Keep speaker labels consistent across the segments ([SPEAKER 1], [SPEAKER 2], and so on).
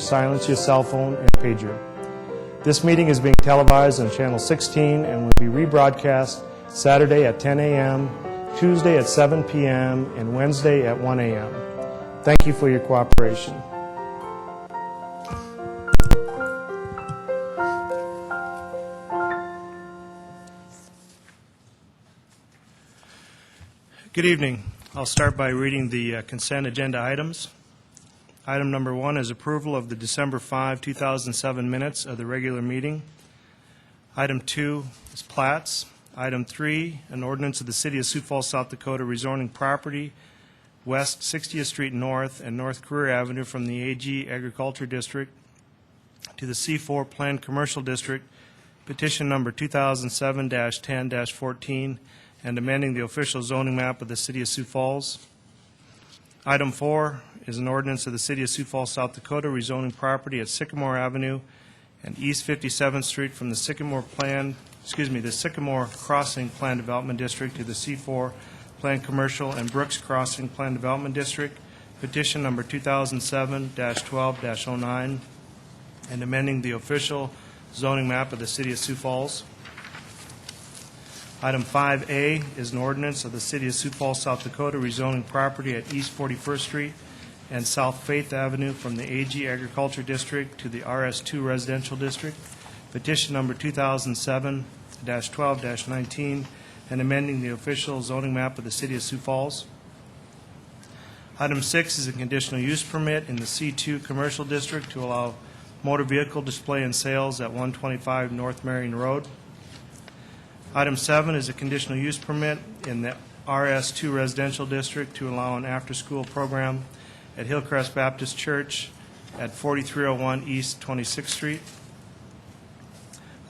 [SPEAKER 1] silence your cell phone and pager. This meeting is being televised on Channel 16 and will be rebroadcast Saturday at 10 a.m., Tuesday at 7 p.m., and Wednesday at 1 a.m. Thank you for your cooperation. Good evening. I'll start by reading the consent agenda items. Item number 1 is approval of the December 5, 2007 minutes of the regular meeting. Item 2 is plats. Item 3, an ordinance of the City of Sioux Falls, South Dakota, rezoning property west 60th Street North and North Career Avenue from the AG Agriculture District to the C4 Planned Commercial District, petition number 2007-10-14, and amending the official zoning map of the City of Sioux Falls. Item 4 is an ordinance of the City of Sioux Falls, South Dakota, rezoning property at Sycamore Avenue and East 57th Street from the Sycamore Crossing Plan Development District to the C4 Planned Commercial and Brooks Crossing Plan Development District, petition number 2007-12-09, and amending the official zoning map of the City of Sioux Falls. Item 5A is an ordinance of the City of Sioux Falls, South Dakota, rezoning property at East 41st Street and South Faith Avenue from the AG Agriculture District to the RS2 Residential District, petition number 2007-12-19, and amending the official zoning map of the City of Sioux Falls. Item 6 is a conditional use permit in the C2 Commercial District to allow motor vehicle display and sales at 125 North Marion Road. Item 7 is a conditional use permit in the RS2 Residential District to allow an after-school program at Hillcrest Baptist Church at 4301 East 26th Street.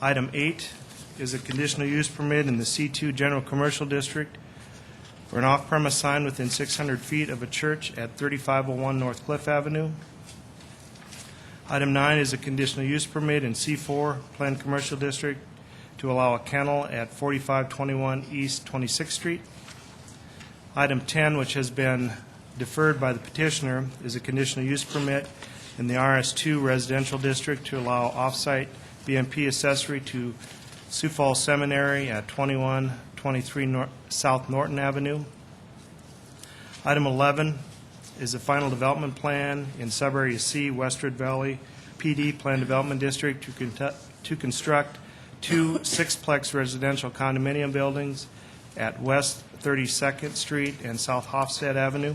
[SPEAKER 1] Item 8 is a conditional use permit in the C2 General Commercial District for an off-premise sign within 600 feet of a church at 3501 North Cliff Avenue. Item 9 is a conditional use permit in C4 Planned Commercial District to allow a kennel at 4521 East 26th Street. Item 10, which has been deferred by the petitioner, is a conditional use permit in the RS2 Residential District to allow off-site BMP accessory to Sioux Falls Seminary at 2123 South Norton Avenue. Item 11 is a final development plan in Subarea C, Western Valley PD Plan Development District to construct 2 six-plex residential condominium buildings at West 32nd Street and South Hofstad Avenue.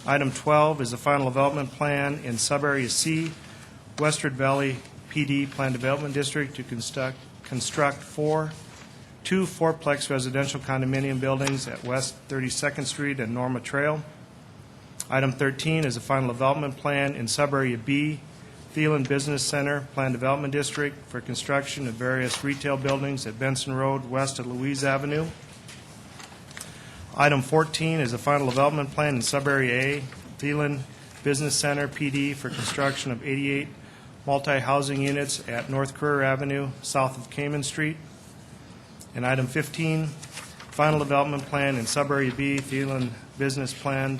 [SPEAKER 1] Item 12 is a final development plan in Subarea C, Western Valley PD Plan Development District to construct 2 four-plex residential condominium buildings at West 32nd Street and Norma Trail. Item 13 is a final development plan in Subarea B, Thielen Business Center Plan Development District for construction of various retail buildings at Benson Road west of Louise Avenue. Item 14 is a final development plan in Subarea A, Thielen Business Center PD for construction of 88 multi-housing units at North Career Avenue south of Cayman Street. And item 15, final development plan in Subarea B, Thielen Business Plan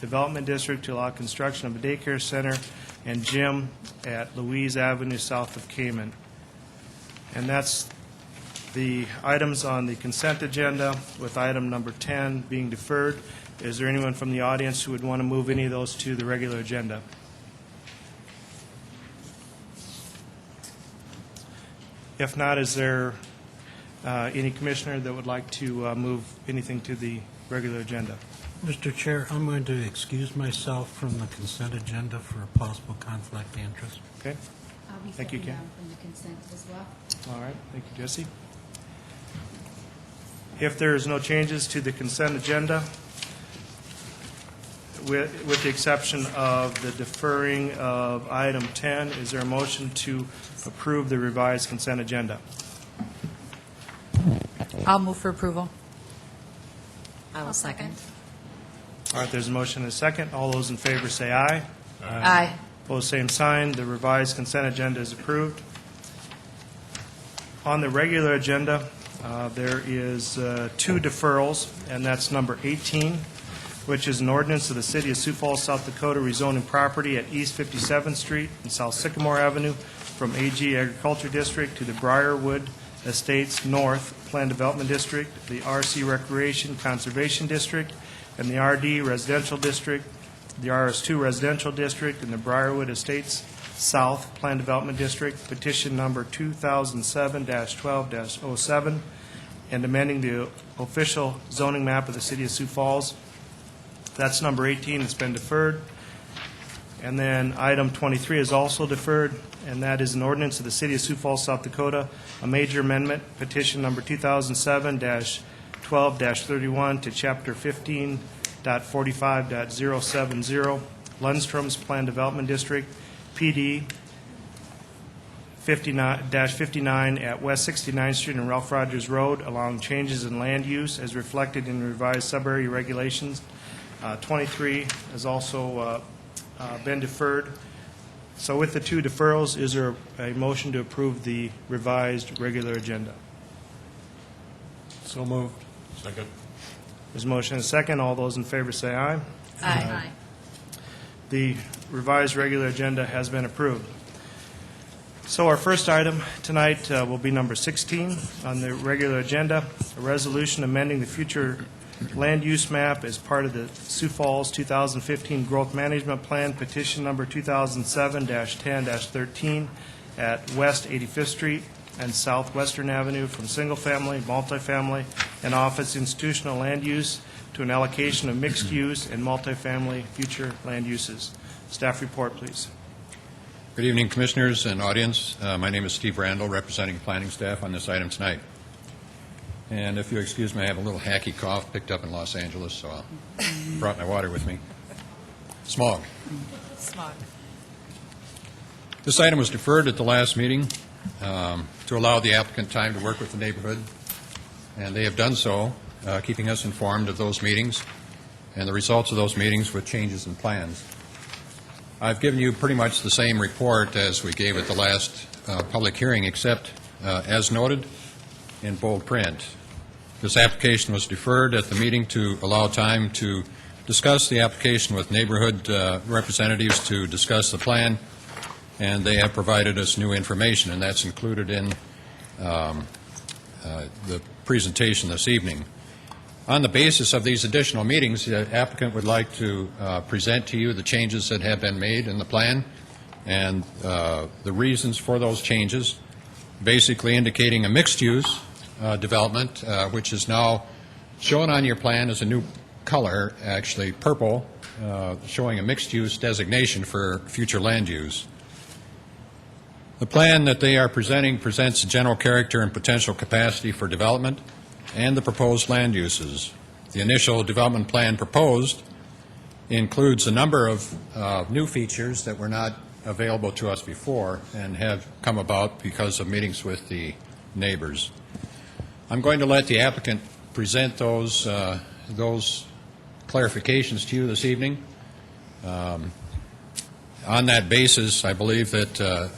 [SPEAKER 1] Development District to allow construction of a daycare center and gym at Louise Avenue south of Cayman. And that's the items on the consent agenda, with item number 10 being deferred. Is there anyone from the audience who would want to move any of those to the regular agenda? If not, is there any commissioner that would like to move anything to the regular agenda?
[SPEAKER 2] Mr. Chair, I'm going to excuse myself from the consent agenda for a possible conflict of interest.
[SPEAKER 1] Okay.
[SPEAKER 3] I'll be
[SPEAKER 1] Thank you,
[SPEAKER 3] stepping
[SPEAKER 1] Ken.
[SPEAKER 3] down from the consent as well.
[SPEAKER 1] All right. Thank you, Jesse. If there is no changes to the consent agenda, with the exception of the deferring of item 10, is there a motion to approve the revised consent agenda?
[SPEAKER 4] I'll move for approval.
[SPEAKER 5] I will second.
[SPEAKER 1] All right, there's a motion and a second. All those in favor say aye.
[SPEAKER 4] Aye.
[SPEAKER 1] Opposed, same sign. The revised consent agenda is approved. On the regular agenda, there is 2 deferrals, and that's number 18, which is an ordinance of the City of Sioux Falls, South Dakota, rezoning property at East 57th Street and South Sycamore Avenue from AG Agriculture District to the Briarwood Estates North Plan Development District, the RC Recreation Conservation District, and the RD Residential District, the RS2 Residential District, and the Briarwood Estates South Plan Development District, petition number 2007-12-07, and amending the official zoning map of the City of Sioux Falls. That's number 18. It's been deferred. And then item 23 is also deferred, and that is an ordinance of the City of Sioux Falls, South Dakota, a major amendment, petition number 2007-12-31 to Chapter 15.45.070, Lundstrom's Plan Development District, PD 59 at West 69th Street and Ralph Rogers Road, allowing changes in land use as reflected in revised sub-area regulations. 23 has also been deferred. So with the two deferrals, is there a motion to approve the revised regular agenda?
[SPEAKER 6] So moved. Second.
[SPEAKER 1] There's a motion and a second. All those in favor say aye.
[SPEAKER 4] Aye.
[SPEAKER 1] The revised regular agenda has been approved. So our first item tonight will be number 16 on the regular agenda, a resolution amending the future land use map as part of the Sioux Falls 2015 Growth Management Plan, petition number 2007-10-13 at West 85th Street and South Western Avenue from single-family, multifamily, and office institutional land use to an allocation of mixed-use and multifamily future land uses. Staff report, please.
[SPEAKER 7] Good evening, Commissioners and audience. My name is Steve Randall, representing planning staff on this item tonight. And if you excuse me, I have a little hacky cough picked up in Los Angeles, so I brought my water with me. Smog.
[SPEAKER 4] Smog.
[SPEAKER 7] This item was deferred at the last meeting to allow the applicant time to work with the neighborhood, and they have done so, keeping us informed of those meetings and the results of those meetings with changes in plans. I've given you pretty much the same report as we gave at the last public hearing, except, as noted, in bold print. This application was deferred at the meeting to allow time to discuss the application with neighborhood representatives to discuss the plan, and they have provided us new information, and that's included in the presentation this evening. On the basis of these additional meetings, the applicant would like to present to you the changes that have been made in the plan and the reasons for those changes, basically indicating a mixed-use development, which is now shown on your plan as a new color, actually purple, showing a mixed-use designation for future land use. The plan that they are presenting presents the general character and potential capacity for development and the proposed land uses. The initial development plan proposed includes a number of new features that were not available to us before and have come about because of meetings with the neighbors. I'm going to let the applicant present those clarifications to you this evening. On that basis, I believe that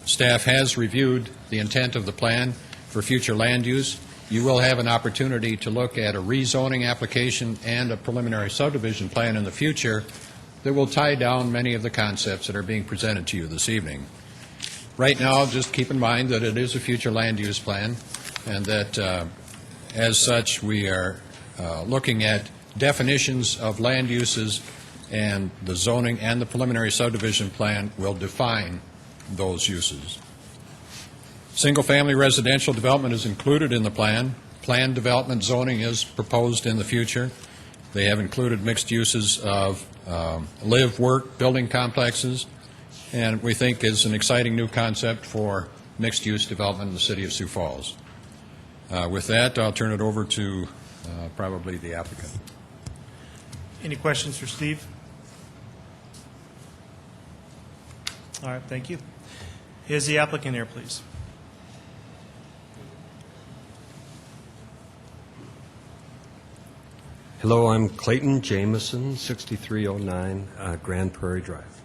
[SPEAKER 7] staff has reviewed the intent of the plan for future land use. You will have an opportunity to look at a rezoning application and a preliminary subdivision plan in the future that will tie down many of the concepts that are being presented to you this evening. Right now, just keep in mind that it is a future land use plan and that as such we are looking at definitions of land uses, and the zoning and the preliminary subdivision plan will define those uses. Single-family residential development is included in the plan. Planned development zoning is proposed in the future. They have included mixed uses of live, work, building complexes, and we think is an exciting new concept for mixed-use development in the City of Sioux Falls. With that, I'll turn it over to probably the applicant.
[SPEAKER 1] Any questions for Steve? All right, thank you. Is the applicant here, please?
[SPEAKER 8] Hello, I'm Clayton Jameson, 6309 Grand Prairie Drive.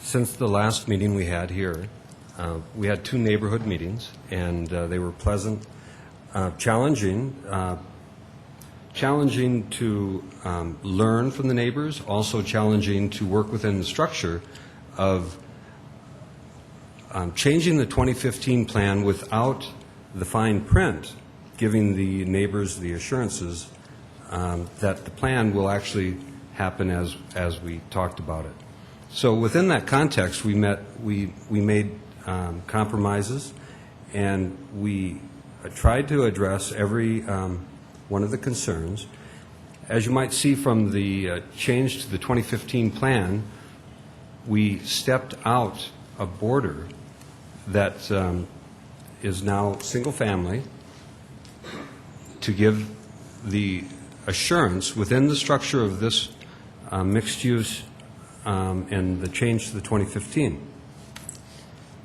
[SPEAKER 8] Since the last meeting we had here, we had two neighborhood meetings, and they were pleasant, challenging challenging to learn from the neighbors, also challenging to work within the structure of changing the 2015 plan without the fine print, giving the neighbors the assurances that the plan will actually happen as we talked about it. So within that context, we made compromises, and we tried to address every one of the concerns. As you might see from the change to the 2015 plan, we stepped out a border that is now single-family to give the assurance within the structure of this mixed use and the change to the 2015.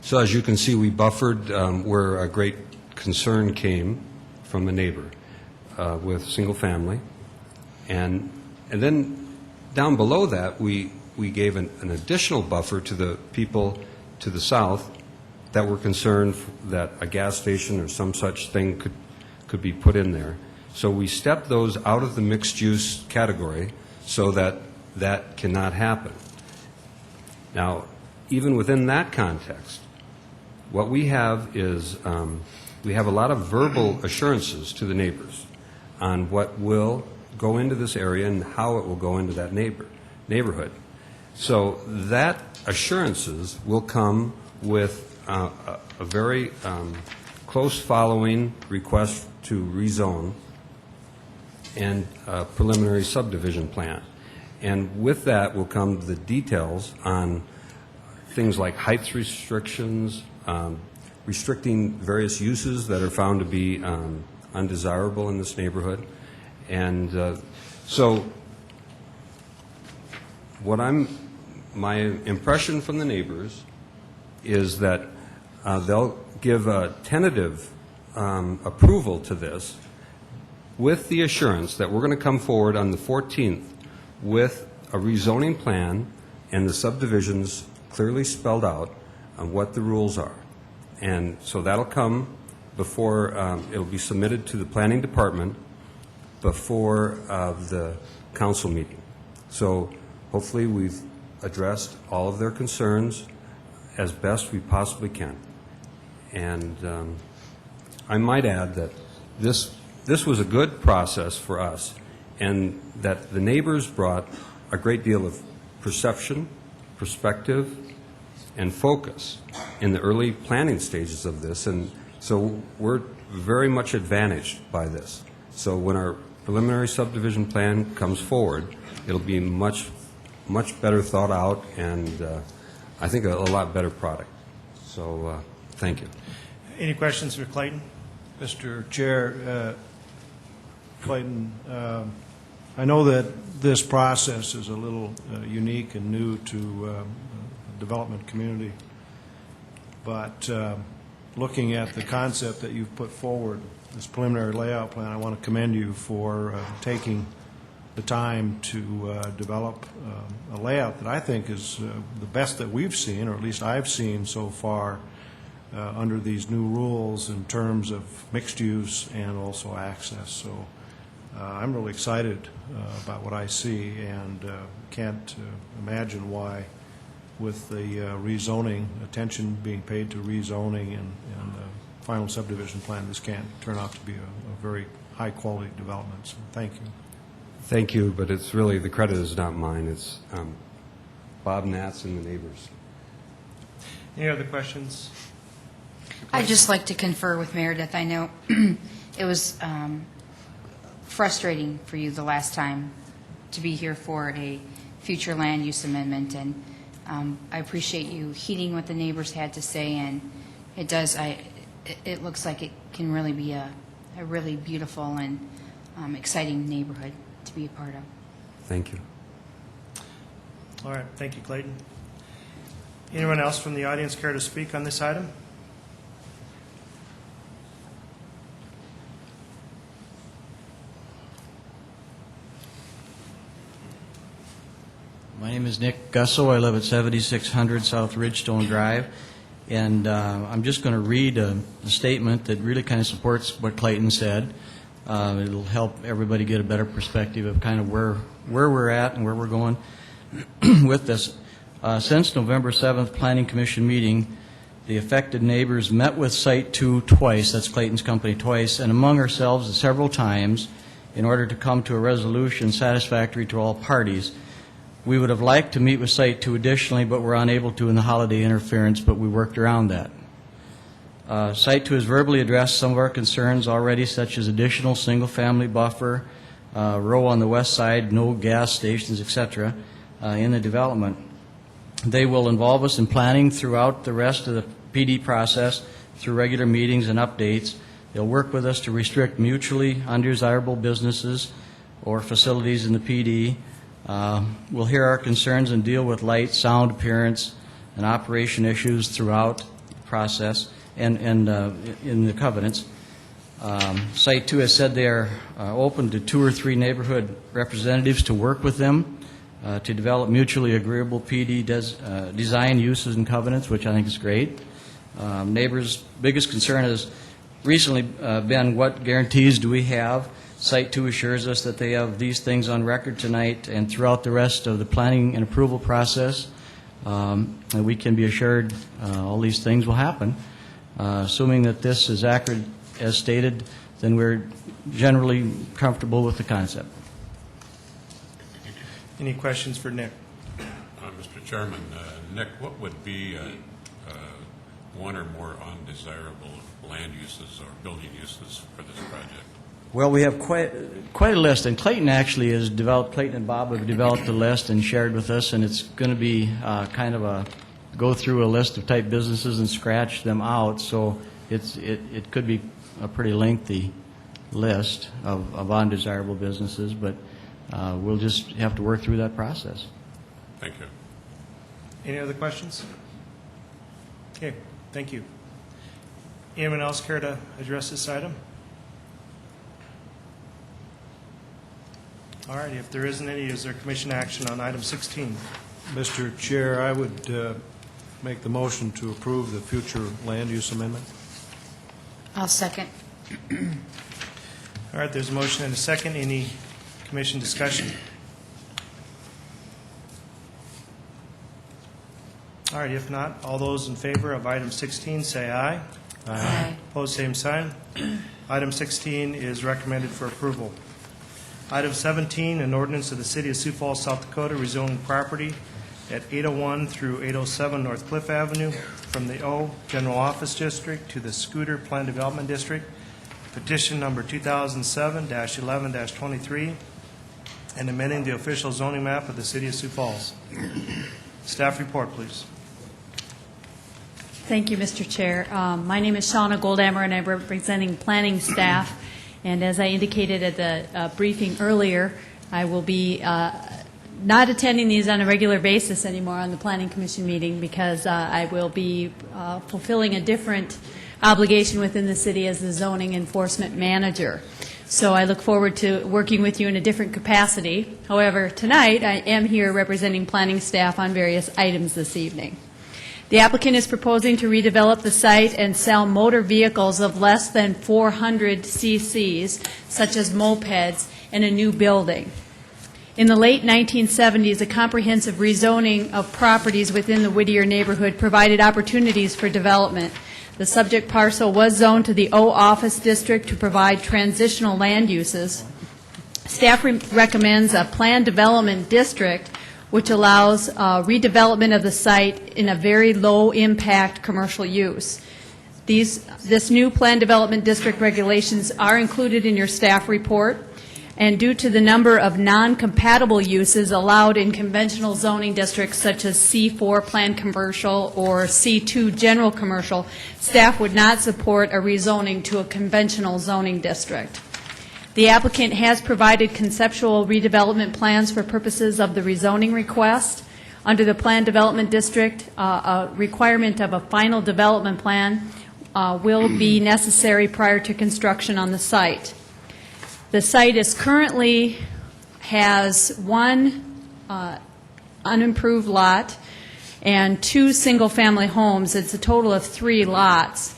[SPEAKER 8] So as you can see, we buffered where a great concern came from a neighbor with single-family. And then down below that, we gave an additional buffer to the people to the south that were concerned that a gas station or some such thing could be put in there. So we stepped those out of the mixed-use category so that that cannot happen. Now, even within that context, what we have is we have a lot of verbal assurances to the neighbors on what will go into this area and how it will go into that neighborhood. So that assurances will come with a very close following request to rezone and a preliminary subdivision plan. And with that will come the details on things like height restrictions, restricting various uses that are found to be undesirable in this neighborhood. And so my impression from the neighbors is that they'll give a tentative approval to this with the assurance that we're going to come forward on the 14th with a rezoning plan and the subdivisions clearly spelled out on what the rules are. And so that'll come before, it'll be submitted to the planning department before the council meeting. So hopefully we've addressed all of their concerns as best we possibly can. And I might add that this was a good process for us, and that the neighbors brought a great deal of perception, perspective, and focus in the early planning stages of this, and so we're very much advantaged by this. So when our preliminary subdivision plan comes forward, it'll be much better thought out, and I think a lot better product. So thank you.
[SPEAKER 1] Any questions for Clayton?
[SPEAKER 6] Mr. Chair, Clayton, I know that this process is a little unique and new to the development community, but looking at the concept that you've put forward, this preliminary layout plan, I want to commend you for taking the time to develop a layout that I think is the best that we've seen, or at least I've seen so far, under these new rules in terms of mixed use and also access. So I'm really excited about what I see, and can't imagine why, with the rezoning, attention being paid to rezoning and the final subdivision plan, this can't turn out to be a very high-quality development. So thank you.
[SPEAKER 8] Thank you, but it's really, the credit is not mine. It's Bob Natz and the neighbors.
[SPEAKER 1] Any other questions?
[SPEAKER 3] I'd just like to confer with Meredith. I know it was frustrating for you the last time to be here for a future land use amendment, and I appreciate you heeding what the neighbors had to say, and it looks like it can really be a really beautiful and exciting neighborhood to be a part of.
[SPEAKER 8] Thank you.
[SPEAKER 1] All right, thank you, Clayton. Anyone else from the audience care to speak on this item?
[SPEAKER 9] My name is Nick Gusso. I live at 7600 South Ridgestone Drive. And I'm just going to read a statement that really kind of supports what Clayton said. It'll help everybody get a better perspective of kind of where we're at and where we're going with this. Since November 7th Planning Commission meeting, the affected neighbors met with Site 2 twice, that's Clayton's company twice, and among ourselves several times in order to come to a resolution satisfactory to all parties. We would have liked to meet with Site 2 additionally, but were unable to in the holiday interference, but we worked around that. Site 2 has verbally addressed some of our concerns already, such as additional single-family buffer, row on the west side, no gas stations, etc., in the development. They will involve us in planning throughout the rest of the PD process through regular meetings and updates. They'll work with us to restrict mutually undesirable businesses or facilities in the PD. We'll hear our concerns and deal with light, sound, appearance, and operation issues throughout the process and in the covenants. Site 2 has said they are open to 2 or 3 neighborhood representatives to work with them to develop mutually agreeable PD design, uses, and covenants, which I think is great. Neighbors' biggest concern has recently been what guarantees do we have. Site 2 assures us that they have these things on record tonight and throughout the rest of the planning and approval process. And we can be assured all these things will happen. Assuming that this is accurate as stated, then we're generally comfortable with the concept.
[SPEAKER 1] Any questions for Nick?
[SPEAKER 10] Mr. Chairman, Nick, what would be one or more undesirable land uses or building uses for this project?
[SPEAKER 9] Well, we have quite a list, and Clayton actually has developed, Clayton and Bob have developed a list and shared with us, and it's going to be kind of a go through a list of type businesses and scratch them out, so it could be a pretty lengthy list of undesirable businesses, but we'll just have to work through that process.
[SPEAKER 10] Thank you.
[SPEAKER 1] Any other questions? Okay, thank you. Anyone else care to address this item? All right, if there isn't any, is there commission action on item 16?
[SPEAKER 6] Mr. Chair, I would make the motion to approve the future land use amendment.
[SPEAKER 3] I'll second.
[SPEAKER 1] All right, there's a motion and a second. Any commission discussion? All right, if not, all those in favor of item 16 say aye.
[SPEAKER 3] Aye.
[SPEAKER 1] Opposed, same sign. Item 16 is recommended for approval. Item 17, an ordinance of the City of Sioux Falls, South Dakota, rezoning property at 801 through 807 North Cliff Avenue from the O General Office District to the Scooter Plan Development District, petition number 2007-11-23, and amending the official zoning map of the City of Sioux Falls. Staff report, please.
[SPEAKER 4] Thank you, Mr. Chair. My name is Shauna Goldammer, and I'm representing planning staff. And as I indicated at the briefing earlier, I will be not attending these on a regular basis anymore on the Planning Commission meeting because I will be fulfilling a different obligation within the city as the zoning enforcement manager. So I look forward to working with you in a different capacity. However, tonight I am here representing planning staff on various items this evening. The applicant is proposing to redevelop the site and sell motor vehicles of less than 400 cc's, such as mopeds, in a new building. In the late 1970s, a comprehensive rezoning of properties within the Whittier neighborhood provided opportunities for development. The subject parcel was zoned to the O Office District to provide transitional land uses. Staff recommends a planned development district which allows redevelopment of the site in a very low-impact commercial use. This new planned development district regulations are included in your staff report, and due to the number of non-compatible uses allowed in conventional zoning districts such as C4 planned commercial or C2 general commercial, staff would not support a rezoning to a conventional zoning district. The applicant has provided conceptual redevelopment plans for purposes of the rezoning request. Under the planned development district, a requirement of a final development plan will be necessary prior to construction on the site. The site is currently has one unimproved lot and 2 single-family homes. It's a total of 3 lots.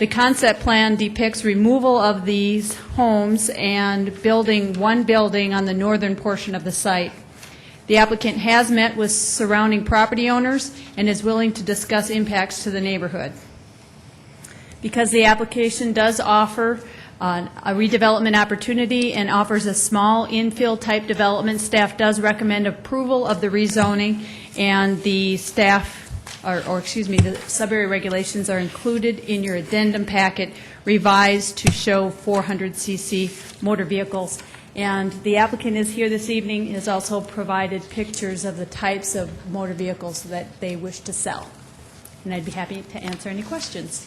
[SPEAKER 4] The concept plan depicts removal of these homes and building one building on the northern portion of the site. The applicant has met with surrounding property owners and is willing to discuss impacts to the neighborhood. Because the application does offer a redevelopment opportunity and offers a small infill-type development, staff does recommend approval of the rezoning, and the the sub-area regulations are included in your addendum packet, revised to show 400cc motor vehicles. And the applicant is here this evening, has also provided pictures of the types of motor vehicles that they wish to sell. And I'd be happy to answer any questions.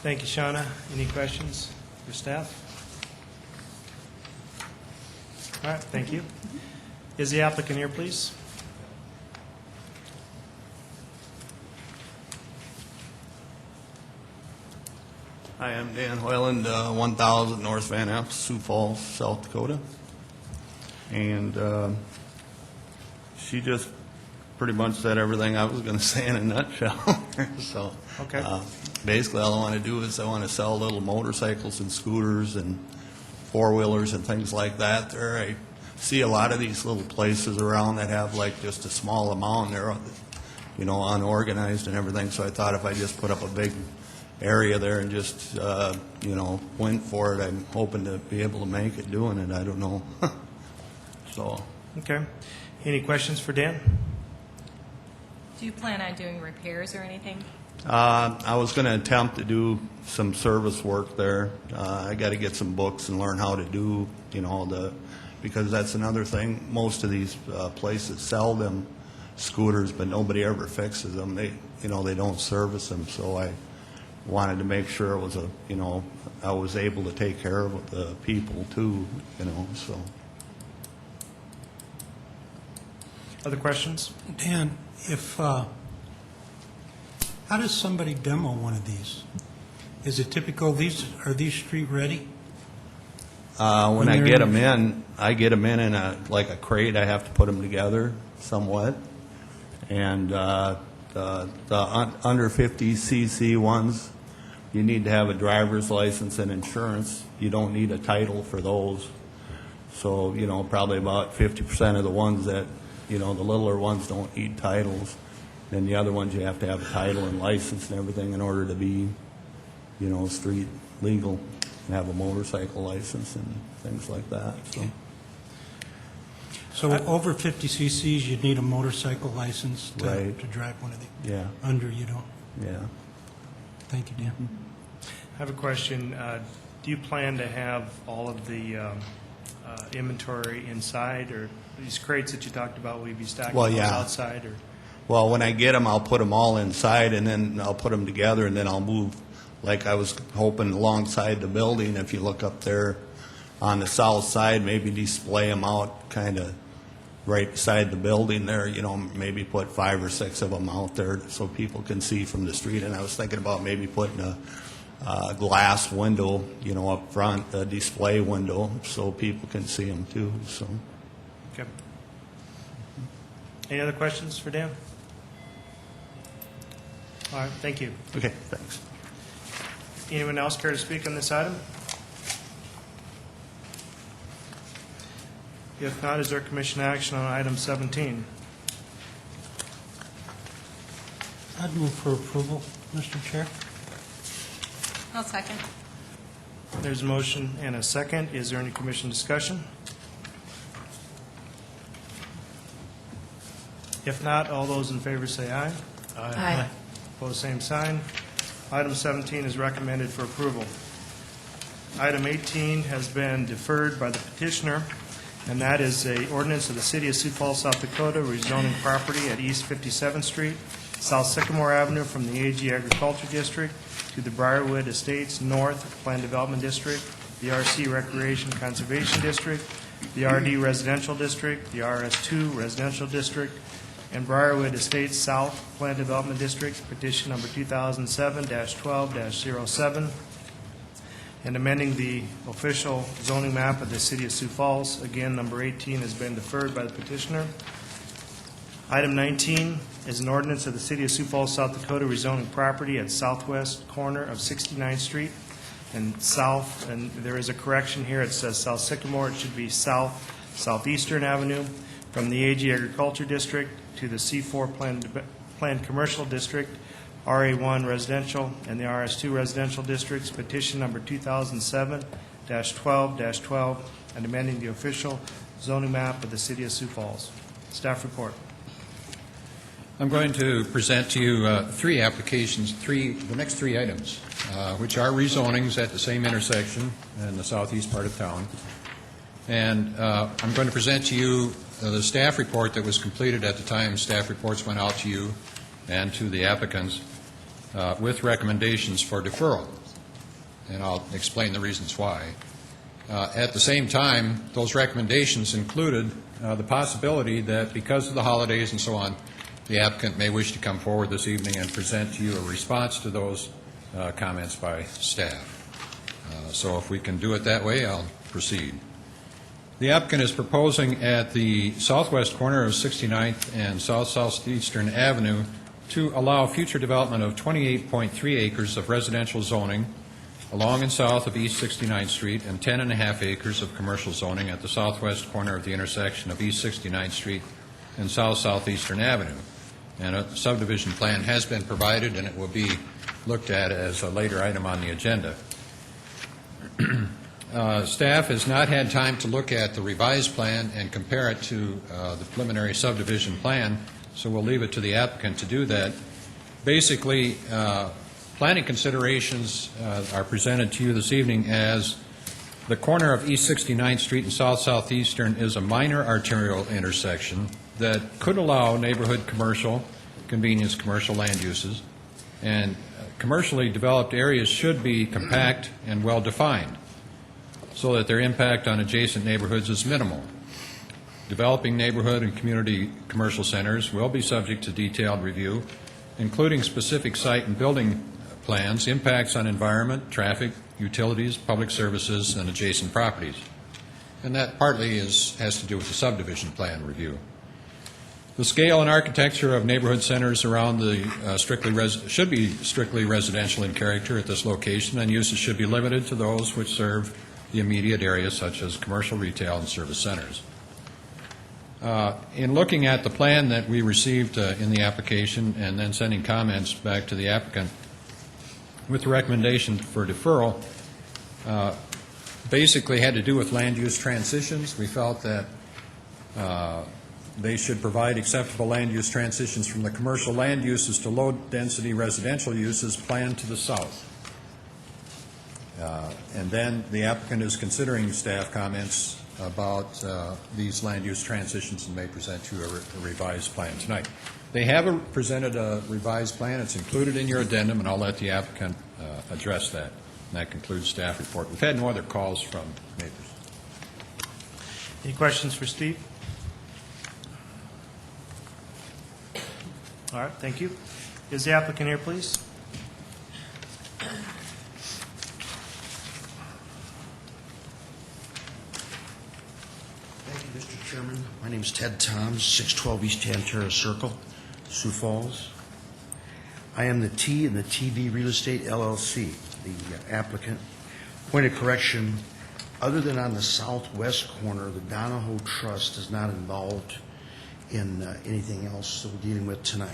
[SPEAKER 1] Thank you, Shauna. Any questions for staff? All right, thank you. Is the applicant here, please?
[SPEAKER 11] Hi, I'm Dan Hoyland, 1000 North Van Ness, Sioux Falls, South Dakota. And she just pretty much said everything I was going to say in a nutshell. So
[SPEAKER 1] Okay.
[SPEAKER 11] basically all I want to do is I want to sell little motorcycles and scooters and four-wheelers and things like that there. I see a lot of these little places around that have like just a small amount. They're, unorganized and everything. So I thought if I just put up a big area there and just, went for it, I'm hoping to be able to make it doing it. I don't know. So,
[SPEAKER 1] Okay. Any questions for Dan?
[SPEAKER 5] Do you plan on doing repairs or anything?
[SPEAKER 11] I was going to attempt to do some service work there. I got to get some books and learn how to do, because that's another thing. Most of these places sell them scooters, but nobody ever fixes them. They don't service them. So I wanted to make sure it was I was able to take care of the people too, so.
[SPEAKER 1] Other questions?
[SPEAKER 2] Dan, how does somebody demo one of these? Is it typical, are these street ready?
[SPEAKER 11] When I get them in, in a crate. I have to put them together somewhat. And the under 50cc ones, you need to have a driver's license and insurance. You don't need a title for those. So, probably about 50% of the ones that, the littler ones don't need titles. And the other ones, you have to have a title and license and everything in order to be, street legal and have a motorcycle license and things like that. So.
[SPEAKER 2] Okay. So over 50 cc's, you'd need a motorcycle license to drive one of these?
[SPEAKER 11] Yeah.
[SPEAKER 2] Under, you don't?
[SPEAKER 11] Yeah.
[SPEAKER 2] Thank you, Dan.
[SPEAKER 1] I have a question. Do you plan to have all of the inventory inside, or these crates that you talked about, will you be stacking those outside? Or?
[SPEAKER 11] Well, when I get them, I'll put them all inside, and then I'll put them together, and then I'll move, like I was hoping, alongside the building. If you look up there on the south side, maybe display them out kind of right beside the building there, maybe put 5 or 6 of them out there so people can see from the street. And I was thinking about maybe putting a glass window, up front, a display window, so people can see them too. So.
[SPEAKER 1] Okay. Any other questions for Dan? All right, thank you.
[SPEAKER 11] Okay, thanks.
[SPEAKER 1] Anyone else care to speak on this item? If not, is there commission action on item 17?
[SPEAKER 2] I'd move for approval, Mr. Chair.
[SPEAKER 5] I'll second.
[SPEAKER 1] There's a motion and a second. Is there any commission discussion? If not, all those in favor say aye.
[SPEAKER 5] Aye.
[SPEAKER 1] Opposed, same sign. Item 17 is recommended for approval. Item 18 has been deferred by the petitioner, and that is a ordinance of the City of Sioux Falls, South Dakota, rezoning property at East 57th Street, South Sycamore Avenue from the AG Agriculture District to the Briarwood Estates North Planned Development District, the RC Recreation Conservation District, the RD Residential District, the RS2 Residential District, and Briarwood Estates South Planned Development District, petition number 2007-12-07, and amending the official zoning map of the City of Sioux Falls. Again, number 18 has been deferred by the petitioner. Item 19 is an ordinance of the City of Sioux Falls, South Dakota, rezoning property at southwest corner of 69th Street and south, and there is a correction here. It says South Sycamore. It should be southeastern Avenue from the AG Agriculture District to the C4 Planned Commercial District, RA1 Residential, and the RS2 Residential Districts. Petition number 2007-12-12, and amending the official zoning map of the City of Sioux Falls. Staff report.
[SPEAKER 7] I'm going to present to you three applications, the next three items, which are rezonings at the same intersection in the southeast part of town. And I'm going to present to you the staff report that was completed at the time staff reports went out to you and to the applicants with recommendations for deferral. And I'll explain the reasons why. At the same time, those recommendations included the possibility that because of the holidays and so on, the applicant may wish to come forward this evening and present to you a response to those comments by staff. So if we can do it that way, I'll proceed. The applicant is proposing at the southwest corner of 69th and southeastern Avenue to allow future development of 28.3 acres of residential zoning along and south of East 69th Street and 10.5 acres of commercial zoning at the southwest corner of the intersection of East 69th Street and southeastern Avenue. And a subdivision plan has been provided, and it will be looked at as a later item on the agenda. Staff has not had time to look at the revised plan and compare it to the preliminary subdivision plan, so we'll leave it to the applicant to do that. Basically, planning considerations are presented to you this evening as the corner of East 69th Street and southeastern is a minor arterial intersection that could allow neighborhood commercial, convenience commercial land uses, and commercially developed areas should be compact and well defined so that their impact on adjacent neighborhoods is minimal. Developing neighborhood and community commercial centers will be subject to detailed review, including specific site and building plans, impacts on environment, traffic, utilities, public services, and adjacent properties. And that partly has to do with the subdivision plan review. The scale and architecture of neighborhood centers around the should be strictly residential in character at this location, and uses should be limited to those which serve the immediate area, such as commercial, retail, and service centers. In looking at the plan that we received in the application and then sending comments back to the applicant with the recommendation for deferral, basically had to do with land use transitions. We felt that they should provide acceptable land use transitions from the commercial land uses to low-density residential uses planned to the south. And then the applicant is considering staff comments about these land use transitions and may present you a revised plan tonight. They have presented a revised plan. It's included in your addendum, and I'll let the applicant address that. And that concludes staff report. We've had no other calls from neighbors.
[SPEAKER 1] Any questions for Steve? All right, thank you. Is the applicant here, please?
[SPEAKER 12] Thank you, Mr. Chairman. My name is Ted Toms, 612 East Tantera Circle, Sioux Falls. I am the T in the TV Real Estate LLC, the applicant. Point of correction, other than on the southwest corner, the Donahoe Trust is not involved in anything else that we're dealing with tonight.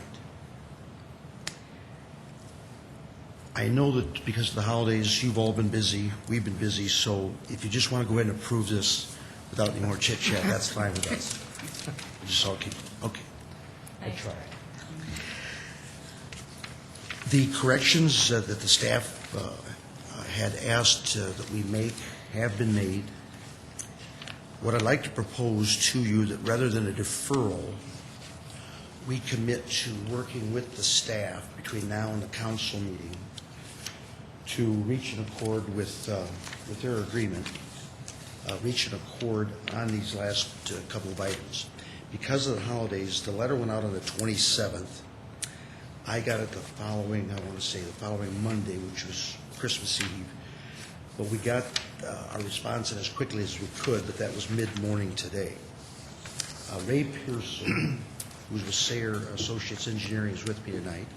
[SPEAKER 12] I know that because of the holidays, you've all been busy, we've been busy, so if you just want to go ahead and approve this without any more chit-chat, that's fine with us. We just all keep, okay. I try. The corrections that the staff had asked that we make have been made. What I'd like to propose to you that rather than a deferral, we commit to working with the staff between now and the council meeting to reach an accord with their agreement, reach an accord on these last couple of items. Because of the holidays, the letter went out on the 27th. I got it the following Monday, which was Christmas Eve. But we got our response in as quickly as we could, but that was mid-morning today. Ray Pearson who's with Sayer Associates Engineering, is with me tonight.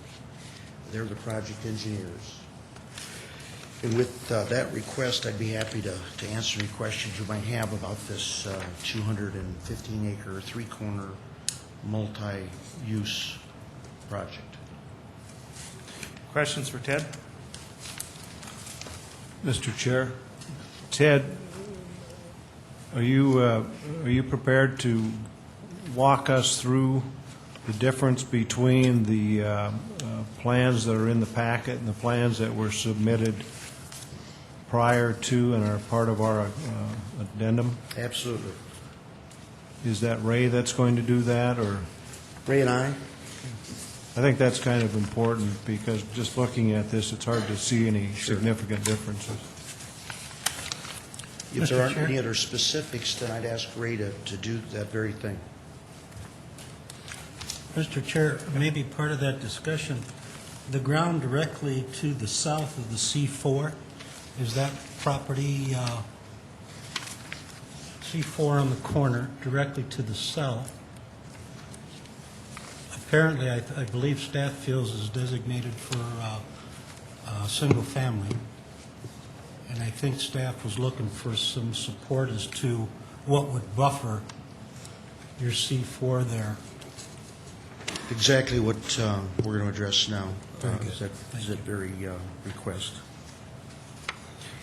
[SPEAKER 12] They're the project engineers. And with that request, I'd be happy to answer any questions you might have about this 215-acre, three-corner, multi-use project.
[SPEAKER 1] Questions for Ted?
[SPEAKER 6] Mr. Chair, Ted, are you prepared to walk us through the difference between the plans that are in the packet and the plans that were submitted prior to and are part of our addendum?
[SPEAKER 12] Absolutely.
[SPEAKER 6] Is that Ray that's going to do that, or?
[SPEAKER 12] Ray and I?
[SPEAKER 6] I think that's kind of important, because just looking at this, it's hard to see any significant differences.
[SPEAKER 12] If there
[SPEAKER 2] Mr.
[SPEAKER 12] aren't
[SPEAKER 2] Chair?
[SPEAKER 12] any other specifics, then I'd ask Ray to do that very thing.
[SPEAKER 2] Mr. Chair, maybe part of that discussion, the ground directly to the south of the C4, is that property, C4 on the corner, directly to the south? Apparently, I believe staff feels is designated for single family, and I think staff was looking for some support as to what would buffer your C4 there.
[SPEAKER 12] Exactly what we're going to address now.
[SPEAKER 2] Very good.
[SPEAKER 12] Is that very request.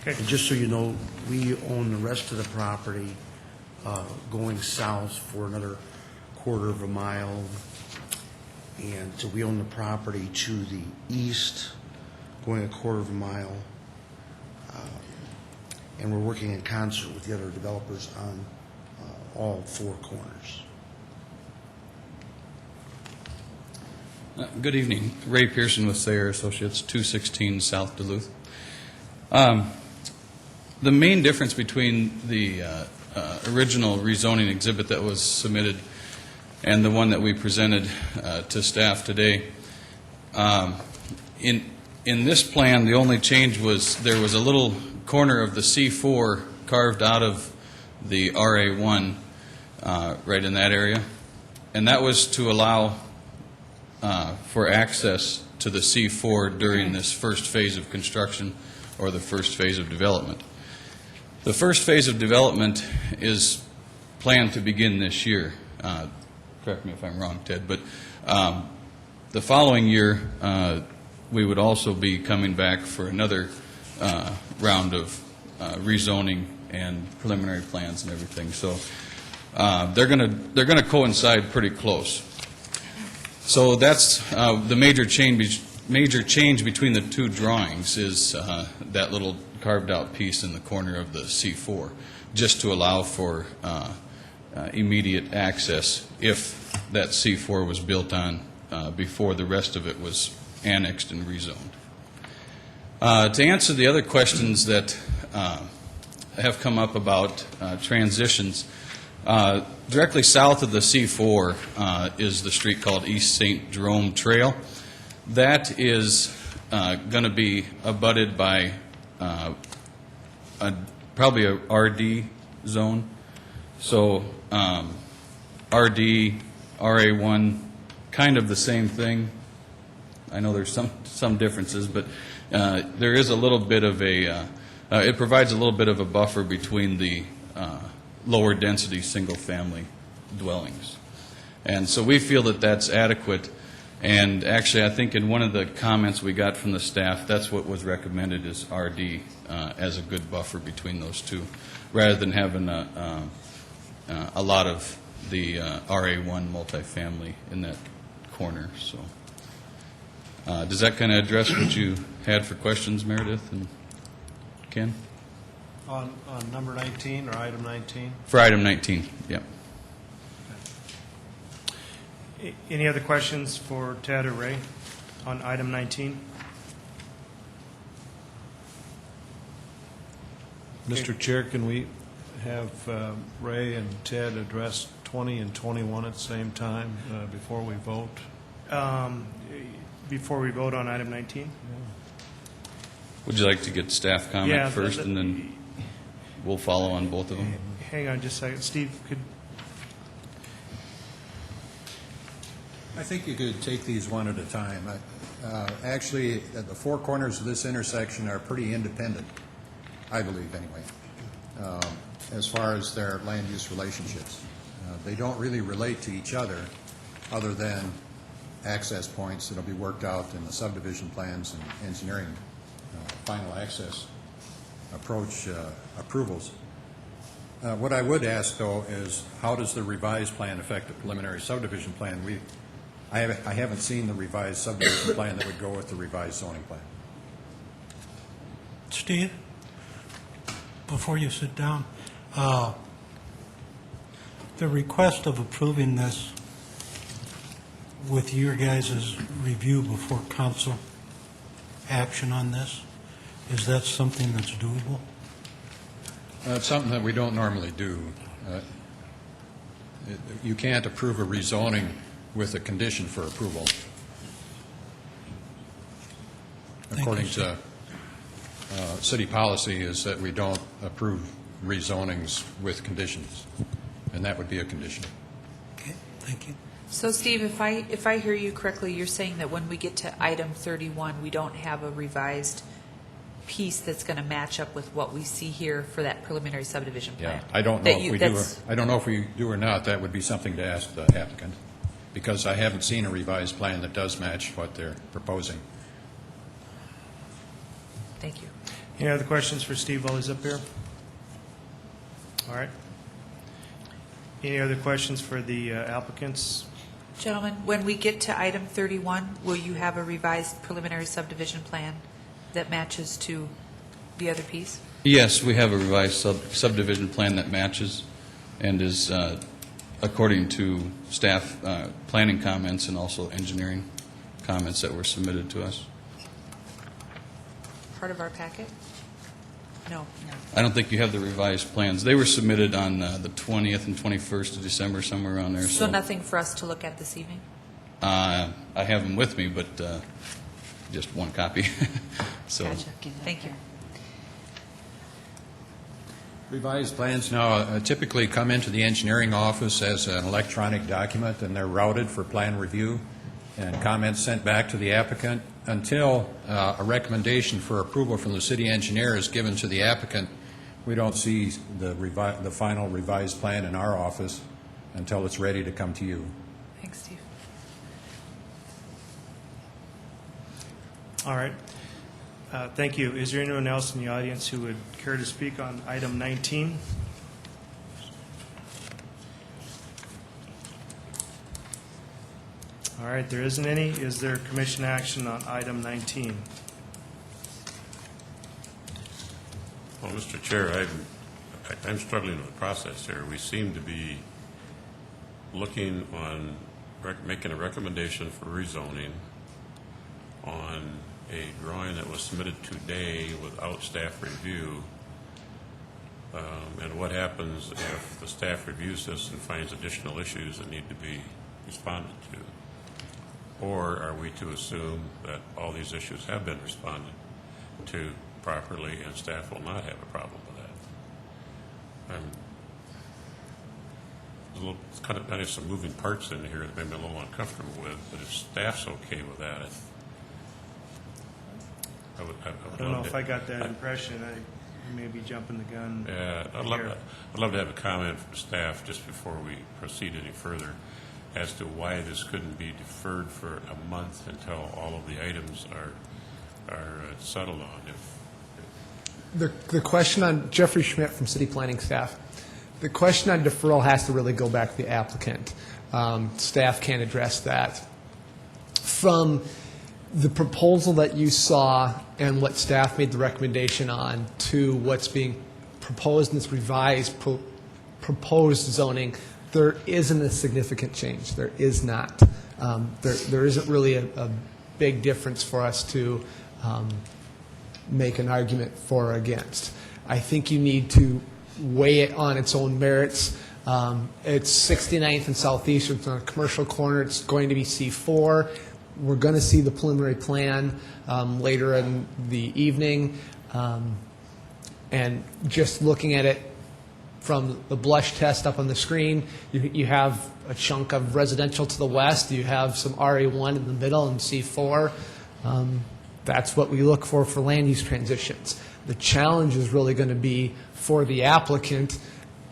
[SPEAKER 1] Okay.
[SPEAKER 12] And just so you know, we own the rest of the property going south for another quarter of a mile. And so we own the property to the east, going a quarter of a mile. And we're working in concert with the other developers on all four corners.
[SPEAKER 13] Good evening. Ray Pearson with Sayer Associates, 216 South Duluth. The main difference between the original rezoning exhibit that was submitted and the one that we presented to staff today, in this plan, the only change was there was a little corner of the C4 carved out of the RA1 right in that area, and that was to allow for access to the C4 during this first phase of construction or the first phase of development. The first phase of development is planned to begin this year. Correct me if I'm wrong, Ted, but the following year we would also be coming back for another round of rezoning and preliminary plans and everything. So they're going to coincide pretty close. So that's the major change between the two drawings is that little carved out piece in the corner of the C4, just to allow for immediate access if that C4 was built on before the rest of it was annexed and rezoned. To answer the other questions that have come up about transitions, directly south of the C4 is the street called East St. Jerome Trail. That is going to be abutted by probably a RD zone. So RD, RA1, kind of the same thing. I know there's some differences, but there is a little bit of a, it provides a little bit of a buffer between the lower density single-family dwellings. And so we feel that that's adequate. And actually, I think in one of the comments we got from the staff, that's what was recommended is RD as a good buffer between those two, rather than having a lot of the RA1 multifamily in that corner. So does that kind of address what you had for questions, Meredith and Ken?
[SPEAKER 6] On number 19 or item 19?
[SPEAKER 13] For item 19, yeah.
[SPEAKER 1] Any other questions for Ted or Ray on item 19?
[SPEAKER 6] Mr. Chair, can we have Ray and Ted address 20 and 21 at the same time before we vote?
[SPEAKER 1] Before we vote on item 19?
[SPEAKER 13] Would you like to get staff comment
[SPEAKER 1] Yeah,
[SPEAKER 13] first, and then we'll follow on both of them?
[SPEAKER 1] Hang on just a second. Steve,
[SPEAKER 7] I think you could take these one at a time. Actually, the four corners of this intersection are pretty independent, I believe, anyway, as far as their land use relationships. They don't really relate to each other than access points that'll be worked out in the subdivision plans and engineering final access approach approvals. What I would ask, though, is how does the revised plan affect the preliminary subdivision plan? I haven't seen the revised subdivision plan that would go with the revised zoning plan.
[SPEAKER 2] Steve, before you sit down, the request of approving this with your guys' review before council action on this, is that something that's doable?
[SPEAKER 7] It's something that we don't normally do. You can't approve a rezoning with a condition for approval. According to city policy is that we don't approve rezonings with conditions, and that would be a condition.
[SPEAKER 2] Okay, thank you.
[SPEAKER 5] So Steve, if I hear you correctly, you're saying that when we get to item 31, we don't have a revised piece that's going to match up with what we see here for that preliminary subdivision plan?
[SPEAKER 7] Yeah, I don't know if we do. I don't know if we do or not. That would be something to ask the applicant, because I haven't seen a revised plan that does match what they're proposing.
[SPEAKER 5] Thank you.
[SPEAKER 1] Any other questions for Steve while he's up here? All right. Any other questions for the applicants?
[SPEAKER 5] Gentlemen, when we get to item 31, will you have a revised preliminary subdivision plan that matches to the other piece?
[SPEAKER 13] Yes, we have a revised subdivision plan that matches and is according to staff planning comments and also engineering comments that were submitted to us.
[SPEAKER 5] Part of our packet? No.
[SPEAKER 13] I don't think you have the revised plans. They were submitted on the 20th and 21st of December, somewhere around there.
[SPEAKER 5] So nothing for us to look at this evening?
[SPEAKER 13] I have them with me, but just one copy. So.
[SPEAKER 5] Gotcha. Thank you.
[SPEAKER 7] Revised plans now typically come into the engineering office as an electronic document, and they're routed for plan review and comments sent back to the applicant until a recommendation for approval from the city engineer is given to the applicant. We don't see the final revised plan in our office until it's ready to come to you.
[SPEAKER 5] Thanks, Steve.
[SPEAKER 1] All right. Thank you. Is there anyone else in the audience who would care to speak on item 19? All right, there isn't any. Is there commission action on item 19?
[SPEAKER 10] Well, Mr. Chair, I'm struggling with the process here. We seem to be looking on making a recommendation for rezoning on a drawing that was submitted today without staff review. And what happens if the staff reviews this and finds additional issues that need to be responded to? Or are we to assume that all these issues have been responded to properly and staff will not have a problem with that? It's kind of some moving parts in here that maybe I'm a little uncomfortable with, but if staff's okay with that, I
[SPEAKER 1] don't know if I got that impression. I may be jumping the gun.
[SPEAKER 10] Yeah, I'd love to have a comment from staff just before we proceed any further as to why this couldn't be deferred for a month until all of the items are settled on.
[SPEAKER 14] The question on Jeffrey Schmidt from City Planning staff. The question on deferral has to really go back to the applicant. Staff can't address that. From the proposal that you saw and what staff made the recommendation on to what's being proposed in this revised proposed zoning, there isn't a significant change. There is not. There isn't really a big difference for us to make an argument for or against. I think you need to weigh it on its own merits. It's 69th and Southeastern. It's on a commercial corner. It's going to be C4. We're going to see the preliminary plan later in the evening. And just looking at it from the blush test up on the screen, you have a chunk of residential to the west, you have some RA1 in the middle and C4. That's what we look for land use transitions. The challenge is really going to be for the applicant,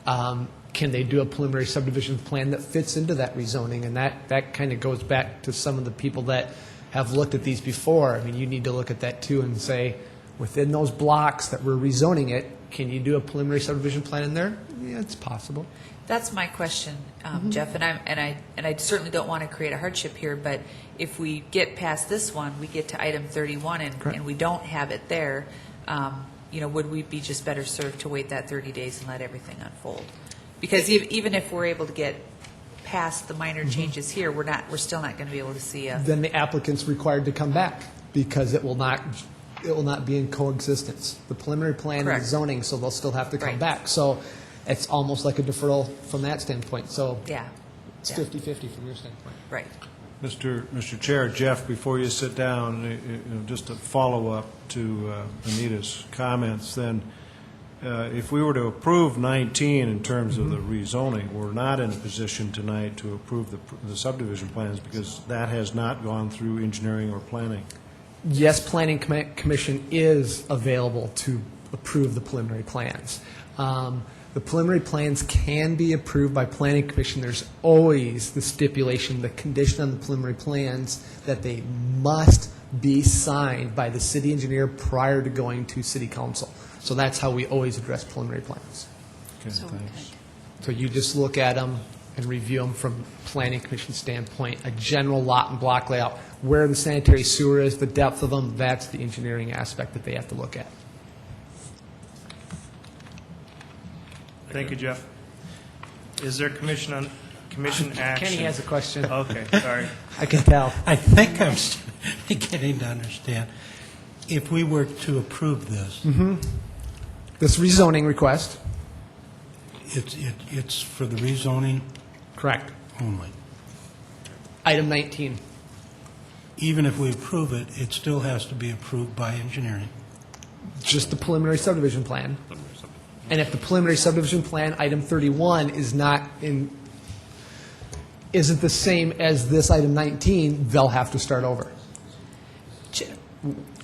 [SPEAKER 14] can they do a preliminary subdivision plan that fits into that rezoning? And that kind of goes back to some of the people that have looked at these before. I mean, you need to look at that too and say, within those blocks that we're rezoning it, can you do a preliminary subdivision plan in there? Yeah, it's possible.
[SPEAKER 5] That's my question, Jeff, and I certainly don't want to create a hardship here, but if we get past this one, we get to item 31 and we don't have it there, would we be just better served to wait that 30 days and let everything unfold? Because even if we're able to get past the minor changes here, we're still not going to be able to see a.
[SPEAKER 14] Then the applicant's required to come back because it will not be in coexistence. The preliminary plan
[SPEAKER 5] Correct.
[SPEAKER 14] is zoning, so they'll still have to come
[SPEAKER 5] Right.
[SPEAKER 14] back. So it's almost like a deferral from that standpoint. So
[SPEAKER 5] Yeah.
[SPEAKER 14] it's
[SPEAKER 5] Yeah.
[SPEAKER 14] 50-50 from your standpoint.
[SPEAKER 5] Right.
[SPEAKER 6] Mr. Chair, Jeff, before you sit down, just a follow-up to Anita's comments, then if we were to approve 19 in terms of the rezoning, we're not in a position tonight to approve the subdivision plans because that has not gone through engineering or planning.
[SPEAKER 14] Yes, Planning Commission is available to approve the preliminary plans. The preliminary plans can be approved by Planning Commission. There's always the stipulation, the condition on the preliminary plans, that they must be signed by the city engineer prior to going to city council. So that's how we always address preliminary plans.
[SPEAKER 6] Okay, thanks.
[SPEAKER 14] So you just look at them and review them from Planning Commission standpoint, a general lot and block layout, where the sanitary sewer is, the depth of them, that's the engineering aspect that they have to look at.
[SPEAKER 1] Thank you, Jeff. Is there commission action?
[SPEAKER 14] Kenny has a question.
[SPEAKER 1] Okay, sorry.
[SPEAKER 14] I can tell.
[SPEAKER 2] I think I'm beginning to understand. If we were to approve this,
[SPEAKER 14] This rezoning request,
[SPEAKER 2] it's for the rezoning
[SPEAKER 14] correct.
[SPEAKER 2] only.
[SPEAKER 14] Item 19.
[SPEAKER 2] Even if we approve it, it still has to be approved by engineering.
[SPEAKER 14] Just the preliminary subdivision plan. And if the preliminary subdivision plan, item 31, isn't the same as this item 19, they'll have to start over.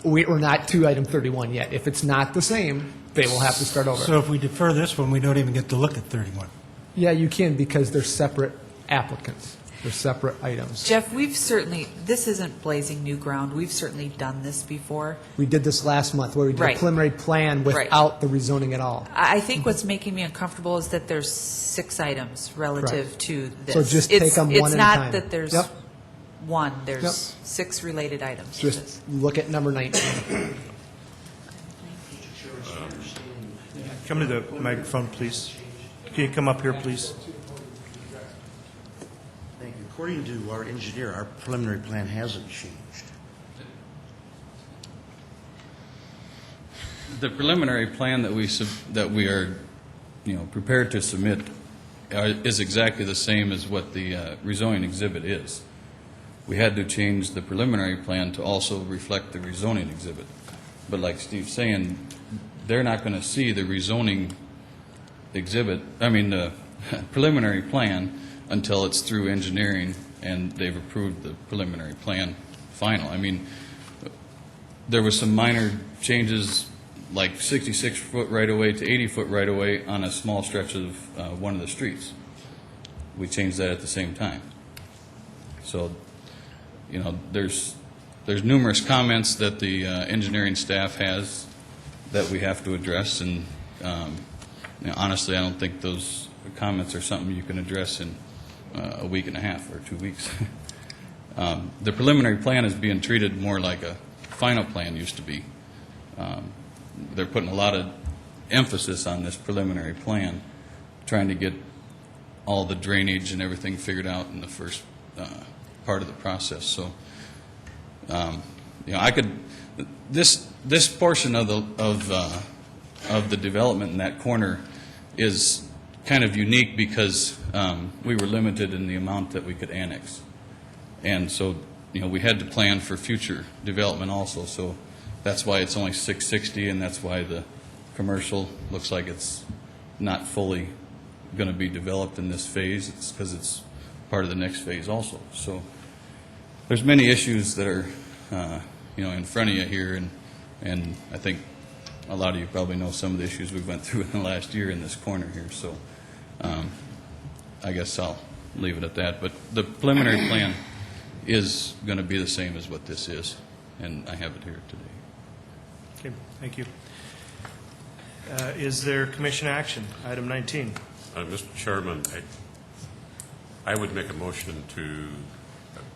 [SPEAKER 14] We're not to item 31 yet. If it's not the same, they will have to start over.
[SPEAKER 2] So if we defer this one, we don't even get to look at 31.
[SPEAKER 14] Yeah, you can because they're separate applicants. They're separate items.
[SPEAKER 5] Jeff, this isn't blazing new ground. We've certainly done this before.
[SPEAKER 14] We did this last month where we did
[SPEAKER 5] Right.
[SPEAKER 14] a preliminary plan without the rezoning at all.
[SPEAKER 5] I think what's making me uncomfortable is that there's 6 items relative
[SPEAKER 14] Correct.
[SPEAKER 5] to this.
[SPEAKER 14] So just take them one at a
[SPEAKER 5] It's not
[SPEAKER 14] time.
[SPEAKER 5] that there's
[SPEAKER 14] Yep.
[SPEAKER 5] one, there's
[SPEAKER 14] Yep.
[SPEAKER 5] 6 related items. to
[SPEAKER 14] Just
[SPEAKER 5] this.
[SPEAKER 14] look at number 19.
[SPEAKER 1] Come to the microphone, please. Can you come up here, please?
[SPEAKER 12] Thank you. According to our engineer, our preliminary plan hasn't changed.
[SPEAKER 13] The preliminary plan that we are, prepared to submit is exactly the same as what the rezoning exhibit is. We had to change the preliminary plan to also reflect the rezoning exhibit. But like Steve's saying, they're not going to see the rezoning the preliminary plan until it's through engineering and they've approved the preliminary plan final. There was some minor changes, like 66-foot right-of-way to 80-foot right-of-way on a small stretch of one of the streets. We changed that at the same time. So, there's numerous comments that the engineering staff has that we have to address, and honestly, I don't think those comments are something you can address in a week and a half or 2 weeks. The preliminary plan is being treated more like a final plan used to be. They're putting a lot of emphasis on this preliminary plan, trying to get all the drainage and everything figured out in the first part of the process. So, this portion of the development in that corner is kind of unique because we were limited in the amount that we could annex, and so we had to plan for future development also. So that's why it's only 660, and that's why the commercial looks like it's not fully going to be developed in this phase. It's because it's part of the next phase also. So there's many issues that are, in front of you here, and I think a lot of you probably know some of the issues we went through in the last year in this corner here. So I guess I'll leave it at that. But the preliminary plan is going to be the same as what this is, and I have it here today.
[SPEAKER 1] Okay, thank you. Is there commission action? Item 19.
[SPEAKER 10] Mr. Chairman, I would make a motion to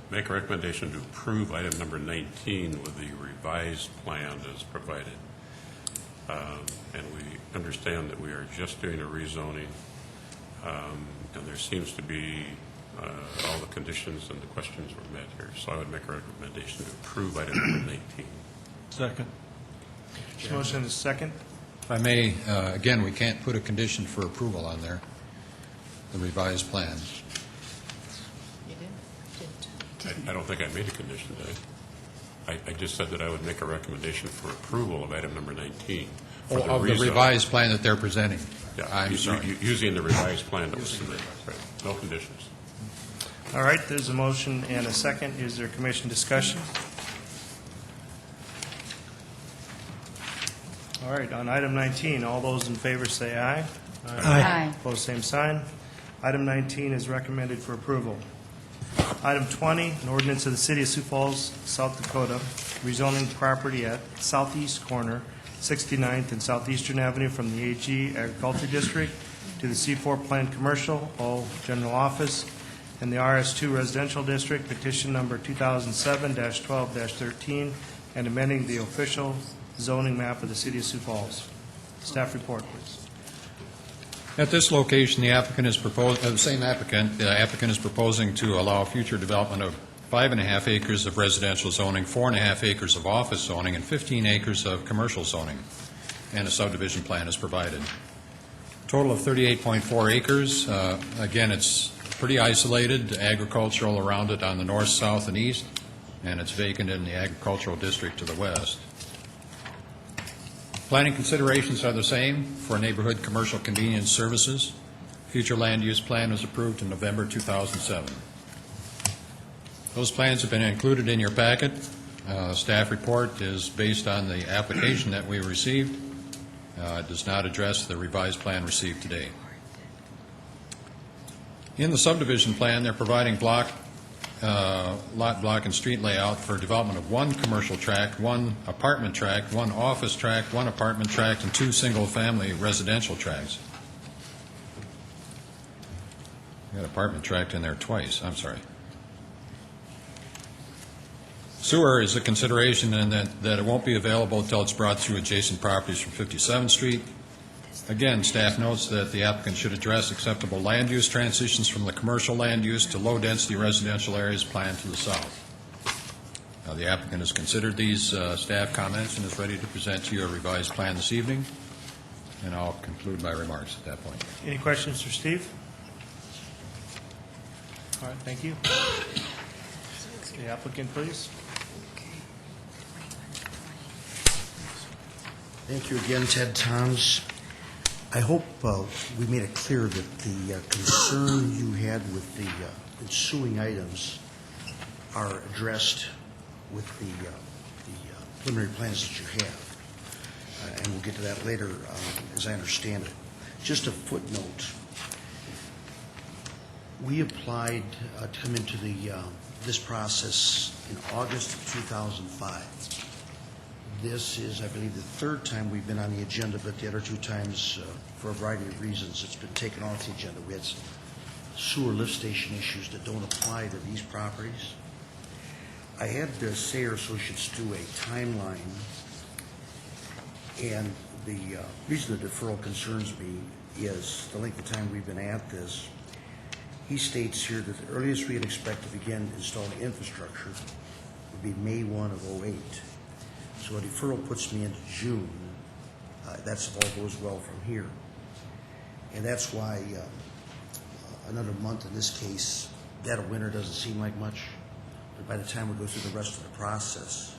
[SPEAKER 10] make a recommendation to approve item number 19 with the revised plan as provided. And we understand that we are just doing a rezoning, and there seems to be all the conditions and the questions were met here. So I would make a recommendation to approve item number 19.
[SPEAKER 6] Second.
[SPEAKER 1] Motion is second.
[SPEAKER 7] If I may, again, we can't put a condition for approval on there, the revised plan.
[SPEAKER 10] I don't think I made a condition, did I? I just said that I would make a recommendation for approval of item number 19.
[SPEAKER 7] Of the revised plan that they're presenting.
[SPEAKER 10] Yeah,
[SPEAKER 7] I'm sorry.
[SPEAKER 10] using the revised plan that was submitted. Right. No conditions.
[SPEAKER 1] All right, there's a motion and a second. Is there commission discussion? All right, on item 19, all those in favor say aye.
[SPEAKER 3] Aye.
[SPEAKER 1] Opposed, same sign. Item 19 is recommended for approval. Item 20, an ordinance of the City of Sioux Falls, South Dakota, rezoning property at southeast corner, 69th and Southeastern Avenue from the AG Agriculture District to the C4 Planned Commercial, all General Office, and the RS2 Residential District, petition number 2007-12-13, and amending the official zoning map of the City of Sioux Falls. Staff report, please.
[SPEAKER 7] At this location, the applicant is the applicant is proposing to allow future development of 5.5 acres of residential zoning, 4.5 acres of office zoning, and 15 acres of commercial zoning, and a subdivision plan is provided. Total of 38.4 acres. Again, it's pretty isolated, agricultural around it on the north, south, and east, and it's vacant in the agricultural district to the west. Planning considerations are the same for neighborhood commercial convenience services. Future land use plan was approved in November 2007. Those plans have been included in your packet. Staff report is based on the application that we received. It does not address the revised plan received today. In the subdivision plan, they're providing lot, block, and street layout for development of one commercial tract, one apartment tract, one office tract, one apartment tract, and 2 single-family residential tracts. Got apartment tract in there twice. I'm sorry. Sewer is a consideration in that it won't be available until it's brought through adjacent properties from 57th Street. Again, staff notes that the applicant should address acceptable land use transitions from the commercial land use to low-density residential areas planned to the south. The applicant has considered these staff comments and is ready to present to you a revised plan this evening, and I'll conclude my remarks at that point.
[SPEAKER 1] Any questions for Steve? All right, thank you. The applicant, please.
[SPEAKER 12] Thank you again, Ted Toms. I hope we made it clear that the concern you had with the ensuing items are addressed with the preliminary plans that you have. And we'll get to that later, as I understand it. Just a footnote. We applied to come into this process in August of 2005. This is, I believe, the third time we've been on the agenda, but the other 2 times, for a variety of reasons, it's been taken off the agenda. We had some sewer lift station issues that don't apply to these properties. I had the Sayer Associates do a timeline, and the reason the deferral concerns me is the length of time we've been at this. He states here that the earliest we can expect to begin installing infrastructure would be May 1 of '08. So a deferral puts me into June. That's if all goes well from here. And that's why another month in this case, dead of winter doesn't seem like much. But by the time we go through the rest of the process,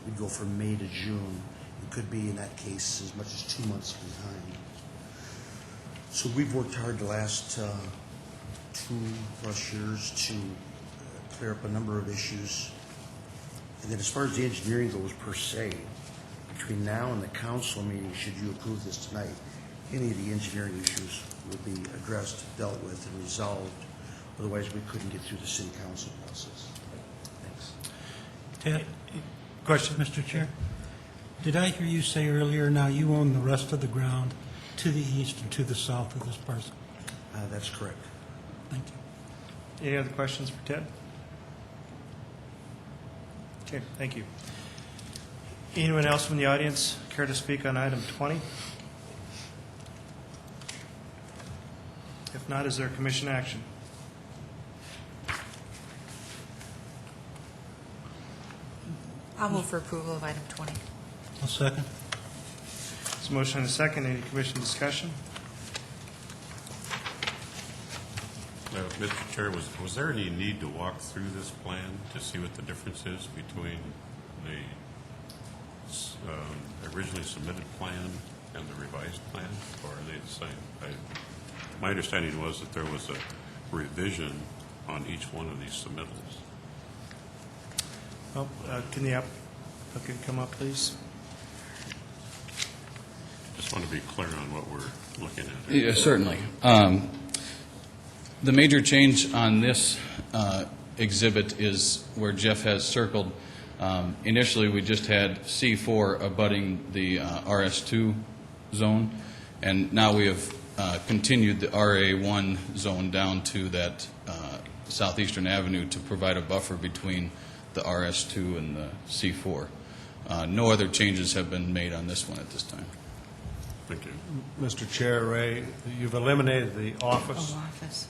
[SPEAKER 12] we'd go from May to June. It could be, in that case, as much as 2 months behind. So we've worked hard the last 2+ years to clear up a number of issues. And then as far as the engineering goes per se, between now and the council meeting, should you approve this tonight, any of the engineering issues will be addressed, dealt with, and resolved. Otherwise, we couldn't get through the city council process. Thanks.
[SPEAKER 2] Ted? Question, Mr. Chair? Did I hear you say earlier, now you own the rest of the ground to the east and to the south of this parcel?
[SPEAKER 12] That's correct.
[SPEAKER 2] Thank you.
[SPEAKER 1] Any other questions for Ted? Okay, thank you. Anyone else from the audience care to speak on item 20? If not, is there commission action?
[SPEAKER 5] I'll move for approval of item 20.
[SPEAKER 2] I'll second.
[SPEAKER 1] There's a motion and a second. Any commission discussion?
[SPEAKER 10] Mr. Chair, was there any need to walk through this plan to see what the difference is between the originally submitted plan and the revised plan, or are they the same? My understanding was that there was a revision on each one of these submittals.
[SPEAKER 1] Oh, can the applicant come up, please?
[SPEAKER 10] Just want to be clear on what we're looking at here.
[SPEAKER 13] Yeah, certainly. The major change on this exhibit is where Jeff has circled. Initially, we just had C4 abutting the RS2 zone, and now we have continued the RA1 zone down to that southeastern avenue to provide a buffer between the RS2 and the C4. No other changes have been made on this one at this time.
[SPEAKER 10] Thank you.
[SPEAKER 6] Mr. Chair, Ray, you've eliminated the office.
[SPEAKER 5] Office.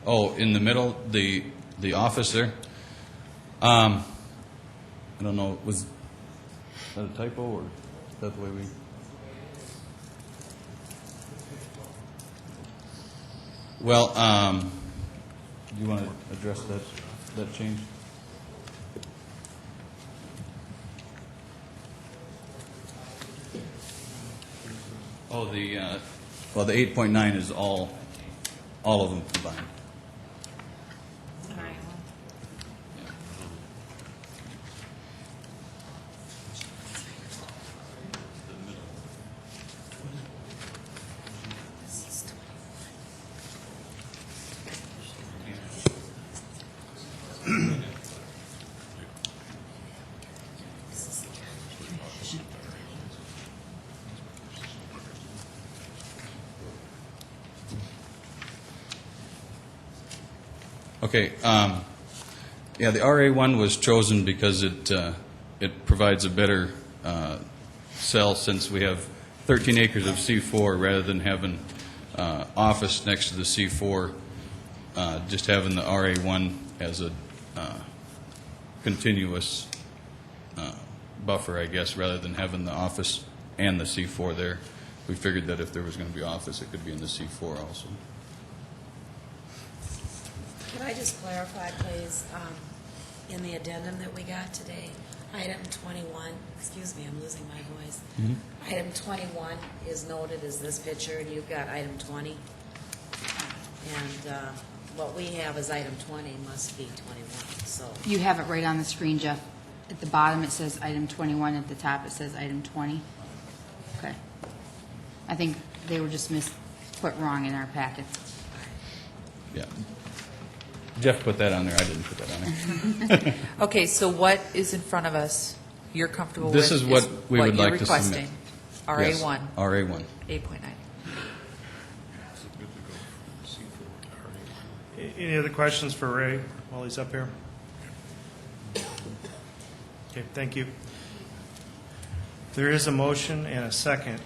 [SPEAKER 13] Oh, in the middle, the office there? I don't know, was that a typo, or is that the way we... Well, do you want to address that change? Oh, the 8.9 is all of them combined. Okay. Yeah, the RA1 was chosen because it provides a better sell, since we have 13 acres of C4 rather than having office next to the C4, just having the RA1 as a continuous buffer, I guess, rather than having the office and the C4 there. We figured that if there was going to be office, it could be in the C4 also.
[SPEAKER 15] Could I just clarify, please, in the addendum that we got today, item 21, excuse me, I'm losing my voice. Item 21 is noted as this picture, and you've got item 20. And what we have as item 20 must be 21, so.
[SPEAKER 3] You have it right on the screen, Jeff. At the bottom, it says item 21. At the top, it says item 20. Okay. I think they were just put wrong in our packet.
[SPEAKER 13] Yeah. Jeff put that on there. I didn't put that on there.
[SPEAKER 5] Okay, so what is in front of us you're comfortable with?
[SPEAKER 13] This is what we would like to submit.
[SPEAKER 5] What you're requesting, RA1.
[SPEAKER 13] Yes, RA1.
[SPEAKER 5] 8.9.
[SPEAKER 1] Any other questions for Ray while he's up here? Okay, thank you. There is a motion and a second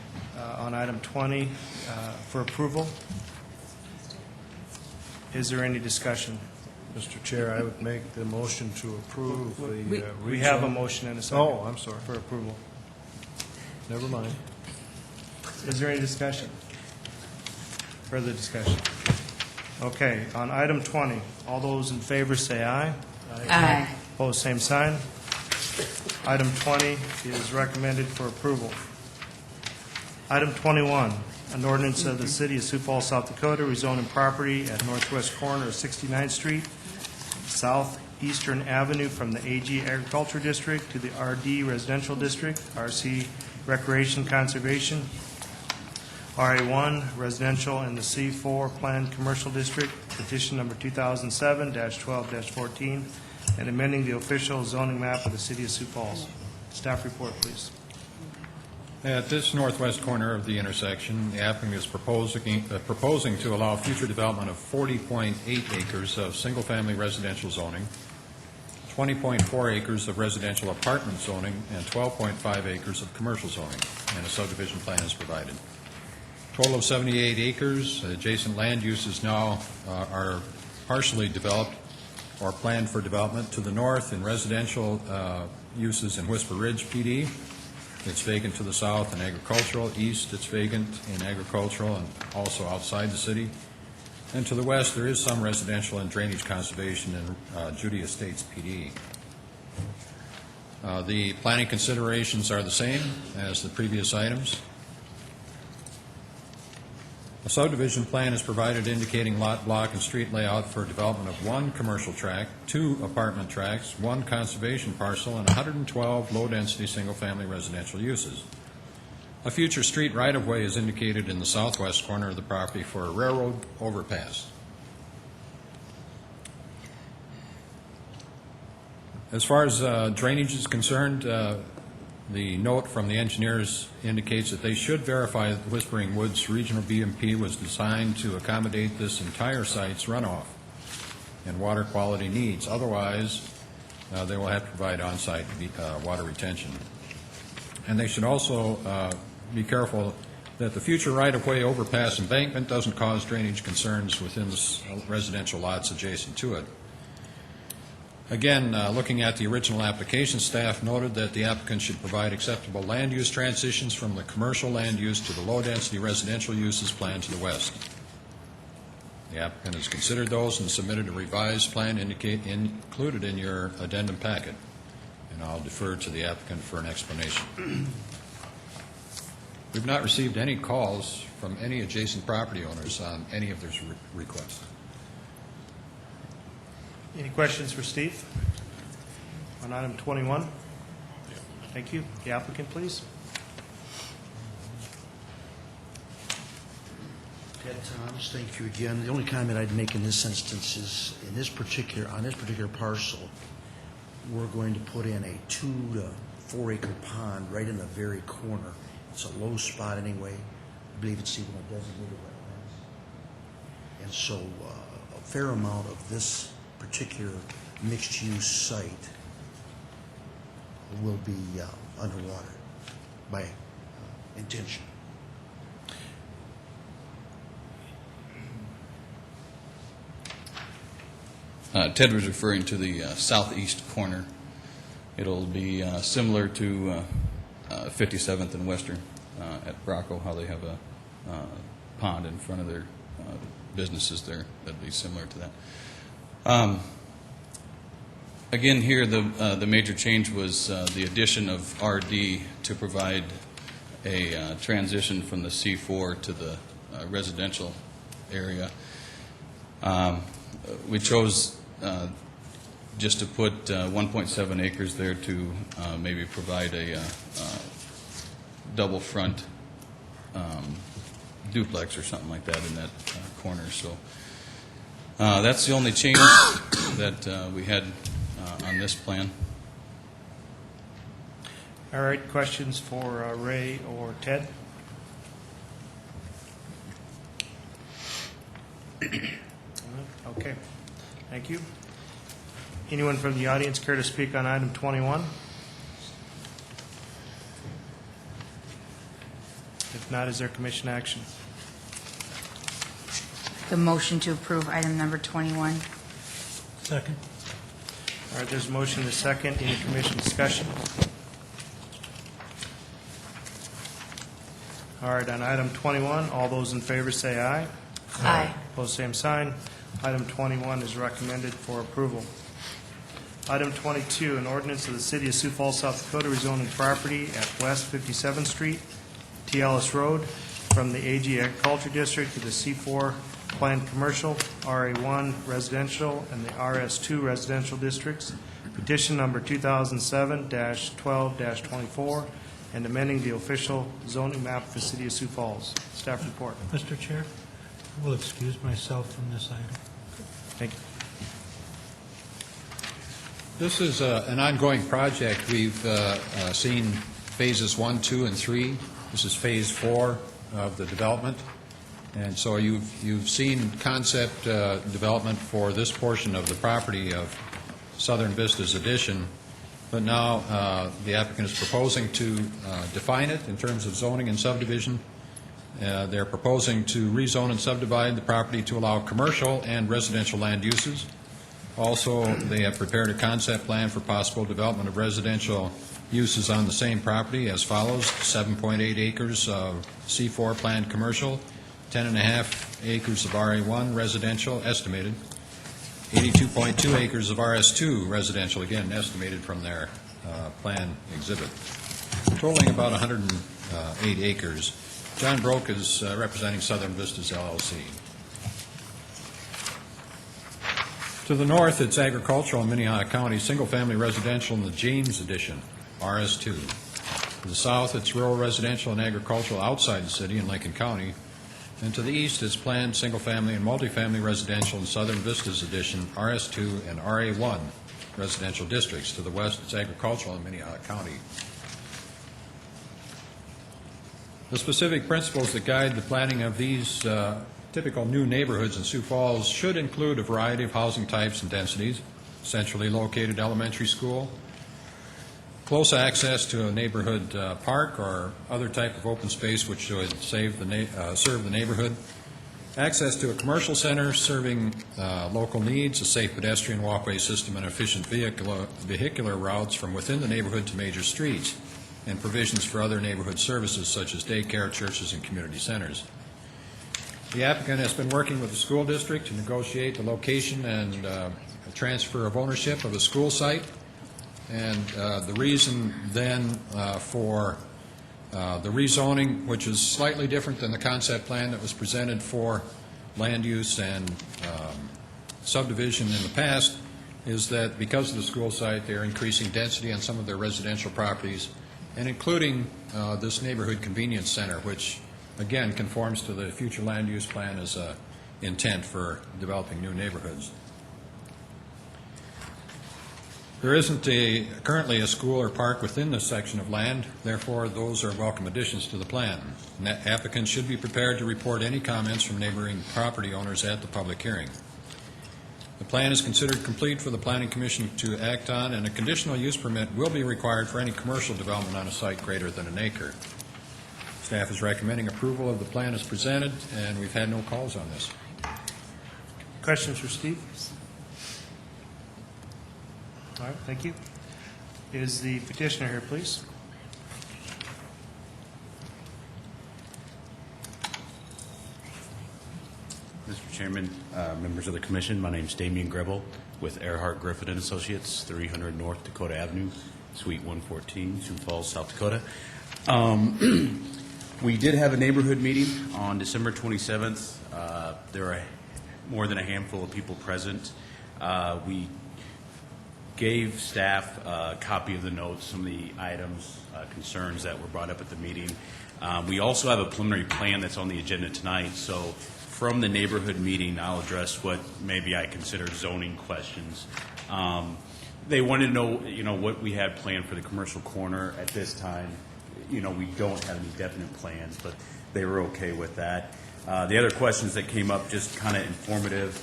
[SPEAKER 1] on item 20 for approval. Is there any discussion?
[SPEAKER 6] Mr. Chair, I would make the motion to approve the...
[SPEAKER 1] We have a motion and a second.
[SPEAKER 6] Oh, I'm sorry.
[SPEAKER 1] For approval.
[SPEAKER 6] Never mind.
[SPEAKER 1] Is there any discussion? Further discussion? Okay, on item 20, all those in favor say aye.
[SPEAKER 3] Aye.
[SPEAKER 1] Opposed, same sign. Item 20 is recommended for approval. Item 21, An ordinance of the City of Sioux Falls, South Dakota, rezoning property at northwest corner of 69th Street, southeastern avenue from the AG Agriculture District to the RD Residential District, RC Recreation Conservation, RA1 Residential, and the C4 Planned Commercial District, petition number 2007-12-14, and amending the official zoning map of the City of Sioux Falls. Staff report, please.
[SPEAKER 7] At this northwest corner of the intersection, the applicant is proposing to allow future development of 40.8 acres of single-family residential zoning, 20.4 acres of residential apartment zoning, and 12.5 acres of commercial zoning, and a subdivision plan is provided. Total of 78 acres. Adjacent land uses now are partially developed or planned for development. To the north in residential uses in Whisper Ridge PD. It's vacant to the south in agricultural. East, it's vacant in agricultural and also outside the city. And to the west, there is some residential and drainage conservation in Judy Estates PD. The planning considerations are the same as the previous items. A subdivision plan is provided indicating lot, block, and street layout for development of 1 commercial tract, 2 apartment tracts, 1 conservation parcel, and 112 low-density single-family residential uses. A future street right-of-way is indicated in the southwest corner of the property for a railroad overpass. As far as drainage is concerned, the note from the engineers indicates that they should verify that the Whispering Woods Regional BMP was designed to accommodate this entire site's runoff and water quality needs. Otherwise, they will have to provide on-site water retention. And they should also be careful that the future right-of-way overpass embankment doesn't cause drainage concerns within the residential lots adjacent to it. Again, looking at the original application, staff noted that the applicant should provide acceptable land use transitions from the commercial land use to the low-density residential uses planned to the west. The applicant has considered those and submitted a revised plan included in your addendum packet, and I'll defer to the applicant for an explanation. We've not received any calls from any adjacent property owners on any of their requests.
[SPEAKER 1] Any questions for Steve on item 21? Thank you. The applicant, please.
[SPEAKER 12] Ted Thomas, thank you again. The only comment I'd make in this instance is, on this particular parcel, we're going to put in a 2 to 4 acre pond right in the very corner. It's a low spot anyway. I believe it's even a designated wetlands. And so a fair amount of this particular mixed-use site will be underwater by intention.
[SPEAKER 13] Ted was referring to the southeast corner. It'll be similar to 57th and Western at Bracco, how they have a pond in front of their businesses there. That'd be similar to that. Again, here the major change was the addition of RD to provide a transition from the C4 to the residential area. We chose just to put 1.7 acres there to maybe provide a double front duplex or something like that in that corner. So that's the only change that we had on this plan.
[SPEAKER 1] All right, questions for Ray or Ted? Okay, thank you. Anyone from the audience care to speak on item 21? If not, is there commission action?
[SPEAKER 3] The motion to approve item number 21.
[SPEAKER 2] Second.
[SPEAKER 1] All right, there's a motion and a second. Any commission discussion? All right, on item 21, all those in favor say aye.
[SPEAKER 3] Aye.
[SPEAKER 1] Opposed, same sign. Item 21 is recommended for approval. Item 22, an ordinance of the City of Sioux Falls, South Dakota, rezoning property at West 57th Street, T. Ellis Road, from the AG Agriculture District to the C4 Planned Commercial, RA1 Residential, and the RS2 Residential Districts. Petition number 2007-12-24, and amending the official zoning map of the City of Sioux Falls. Staff report.
[SPEAKER 2] Mr. Chair, I will excuse myself from this item.
[SPEAKER 1] Thank you.
[SPEAKER 7] This is an ongoing project. We've seen phases 1, 2, and 3. This is phase 4 of the development. And so you've seen concept development for this portion of the property of Southern Vistas Addition, but now the applicant is proposing to define it in terms of zoning and subdivision. They're proposing to rezone and subdivide the property to allow commercial and residential land uses. Also, they have prepared a concept plan for possible development of residential uses on the same property as follows: 7.8 acres of C4 planned commercial, 10.5 acres of RA1 residential estimated, 82.2 acres of RS2 residential, again estimated from their plan exhibit, totaling about 108 acres. John Broke is representing Southern Vistas LLC. To the north, it's agricultural in Minnehaha County, single-family residential in the James Addition, RS2. To the south, it's rural residential and agricultural outside the city in Lincoln County. And to the east, it's planned single-family and multifamily residential in Southern Vistas Addition, RS2 and RA1 residential districts. To the west, it's agricultural in Minnehaha County. The specific principles that guide the planning of these typical new neighborhoods in Sioux Falls should include a variety of housing types and densities, centrally located elementary school, close access to a neighborhood park or other type of open space which would serve the neighborhood, access to a commercial center serving local needs, a safe pedestrian walkway system, and efficient vehicular routes from within the neighborhood to major streets, and provisions for other neighborhood services such as daycare, churches, and community centers. The applicant has been working with the school district to negotiate the location and a transfer of ownership of a school site. And the reason then for the rezoning, which is slightly different than the concept plan that was presented for land use and subdivision in the past, is that because of the school site, they're increasing density on some of their residential properties, and including this neighborhood convenience center, which again conforms to the future land use plan as an intent for developing new neighborhoods. There isn't currently a school or park within this section of land, therefore those are welcome additions to the plan. Applicants should be prepared to report any comments from neighboring property owners at the public hearing. The plan is considered complete for the Planning Commission to act on, and a conditional use permit will be required for any commercial development on a site greater than an acre. Staff is recommending approval of the plan as presented, and we've had no calls on this.
[SPEAKER 1] Questions for Steve? All right, thank you. Is the petitioner here, please?
[SPEAKER 16] Mr. Chairman, members of the commission, my name is Damian Grebel with Earhart Griffin & Associates, 300 North Dakota Avenue, Suite 114, Sioux Falls, South Dakota. We did have a neighborhood meeting on December 27th. There are more than a handful of people present. We gave staff a copy of the notes, some of the items, concerns that were brought up at the meeting. We also have a preliminary plan that's on the agenda tonight, so from the neighborhood meeting, I'll address what maybe I consider zoning questions. They wanted to know, what we had planned for the commercial corner at this time. We don't have any definite plans, but they were okay with that. The other questions that came up, just kind of informative.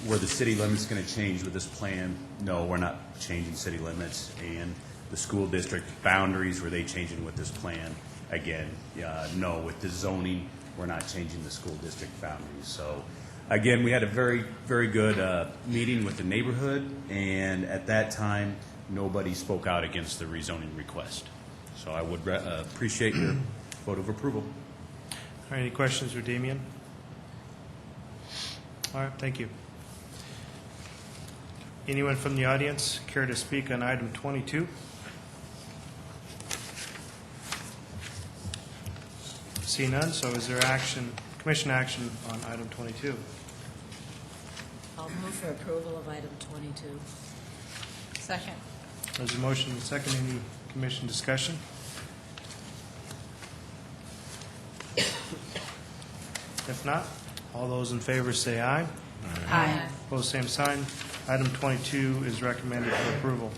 [SPEAKER 16] Were the city limits going to change with this plan? No, we're not changing city limits. And the school district boundaries, were they changing with this plan? Again, no. With the zoning, we're not changing the school district boundaries. So, again, we had a very, very good meeting with the neighborhood, and at that time, nobody spoke out against the rezoning request. So I would appreciate your vote of approval.
[SPEAKER 1] All right, any questions for Damian? All right, thank you. Anyone from the audience care to speak on item 22? See none, so is there action, commission action on item 22?
[SPEAKER 15] I'll move for approval of item 22.
[SPEAKER 5] Second.
[SPEAKER 1] There's a motion and a second. Any commission discussion? If not, all those in favor say aye.
[SPEAKER 3] Aye.
[SPEAKER 1] Opposed, same sign. Item 22 is recommended for approval.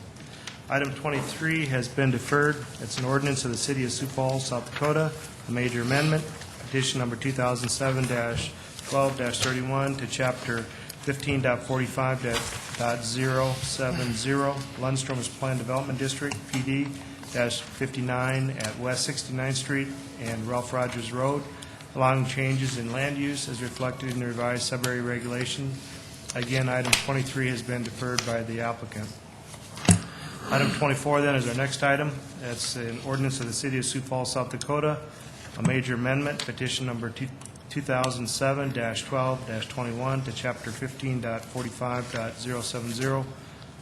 [SPEAKER 1] Item 23 has been deferred. It's an ordinance of the City of Sioux Falls, South Dakota, a major amendment, petition number 2007-12-31 to Chapter 15.45.070, Lundstrom's Planned Development District, PD-59 at West 69th Street and Ralph Rogers Road, allowing changes in land use as reflected in the revised sub-area regulation. Again, item 23 has been deferred by the applicant. Item 24 then is our next item. That's an ordinance of the City of Sioux Falls, South Dakota, a major amendment, petition number 2007-12-21 to Chapter 15.45.070,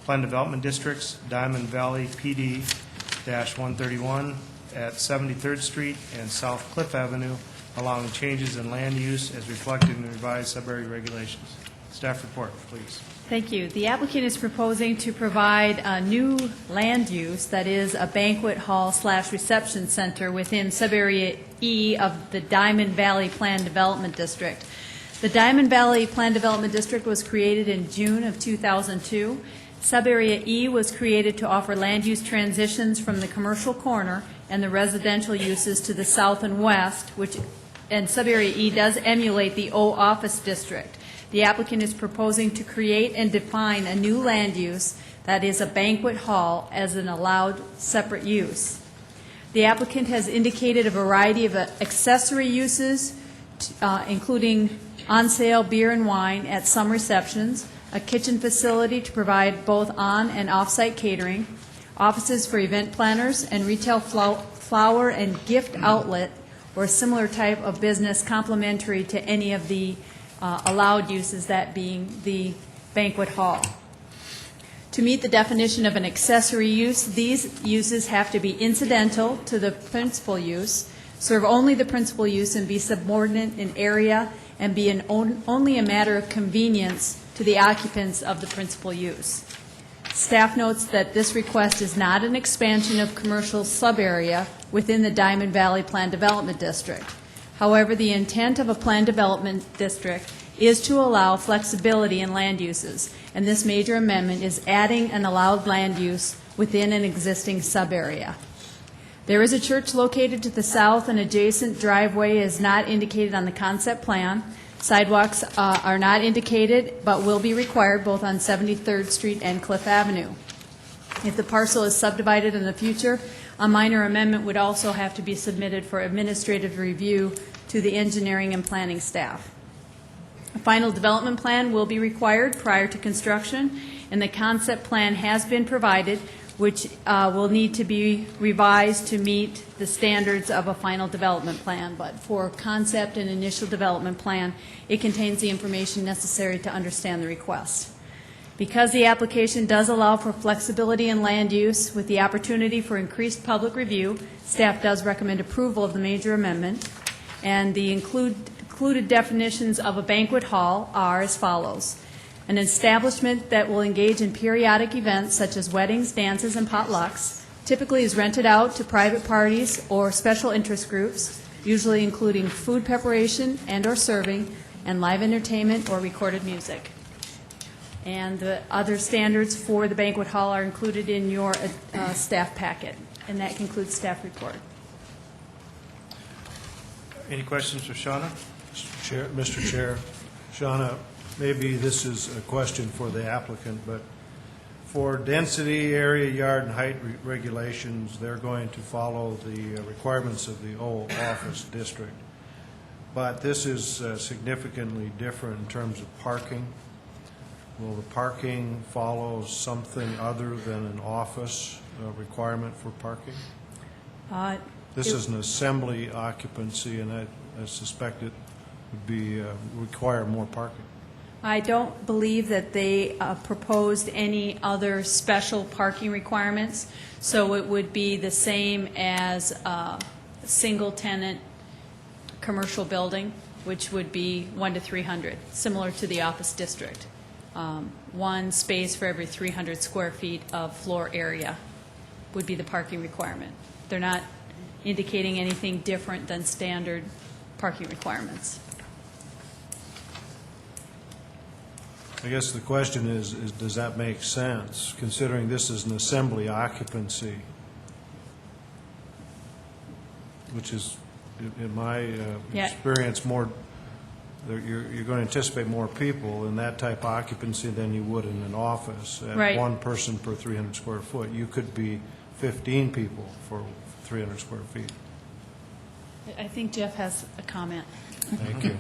[SPEAKER 1] Planned Development Districts, Diamond Valley PD-131 at 73rd Street and South Cliff Avenue, allowing changes in land use as reflected in the revised sub-area regulations. Staff report, please.
[SPEAKER 4] Thank you. The applicant is proposing to provide a new land use that is a banquet hall / reception center within subarea E of the Diamond Valley Planned Development District. The Diamond Valley Planned Development District was created in June of 2002. Subarea E was created to offer land use transitions from the commercial corner and the residential uses to the south and west, and subarea E does emulate the O office district. The applicant is proposing to create and define a new land use that is a banquet hall as an allowed separate use. The applicant has indicated a variety of accessory uses, including on-sale beer and wine at some receptions, a kitchen facility to provide both on- and off-site catering, offices for event planners, and retail flower and gift outlet or similar type of business complementary to any of the allowed uses, that being the banquet hall. To meet the definition of an accessory use, these uses have to be incidental to the principal use, serve only the principal use, and be subordinate in area, and be only a matter of convenience to the occupants of the principal use. Staff notes that this request is not an expansion of commercial sub-area within the Diamond Valley Planned Development District. However, the intent of a planned development district is to allow flexibility in land uses, and this major amendment is adding an allowed land use within an existing sub-area. There is a church located to the south, and adjacent driveway is not indicated on the concept plan. Sidewalks are not indicated, but will be required both on 73rd Street and Cliff Avenue. If the parcel is subdivided in the future, a minor amendment would also have to be submitted for administrative review to the engineering and planning staff. A final development plan will be required prior to construction, and the concept plan has been provided, which will need to be revised to meet the standards of a final development plan. But for concept and initial development plan, it contains the information necessary to understand the request. Because the application does allow for flexibility in land use with the opportunity for increased public review, staff does recommend approval of the major amendment, and the included definitions of a banquet hall are as follows: an establishment that will engage in periodic events such as weddings, dances, and potlucks, typically is rented out to private parties or special interest groups, usually including food preparation and or serving, and live entertainment or recorded music. And the other standards for the banquet hall are included in your staff packet. And that concludes staff report.
[SPEAKER 1] Any questions for Shauna?
[SPEAKER 6] Mr. Chair, Shauna, maybe this is a question for the applicant, but for density, area, yard, and height regulations, they're going to follow the requirements of the O office district. But this is significantly different in terms of parking. Will the parking follow something other than an office requirement for parking? This is an assembly occupancy, and I suspect it would be require more parking.
[SPEAKER 4] I don't believe that they proposed any other special parking requirements, so it would be the same as single tenant commercial building, which would be 1 to 300, similar to the office district. One space for every 300 square feet of floor area would be the parking requirement. They're not indicating anything different than standard parking requirements.
[SPEAKER 6] I guess the question is does that make sense, considering this is an assembly occupancy, which is, in my
[SPEAKER 4] Yeah.
[SPEAKER 6] experience, more, you're going to anticipate more people in that type of occupancy than you would in an office. At
[SPEAKER 4] Right.
[SPEAKER 6] one person per 300 square foot. You could be 15 people for 300 square feet.
[SPEAKER 4] I think Jeff has a comment.
[SPEAKER 6] Thank you.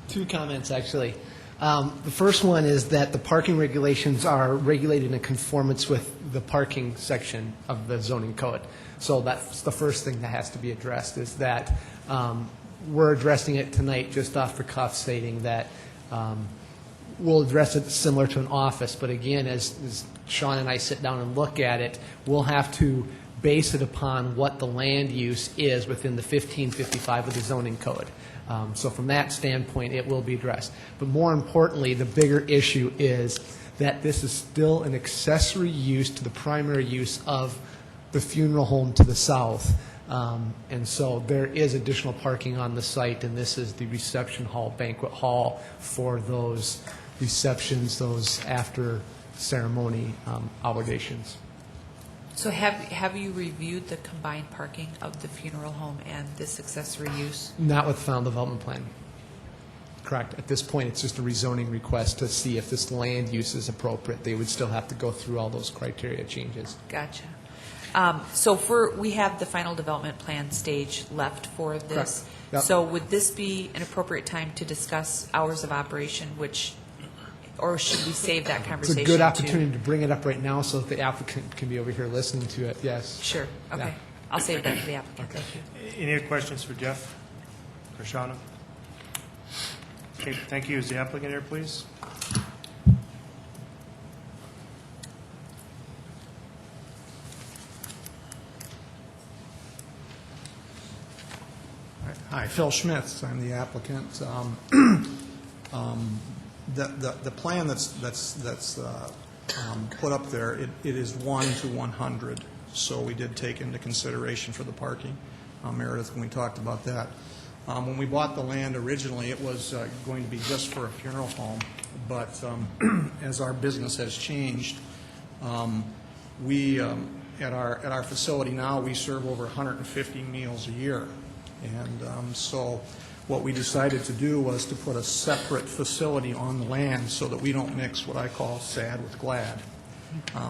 [SPEAKER 14] Two comments, actually. The first one is that the parking regulations are regulated in conformance with the parking section of the zoning code. So that's the first thing that has to be addressed, is that we're addressing it tonight just off the cuff, stating that we'll address it similar to an office. But again, as Sean and I sit down and look at it, we'll have to base it upon what the land use is within the 1555 of the zoning code. So from that standpoint, it will be addressed. But more importantly, the bigger issue is that this is still an accessory use to the primary use of the funeral home to the south. And so there is additional parking on the site, and this is the reception hall, banquet hall for those receptions, those after ceremony obligations.
[SPEAKER 5] So have you reviewed the combined parking of the funeral home and this accessory use?
[SPEAKER 14] Not with the final development plan. Correct. At this point, it's just a rezoning request to see if this land use is appropriate. They would still have to go through all those criteria changes.
[SPEAKER 5] Gotcha. So we have the final development plan stage left for this.
[SPEAKER 14] Correct. Yep.
[SPEAKER 5] So would this be an appropriate time to discuss hours of operation, or should we save that
[SPEAKER 14] It's
[SPEAKER 5] conversation?
[SPEAKER 14] a good opportunity to bring it up right now so that the applicant can be over here listening to it, yes.
[SPEAKER 5] Sure, okay.
[SPEAKER 14] Yeah.
[SPEAKER 5] I'll save that for the applicant, thank you.
[SPEAKER 1] Any other questions for Jeff or Shauna? Okay, thank you. Is the applicant here, please?
[SPEAKER 17] Hi, Phil Schmitz. I'm the applicant. The plan that's put up there, it is 1 to 100. So we did take into consideration for the parking, Meredith, when we talked about that. When we bought the land originally, it was going to be just for a funeral home. But as our business has changed, we at our facility now, we serve over 150 meals a year. And so what we decided to do was to put a separate facility on the land so that we don't mix what I call sad with glad.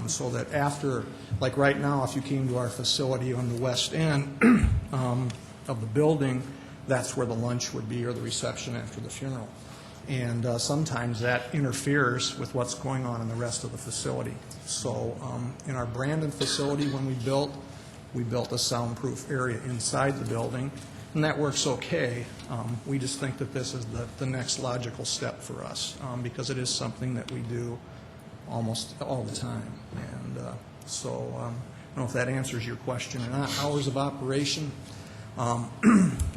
[SPEAKER 17] So that after, like right now, if you came to our facility on the west end of the building, that's where the lunch would be or the reception after the funeral. And sometimes that interferes with what's going on in the rest of the facility. So in our Brandon facility, when we built a soundproof area inside the building, and that works okay. We just think that this is the next logical step for us because it is something that we do almost all the time. And so I don't know if that answers your question or not. Hours of operation,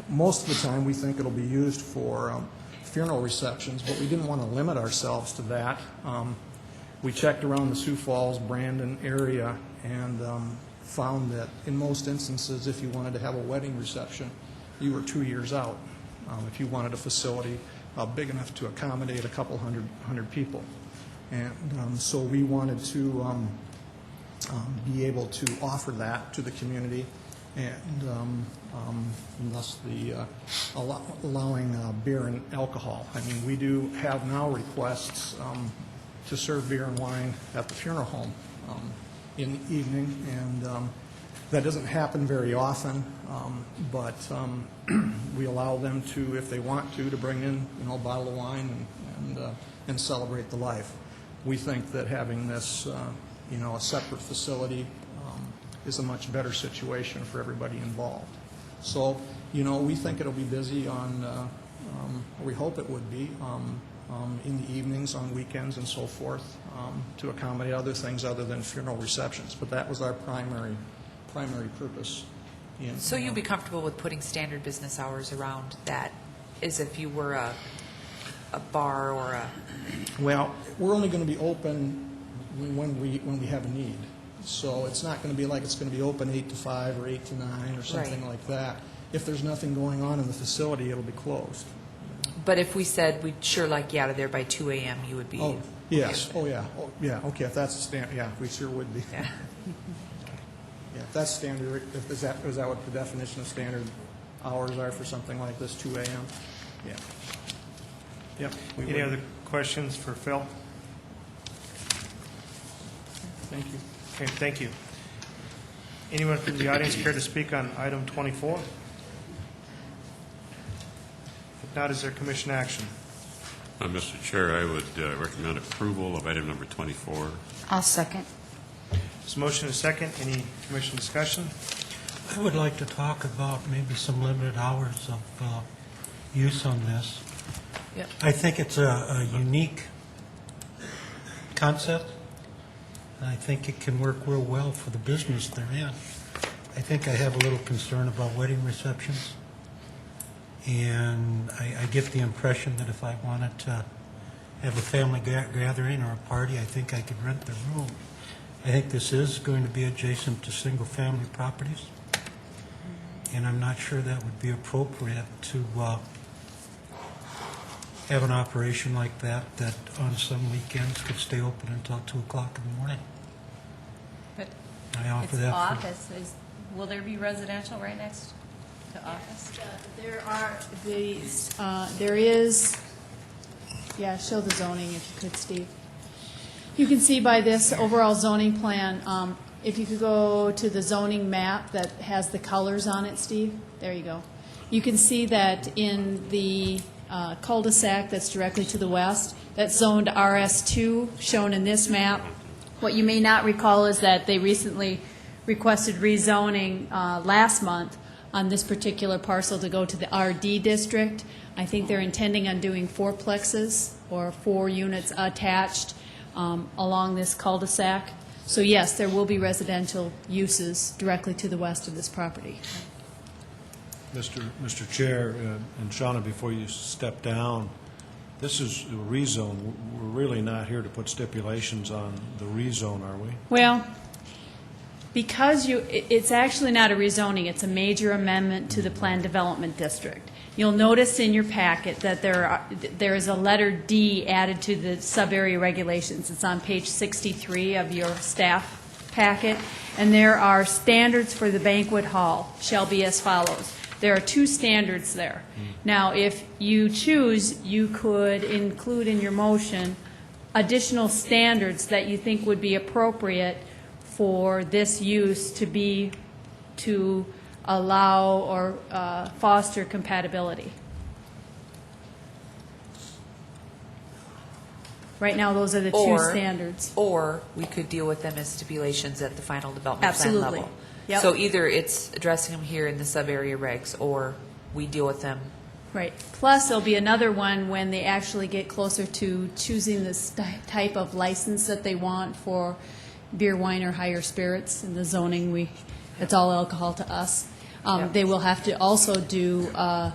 [SPEAKER 17] most of the time we think it'll be used for funeral receptions, but we didn't want to limit ourselves to that. We checked around the Sioux Falls, Brandon area and found that in most instances, if you wanted to have a wedding reception, you were 2 years out if you wanted a facility big enough to accommodate a couple hundred people. And so we wanted to be able to offer that to the community and thus allowing beer and alcohol. I mean, we do have now requests to serve beer and wine at the funeral home in the evening, and that doesn't happen very often, but we allow them to, if they want to bring in, a bottle of wine and celebrate the life. We think that having this, a separate facility is a much better situation for everybody involved. So, we think it'll be busy on, we hope it would be, in the evenings, on weekends and so forth, to accommodate other things other than funeral receptions. But that was our primary purpose.
[SPEAKER 5] So you'd be comfortable with putting standard business hours around that, as if you were a bar or a...
[SPEAKER 17] Well, we're only going to be open when we have a need. So it's not going to be like it's going to be open 8 to 5 or 8 to 9 or something
[SPEAKER 5] Right.
[SPEAKER 17] like that. If there's nothing going on in the facility, it'll be closed.
[SPEAKER 5] But if we said we'd sure like you out of there by 2 a.m., you would be...
[SPEAKER 17] Oh, yes, oh, yeah, okay, if that's the standard, yeah, we sure would be.
[SPEAKER 5] Yeah.
[SPEAKER 17] Yeah, if that's standard, is that what the definition of standard hours are for something like this, 2 a.m.? Yeah. Yep. we
[SPEAKER 1] Any
[SPEAKER 17] would.
[SPEAKER 1] other questions for Phil?
[SPEAKER 17] Thank you.
[SPEAKER 1] Okay, thank you. Anyone from the audience care to speak on item 24? If not, is there commission action?
[SPEAKER 10] Mr. Chair, I would recommend approval of item number 24.
[SPEAKER 3] I'll second.
[SPEAKER 1] There's a motion and a second. Any commission discussion?
[SPEAKER 2] I would like to talk about maybe some limited hours of use on this.
[SPEAKER 5] Yep.
[SPEAKER 2] I think it's a unique concept. I think it can work real well for the business they're in. I think I have a little concern about wedding receptions. And I get the impression that if I wanted to have a family gathering or a party, I think I could rent the room. I think this is going to be adjacent to single-family properties. And I'm not sure that would be appropriate to have an operation like that on some weekends could stay open until 2 o'clock in the morning.
[SPEAKER 4] But
[SPEAKER 2] I offer
[SPEAKER 4] it's
[SPEAKER 2] that for-
[SPEAKER 4] office. Will there be residential right next to office? There is, yeah, show the zoning if you could, Steve. You can see by this overall zoning plan, if you could go to the zoning map that has the colors on it, Steve, there you go. You can see that in the cul-de-sac that's directly to the west, that's zoned RS2, shown in this map. What you may not recall is that they recently requested rezoning last month on this particular parcel to go to the RD district. I think they're intending on doing fourplexes or 4 units attached along this cul-de-sac. So yes, there will be residential uses directly to the west of this property.
[SPEAKER 6] Mr. Chair, and Shauna, before you step down, this is a rezone. We're really not here to put stipulations on the rezone, are we?
[SPEAKER 4] Well, because it's actually not a rezoning, it's a major amendment to the Planned Development District. You'll notice in your packet that there is a letter D added to the sub-area regulations. It's on page 63 of your staff packet, and there are standards for the banquet hall shall be as follows. There are 2 standards there. Now, if you choose, you could include in your motion additional standards that you think would be appropriate for this use to allow or foster compatibility. Right now, those are the 2 standards.
[SPEAKER 5] Or we could deal with them as stipulations at the final development plan
[SPEAKER 4] Absolutely.
[SPEAKER 5] level.
[SPEAKER 4] Yep.
[SPEAKER 5] So either it's addressing them here in the sub-area regs, or we deal with them.
[SPEAKER 4] Right. Plus, there'll be another one when they actually get closer to choosing this type of license that they want for beer, wine, or higher spirits. In the zoning, it's all alcohol to us.
[SPEAKER 5] Yep.
[SPEAKER 4] They will have to also do a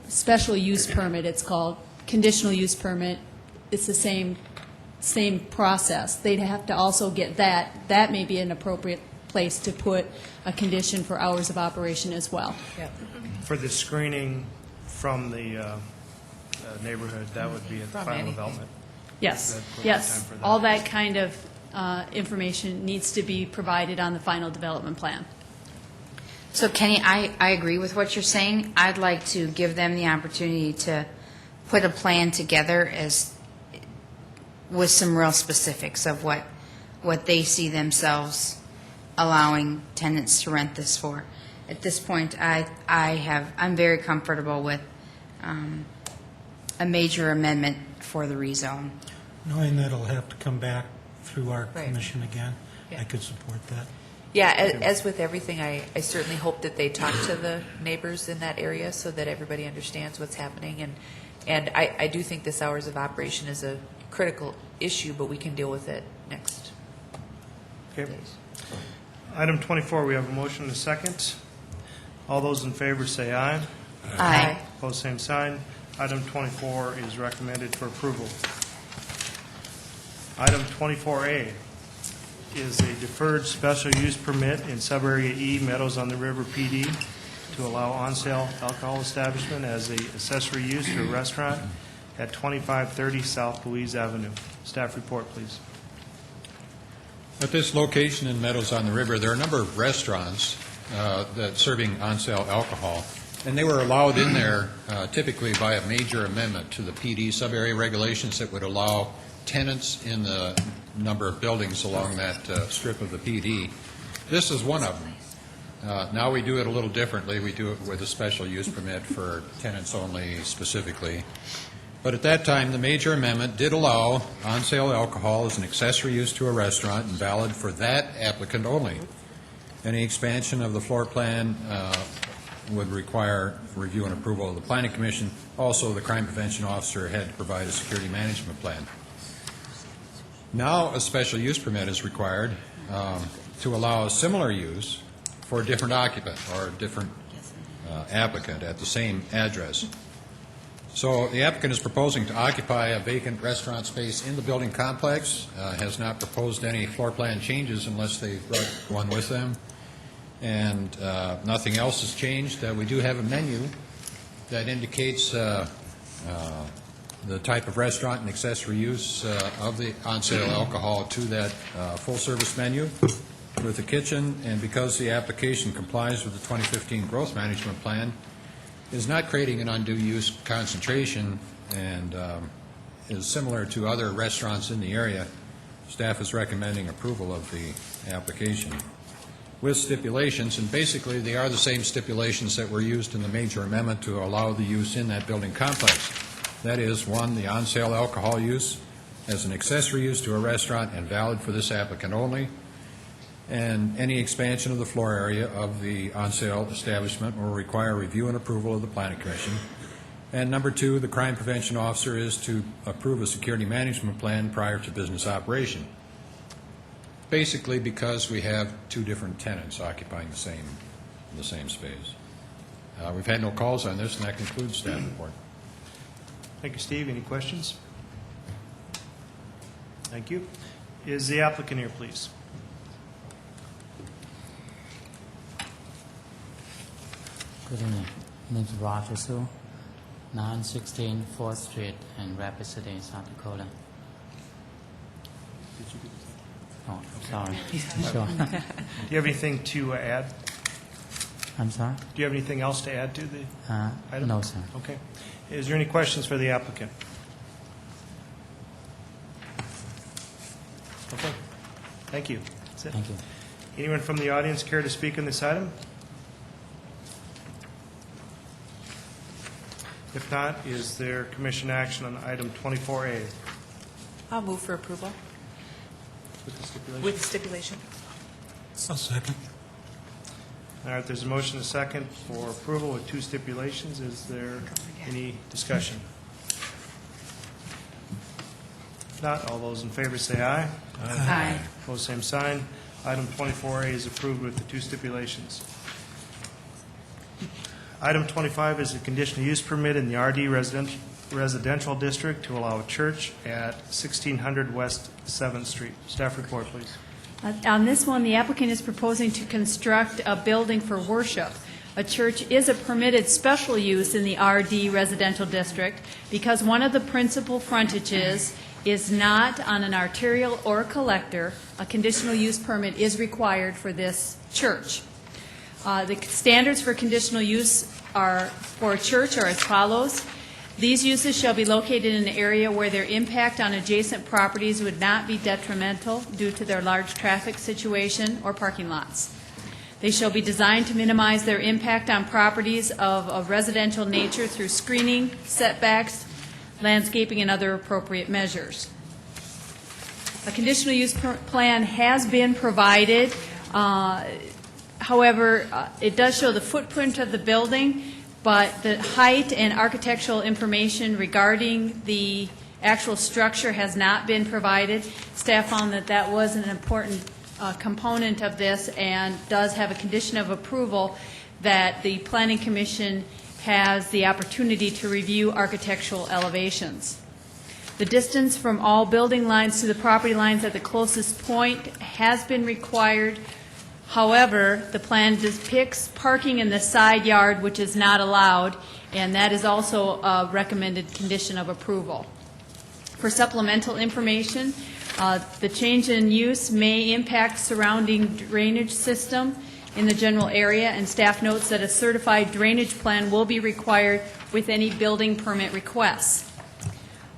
[SPEAKER 4] special use permit. It's called conditional use permit. It's the same process. They'd have to also get that. That may be an appropriate place to put a condition for hours of operation as well.
[SPEAKER 5] Yep.
[SPEAKER 1] For the screening from the neighborhood, that would be at the
[SPEAKER 5] From
[SPEAKER 1] final
[SPEAKER 5] anything.
[SPEAKER 1] development.
[SPEAKER 4] Yes,
[SPEAKER 1] Is that appropriate
[SPEAKER 4] yes.
[SPEAKER 1] time for that?
[SPEAKER 4] All that kind of information needs to be provided on the final development plan.
[SPEAKER 3] So Kenny, I agree with what you're saying. I'd like to give them the opportunity to put a plan together with some real specifics of what they see themselves allowing tenants to rent this for. At this point, I'm very comfortable with a major amendment for the rezone.
[SPEAKER 2] Knowing that it'll have to come back through our
[SPEAKER 5] Right.
[SPEAKER 2] commission again,
[SPEAKER 5] Yeah.
[SPEAKER 2] I could support that.
[SPEAKER 5] Yeah, as with everything, I certainly hope that they talk to the neighbors in that area so that everybody understands what's happening. And I do think this hours of operation is a critical issue, but we can deal with it next
[SPEAKER 1] Okay.
[SPEAKER 5] days.
[SPEAKER 1] Item 24, we have a motion and a second. All those in favor say aye.
[SPEAKER 3] Aye.
[SPEAKER 1] Opposed, same sign. Item 24 is recommended for approval. Item 24A is a deferred special use permit in Subarea E, Meadows on the River PD, to allow on-sale alcohol establishment as a accessory use to a restaurant at 2530 South Louise Avenue. Staff report, please.
[SPEAKER 7] At this location in Meadows on the River, there are a number of restaurants that serving on-sale alcohol, and they were allowed in there typically by a major amendment to the PD sub-area regulations that would allow tenants in the number of buildings along that strip of the PD. This is one of them. Now we do it a little differently. We do it with a special use permit for tenants only specifically. But at that time, the major amendment did allow on-sale alcohol as an accessory use to a restaurant and valid for that applicant only. Any expansion of the floor plan would require review and approval of the Planning Commission. Also, the crime prevention officer had to provide a security management plan. Now a special use permit is required to allow a similar use for a different occupant or a different applicant at the same address. So the applicant is proposing to occupy a vacant restaurant space in the building complex, has not proposed any floor plan changes unless they brought one with them, and nothing else has changed. We do have a menu that indicates the type of restaurant and accessory use of the on-sale alcohol to that full-service menu with a kitchen, and because the application complies with the 2015 Growth Management Plan, is not creating an undue use concentration and is similar to other restaurants in the area, staff is recommending approval of the application with stipulations, and basically they are the same stipulations that were used in the major amendment to allow the use in that building complex. That is, one, the on-sale alcohol use as an accessory use to a restaurant and valid for this applicant only, and any expansion of the floor area of the on-sale establishment will require review and approval of the Planning Commission. And number two, the crime prevention officer is to approve a security management plan prior to business operation. Basically because we have two different tenants occupying the same space. We've had no calls on this, and that concludes staff report.
[SPEAKER 1] Thank you, Steve. Any questions? Thank you. Is the applicant here, please?
[SPEAKER 18] Good evening. My name is Roger Su, 916 4th Street in Rapid City, South Dakota. Oh, sorry. Sure.
[SPEAKER 1] Do you have anything to add?
[SPEAKER 18] I'm sorry?
[SPEAKER 1] Do you have anything else to add to the item?
[SPEAKER 18] No, sir.
[SPEAKER 1] Okay. Is there any questions for the applicant? Okay. Thank you. That's it.
[SPEAKER 18] Thank you.
[SPEAKER 1] Anyone from the audience care to speak on this item? If not, is there commission action on item 24A?
[SPEAKER 5] I'll move for approval
[SPEAKER 1] With the stipulation?
[SPEAKER 5] with stipulation.
[SPEAKER 2] I'll second.
[SPEAKER 1] All right, there's a motion and a second for approval with two stipulations. Is there any discussion? If not, all those in favor say aye.
[SPEAKER 3] Aye.
[SPEAKER 1] Opposed, same sign. Item 24A is approved with the two stipulations. Item 25 is a conditional use permit in the RD residential district to allow a church at 1600 West 7th Street. Staff report, please.
[SPEAKER 4] On this one, the applicant is proposing to construct a building for worship. A church is a permitted special use in the RD residential district because one of the principal frontages is not on an arterial or a collector. A conditional use permit is required for this church. The standards for conditional use for a church are as follows. These uses shall be located in an area where their impact on adjacent properties would not be detrimental due to their large traffic situation or parking lots. They shall be designed to minimize their impact on properties of a residential nature through screening, setbacks, landscaping, and other appropriate measures. A conditional use plan has been provided. However, it does show the footprint of the building, but the height and architectural information regarding the actual structure has not been provided. Staff found that that was an important component of this and does have a condition of approval that the Planning Commission has the opportunity to review architectural elevations. The distance from all building lines to the property lines at the closest point has been required. However, the plan depicts parking in the side yard, which is not allowed, and that is also a recommended condition of approval. For supplemental information, the change in use may impact surrounding drainage system in the general area, and staff notes that a certified drainage plan will be required with any building permit requests.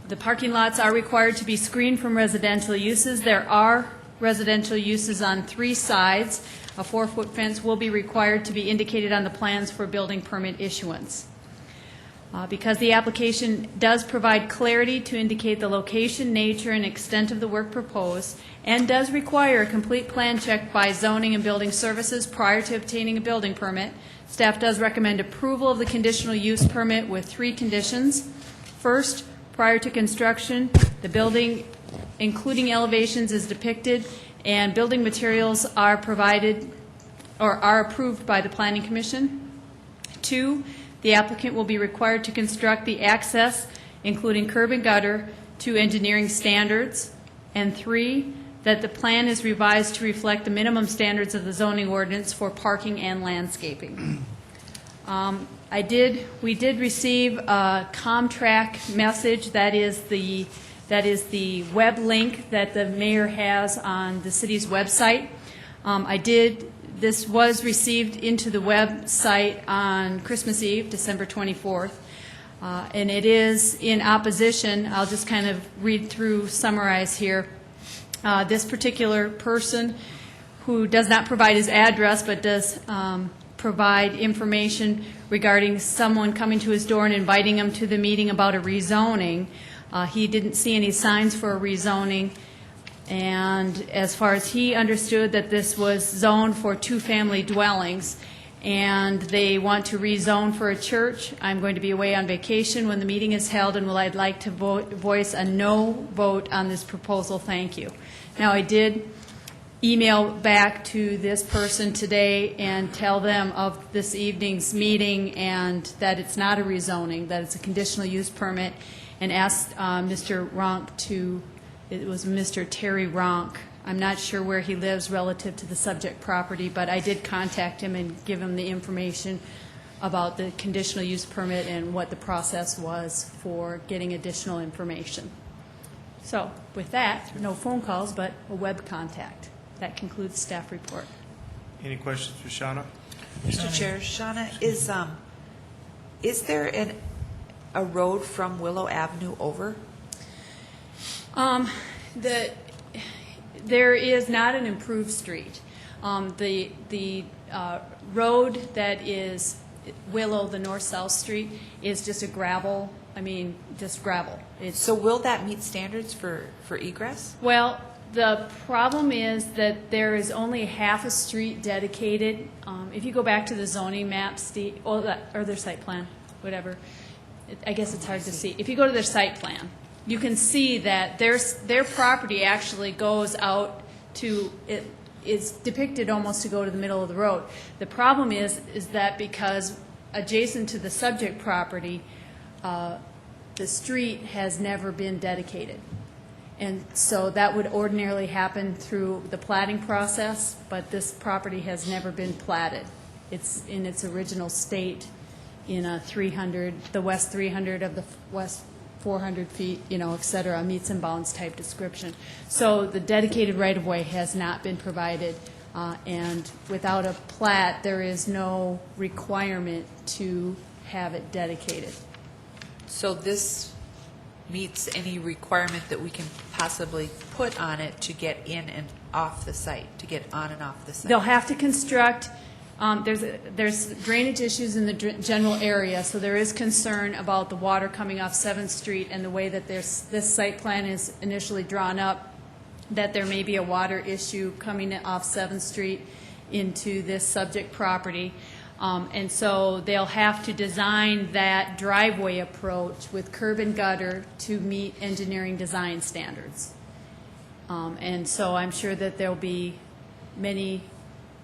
[SPEAKER 4] The parking lots are required to be screened from residential uses. There are residential uses on 3 sides. A 4-foot fence will be required to be indicated on the plans for building permit issuance. Because the application does provide clarity to indicate the location, nature, and extent of the work proposed, and does require a complete plan check by zoning and building services prior to obtaining a building permit, staff does recommend approval of the conditional use permit with 3 conditions. First, prior to construction, the building, including elevations, is depicted, and building materials are provided or are approved by the Planning Commission. 2, the applicant will be required to construct the access, including curb and gutter, to engineering standards. And 3, that the plan is revised to reflect the minimum standards of the zoning ordinance for parking and landscaping. We did receive a Comtrack message. That is the web link that the mayor has on the city's website. This was received into the website on Christmas Eve, December 24th, and it is in opposition. I'll just kind of read through, summarize here. This particular person, who does not provide his address but does provide information regarding someone coming to his door and inviting him to the meeting about a rezoning. He didn't see any signs for a rezoning. And as far as he understood, that this was zoned for 2-family dwellings, and they want to rezone for a church. I'm going to be away on vacation when the meeting is held, and I'd like to voice a no vote on this proposal. Thank you. Now, I did email back to this person today and tell them of this evening's meeting and that it's not a rezoning, that it's a conditional use permit, and asked Mr. Ronk it was Mr. Terry Ronk. I'm not sure where he lives relative to the subject property, but I did contact him and give him the information about the conditional use permit and what the process was for getting additional information. So with that, no phone calls, but a web contact. That concludes the staff report.
[SPEAKER 1] Any questions for Shauna?
[SPEAKER 5] Mr. Chair, Shauna, is there a road from Willow Avenue over?
[SPEAKER 4] There is not an improved street. The road that is Willow, the north-south street, is just gravel.
[SPEAKER 5] So will that meet standards for egress?
[SPEAKER 4] Well, the problem is that there is only half a street dedicated. If you go back to the zoning map, Steve, or their site plan, whatever, I guess it's hard to see. If you go to their site plan, you can see that their property actually goes out to, it is depicted almost to go to the middle of the road. The problem is that because adjacent to the subject property, the street has never been dedicated. And so that would ordinarily happen through the platting process, but this property has never been platted. It's in its original state in a 300, the west 300 of the west 400 feet, et cetera, meets and bounds type description. So the dedicated right-of-way has not been provided, and without a plat, there is no requirement to have it dedicated.
[SPEAKER 5] So this meets any requirement that we can possibly put on it to get in and off the site, to get on and off the site?
[SPEAKER 4] They'll have to construct. There's drainage issues in the general area, so there is concern about the water coming off 7th Street and the way that this site plan is initially drawn up, that there may be a water issue coming off 7th Street into this subject property. And so they'll have to design that driveway approach with curb and gutter to meet engineering design standards. And so I'm sure that there'll be many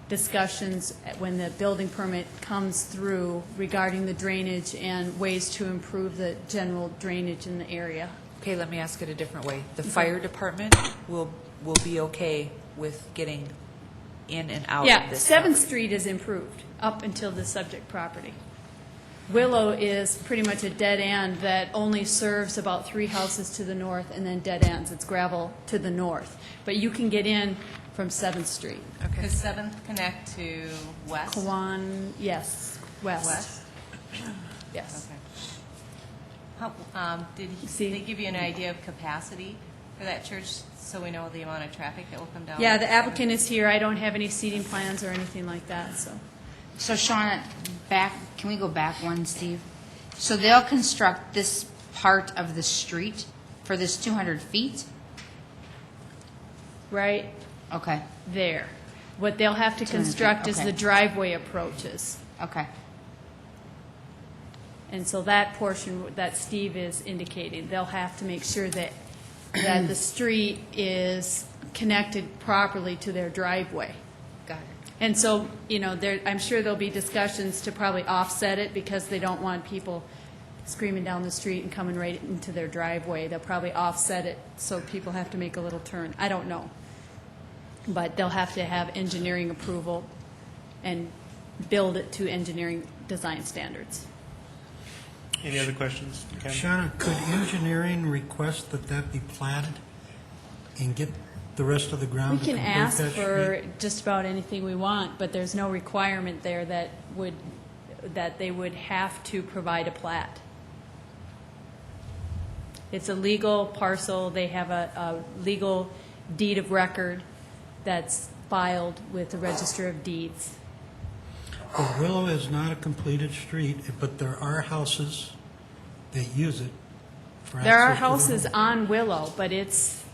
[SPEAKER 4] discussions when the building permit comes through regarding the drainage and ways to improve the general drainage in the area.
[SPEAKER 5] Okay, let me ask it a different way. The fire department will be okay with getting in and out
[SPEAKER 4] Yeah,
[SPEAKER 5] of this
[SPEAKER 4] 7th
[SPEAKER 5] property?
[SPEAKER 4] Street is improved up until the subject property. Willow is pretty much a dead end that only serves about 3 houses to the north and then dead ends. It's gravel to the north. But you can get in from 7th Street.
[SPEAKER 5] Okay.
[SPEAKER 19] Does 7th connect to West?
[SPEAKER 4] Kiwan, yes, west.
[SPEAKER 19] West?
[SPEAKER 4] Yes.
[SPEAKER 19] Okay. How, did they give you an idea of capacity for that church, so we know the amount of traffic that will come down?
[SPEAKER 4] Yeah, the applicant is here. I don't have any seating plans or anything like that, so.
[SPEAKER 3] So Shauna, can we go back one, Steve? So they'll construct this part of the street for this 200 feet?
[SPEAKER 4] Right
[SPEAKER 3] Okay,
[SPEAKER 4] there. What they'll have to
[SPEAKER 3] 200 feet,
[SPEAKER 4] construct is
[SPEAKER 3] okay.
[SPEAKER 4] the driveway approaches.
[SPEAKER 3] okay.
[SPEAKER 4] And so that portion that Steve is indicating, they'll have to make sure that the street is connected properly to their driveway.
[SPEAKER 3] Got it.
[SPEAKER 4] And so, I'm sure there'll be discussions to probably offset it because they don't want people screaming down the street and coming right into their driveway. They'll probably offset it so people have to make a little turn. I don't know. But they'll have to have engineering approval and build it to engineering design standards.
[SPEAKER 1] Any other questions? Ken?
[SPEAKER 2] Shauna, could engineering request that that be platted and get the rest of the
[SPEAKER 4] We
[SPEAKER 2] ground to
[SPEAKER 4] can
[SPEAKER 2] complete
[SPEAKER 4] ask
[SPEAKER 2] that
[SPEAKER 4] for
[SPEAKER 2] street?
[SPEAKER 4] just about anything we want, but there's no requirement there that they would have to provide a plat. It's a legal parcel. They have a legal deed of record that's filed with the Register of Deeds.
[SPEAKER 2] Well, Willow is not a completed street, but there are houses that use it for access.
[SPEAKER 4] There are
[SPEAKER 2] to the
[SPEAKER 4] houses
[SPEAKER 2] home.
[SPEAKER 4] on Willow, but it's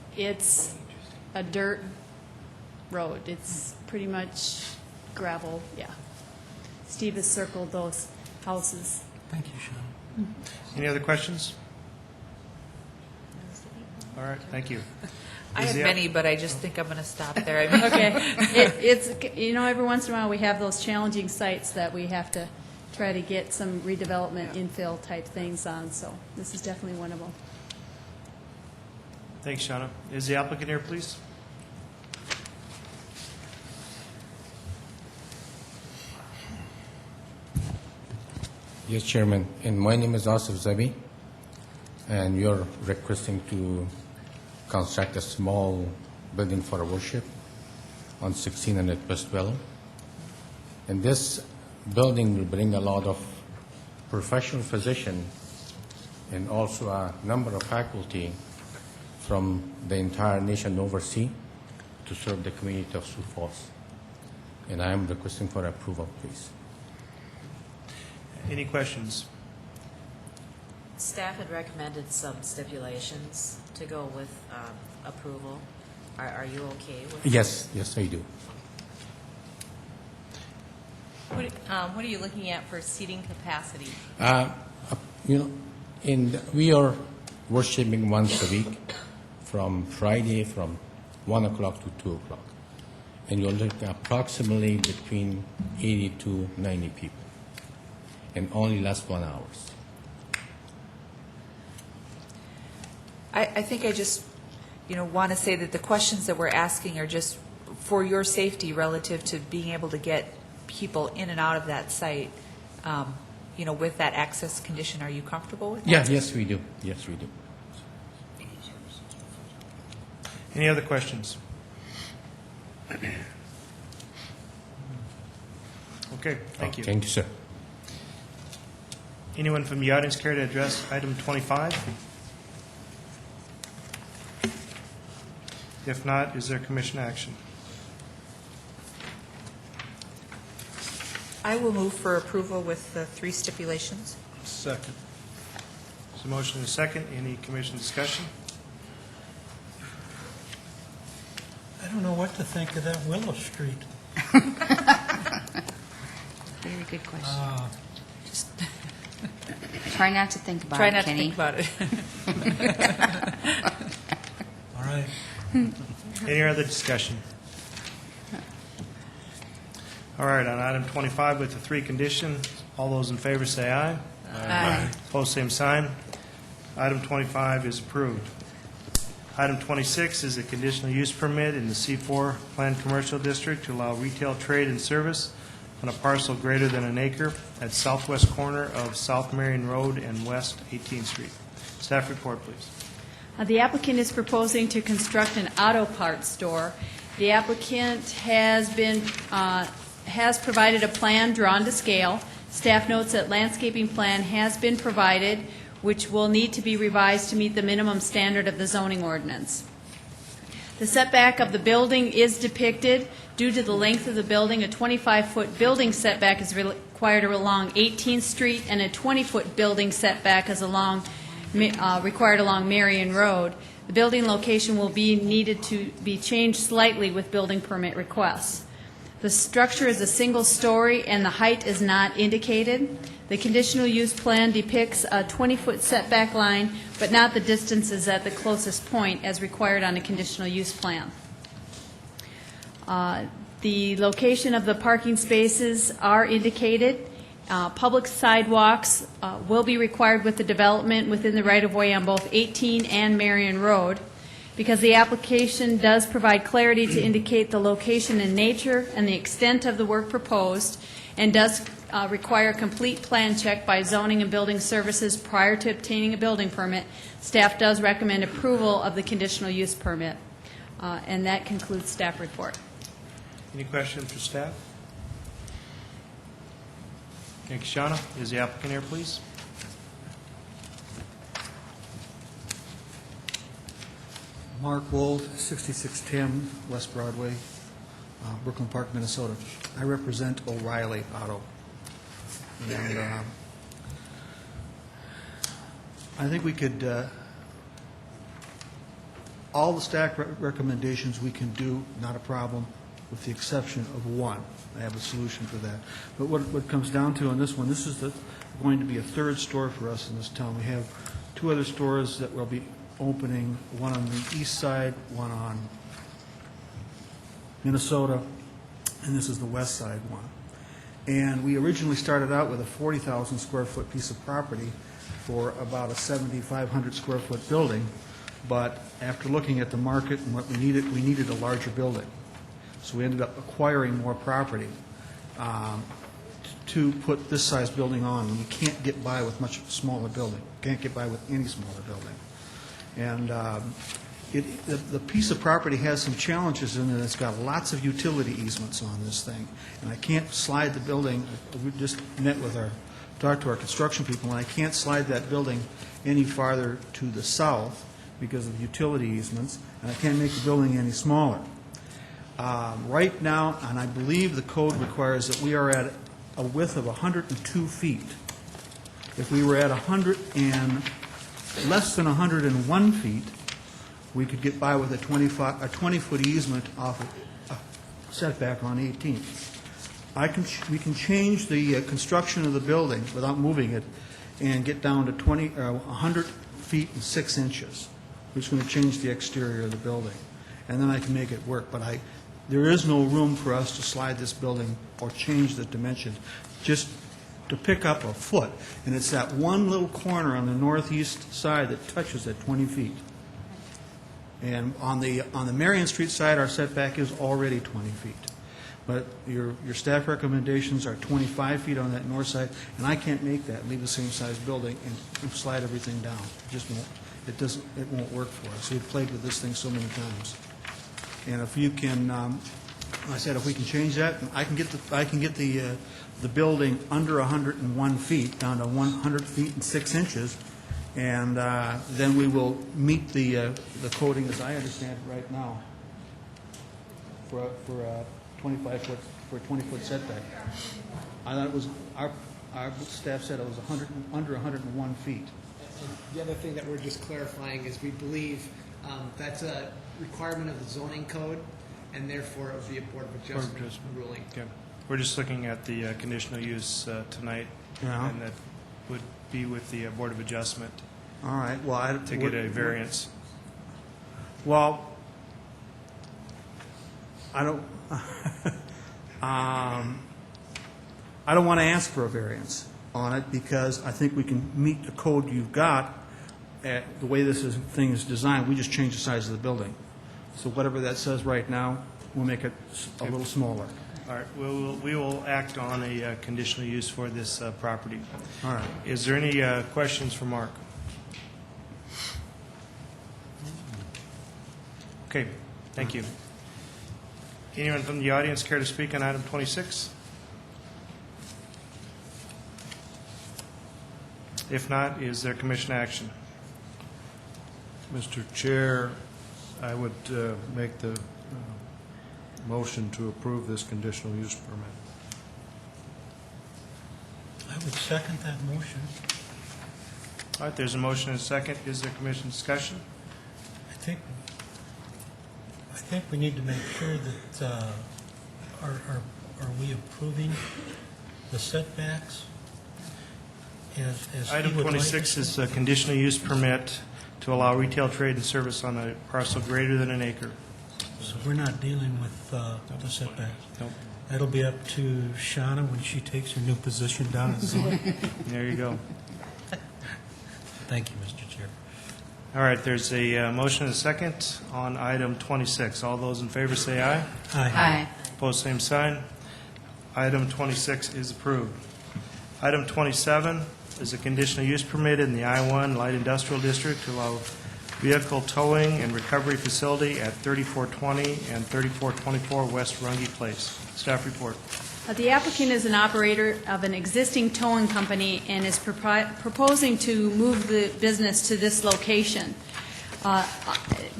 [SPEAKER 4] a dirt road. It's pretty much gravel, yeah. Steve has circled those houses.
[SPEAKER 2] Thank you, Shauna.
[SPEAKER 1] Any other questions? All right, thank you.
[SPEAKER 5] I
[SPEAKER 1] Is
[SPEAKER 5] have
[SPEAKER 1] the-
[SPEAKER 5] many, but I just think I'm going to stop there. I mean-
[SPEAKER 4] Okay. It's, every once in a while, we have those challenging sites that we have to try to get some redevelopment infill type things on, so this is definitely one of them.
[SPEAKER 1] Thanks, Shauna. Is the applicant here, please?
[SPEAKER 20] Yes, Chairman. And my name is Asif Zabi, and we are requesting to construct a small building for worship on 1600 West Willow. And this building will bring a lot of professional physicians and also a number of faculty from the entire nation overseas to serve the community of Sioux Falls. And I am requesting for approval, please.
[SPEAKER 1] Any questions?
[SPEAKER 15] Staff had recommended some stipulations to go with approval. Are you okay with that?
[SPEAKER 20] Yes, I do.
[SPEAKER 19] What are you looking at for seating capacity?
[SPEAKER 20] We are worshiping once a week from Friday from 1 o'clock to 2 o'clock. And you're looking at approximately between 80 to 90 people. And only lasts 1 hour.
[SPEAKER 5] I think I just, want to say that the questions that we're asking are just for your safety relative to being able to get people in and out of that site, with that access condition. Are you comfortable with that?
[SPEAKER 20] Yeah, yes, we do. Yes, we do.
[SPEAKER 1] Any other questions? Okay, thank you.
[SPEAKER 20] Thank you, sir.
[SPEAKER 1] Anyone from the audience care to address item 25? If not, is there commission action?
[SPEAKER 5] I will move for approval with the 3 stipulations.
[SPEAKER 6] Second.
[SPEAKER 1] There's a motion and a second. Any commission discussion?
[SPEAKER 2] I don't know what to think of that Willow Street.
[SPEAKER 3] Very good question. Try not to think about
[SPEAKER 5] Try
[SPEAKER 3] it,
[SPEAKER 5] not
[SPEAKER 3] Kenny.
[SPEAKER 5] to think about it.
[SPEAKER 2] All right.
[SPEAKER 1] Any other discussion? All right, on item 25 with the three conditions, all those in favor say aye.
[SPEAKER 5] Aye.
[SPEAKER 1] Opposed, same sign. Item 25 is approved. Item 26 is a conditional use permit in the C4 Planned Commercial District to allow retail trade and service on a parcel greater than an acre at southwest corner of South Marion Road and West 18th Street. Staff report, please.
[SPEAKER 4] The applicant is proposing to construct an auto parts store. The applicant has provided a plan drawn to scale. Staff notes that landscaping plan has been provided, which will need to be revised to meet the minimum standard of the zoning ordinance. The setback of the building is depicted. Due to the length of the building, a 25-foot building setback is required along 18th Street, and a 20-foot building setback is required along Marion Road. The building location will be needed to be changed slightly with building permit requests. The structure is a single story and the height is not indicated. The conditional use plan depicts a 20-foot setback line, but not the distances at the closest point as required on a conditional use plan. The location of the parking spaces are indicated. Public sidewalks will be required with the development within the right-of-way on both 18 and Marion Road. Because the application does provide clarity to indicate the location and nature and the extent of the work proposed, and does require a complete plan check by zoning and building services prior to obtaining a building permit, staff does recommend approval of the conditional use permit. And that concludes staff report.
[SPEAKER 1] Any questions for staff? Thank you, Shauna. Is the applicant here, please?
[SPEAKER 21] Mark Wold, 6610 West Broadway, Brooklyn Park, Minnesota. I represent O'Reilly Auto. And I think we could, all the staff recommendations we can do, not a problem, with the exception of one. I have a solution for that. But what comes down to on this one, this is going to be a third store for us in this town. We have two other stores that will be opening, one on the east side, one on Minnesota, and this is the west side one. And we originally started out with a 40,000 square foot piece of property for about a 7,500 square foot building, but after looking at the market and what we needed a larger building. So we ended up acquiring more property to put this size building on, and we can't get by with much smaller building. Can't get by with any smaller building. And the piece of property has some challenges in it. It's got lots of utility easements on this thing, and I can't slide the building. We just talked to our construction people, and I can't slide that building any farther to the south because of utility easements, and I can't make the building any smaller. Right now, and I believe the code requires that we are at a width of 102 feet. If we were at less than 101 feet, we could get by with a 20-foot easement off of setback on 18. We can change the construction of the building without moving it and get down to 100 feet and 6 inches, which is going to change the exterior of the building. And then I can make it work. But there is no room for us to slide this building or change the dimension, just to pick up a foot. And it's that one little corner on the northeast side that touches at 20 feet. And on the Marion Street side, our setback is already 20 feet. But your staff recommendations are 25 feet on that north side, and I can't make that, leave the same size building and slide everything down. It just won't. It won't work for us. We've played with this thing so many times. And if you can, I said, if we can change that, I can get the building under 101 feet down to 100 feet and 6 inches, and then we will meet the coding as I understand it right now for a 25-foot for a 20-foot setback. I thought it was our staff said it was under 101 feet.
[SPEAKER 14] The other thing that we're just clarifying is we believe that's a requirement of the zoning code, and therefore of the Board of Adjustment ruling.
[SPEAKER 1] Okay. We're just looking at the conditional use tonight, and that would be with the Board of Adjustment.
[SPEAKER 21] All right. Well,
[SPEAKER 1] to get a variance.
[SPEAKER 21] Well, I don't. I don't want to ask for a variance on it because I think we can meet the code you've got at the way thing is designed. We just change the size of the building. So whatever that says right now, we'll make it a little smaller.
[SPEAKER 1] All right, we will act on a conditional use for this property.
[SPEAKER 21] All right.
[SPEAKER 1] Is there any questions for Mark? Okay, thank you. Anyone from the audience care to speak on item 26? If not, is there commission action?
[SPEAKER 6] Mr. Chair, I would make the motion to approve this conditional use permit.
[SPEAKER 2] I would second that motion.
[SPEAKER 1] All right, there's a motion and a second. Is there commission discussion?
[SPEAKER 2] I think we need to make sure that, are we approving the setbacks as
[SPEAKER 1] Item
[SPEAKER 2] he would like?
[SPEAKER 1] 26 is a conditional use permit to allow retail trade and service on a parcel greater than an acre.
[SPEAKER 2] So we're not dealing with the setbacks?
[SPEAKER 1] Nope.
[SPEAKER 2] That'll be up to Shauna when she takes her new position down at Zoom.
[SPEAKER 1] There you go.
[SPEAKER 2] Thank you, Mr. Chair.
[SPEAKER 1] All right, there's a motion and a second on item 26. All those in favor say aye.
[SPEAKER 3] Aye.
[SPEAKER 1] Opposed, same sign. Item 26 is approved. Item 27 is a conditional use permit in the I-1 Light Industrial District to allow vehicle towing and recovery facility at 3420 and 3424 West Runge Place. Staff report.
[SPEAKER 4] The applicant is an operator of an existing towing company and is proposing to move the business to this location.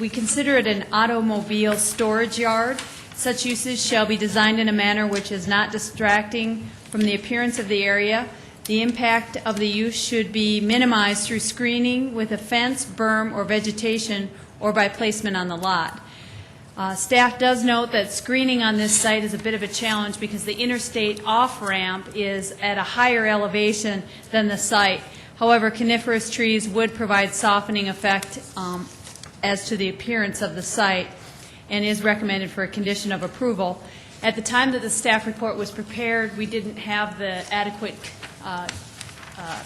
[SPEAKER 4] We consider it an automobile storage yard. Such uses shall be designed in a manner which is not distracting from the appearance of the area. The impact of the use should be minimized through screening with a fence, berm, or vegetation, or by placement on the lot. Staff does note that screening on this site is a bit of a challenge because the interstate off-ramp is at a higher elevation than the site. However, coniferous trees would provide softening effect as to the appearance of the site and is recommended for a condition of approval. At the time that the staff report was prepared, we didn't have the adequate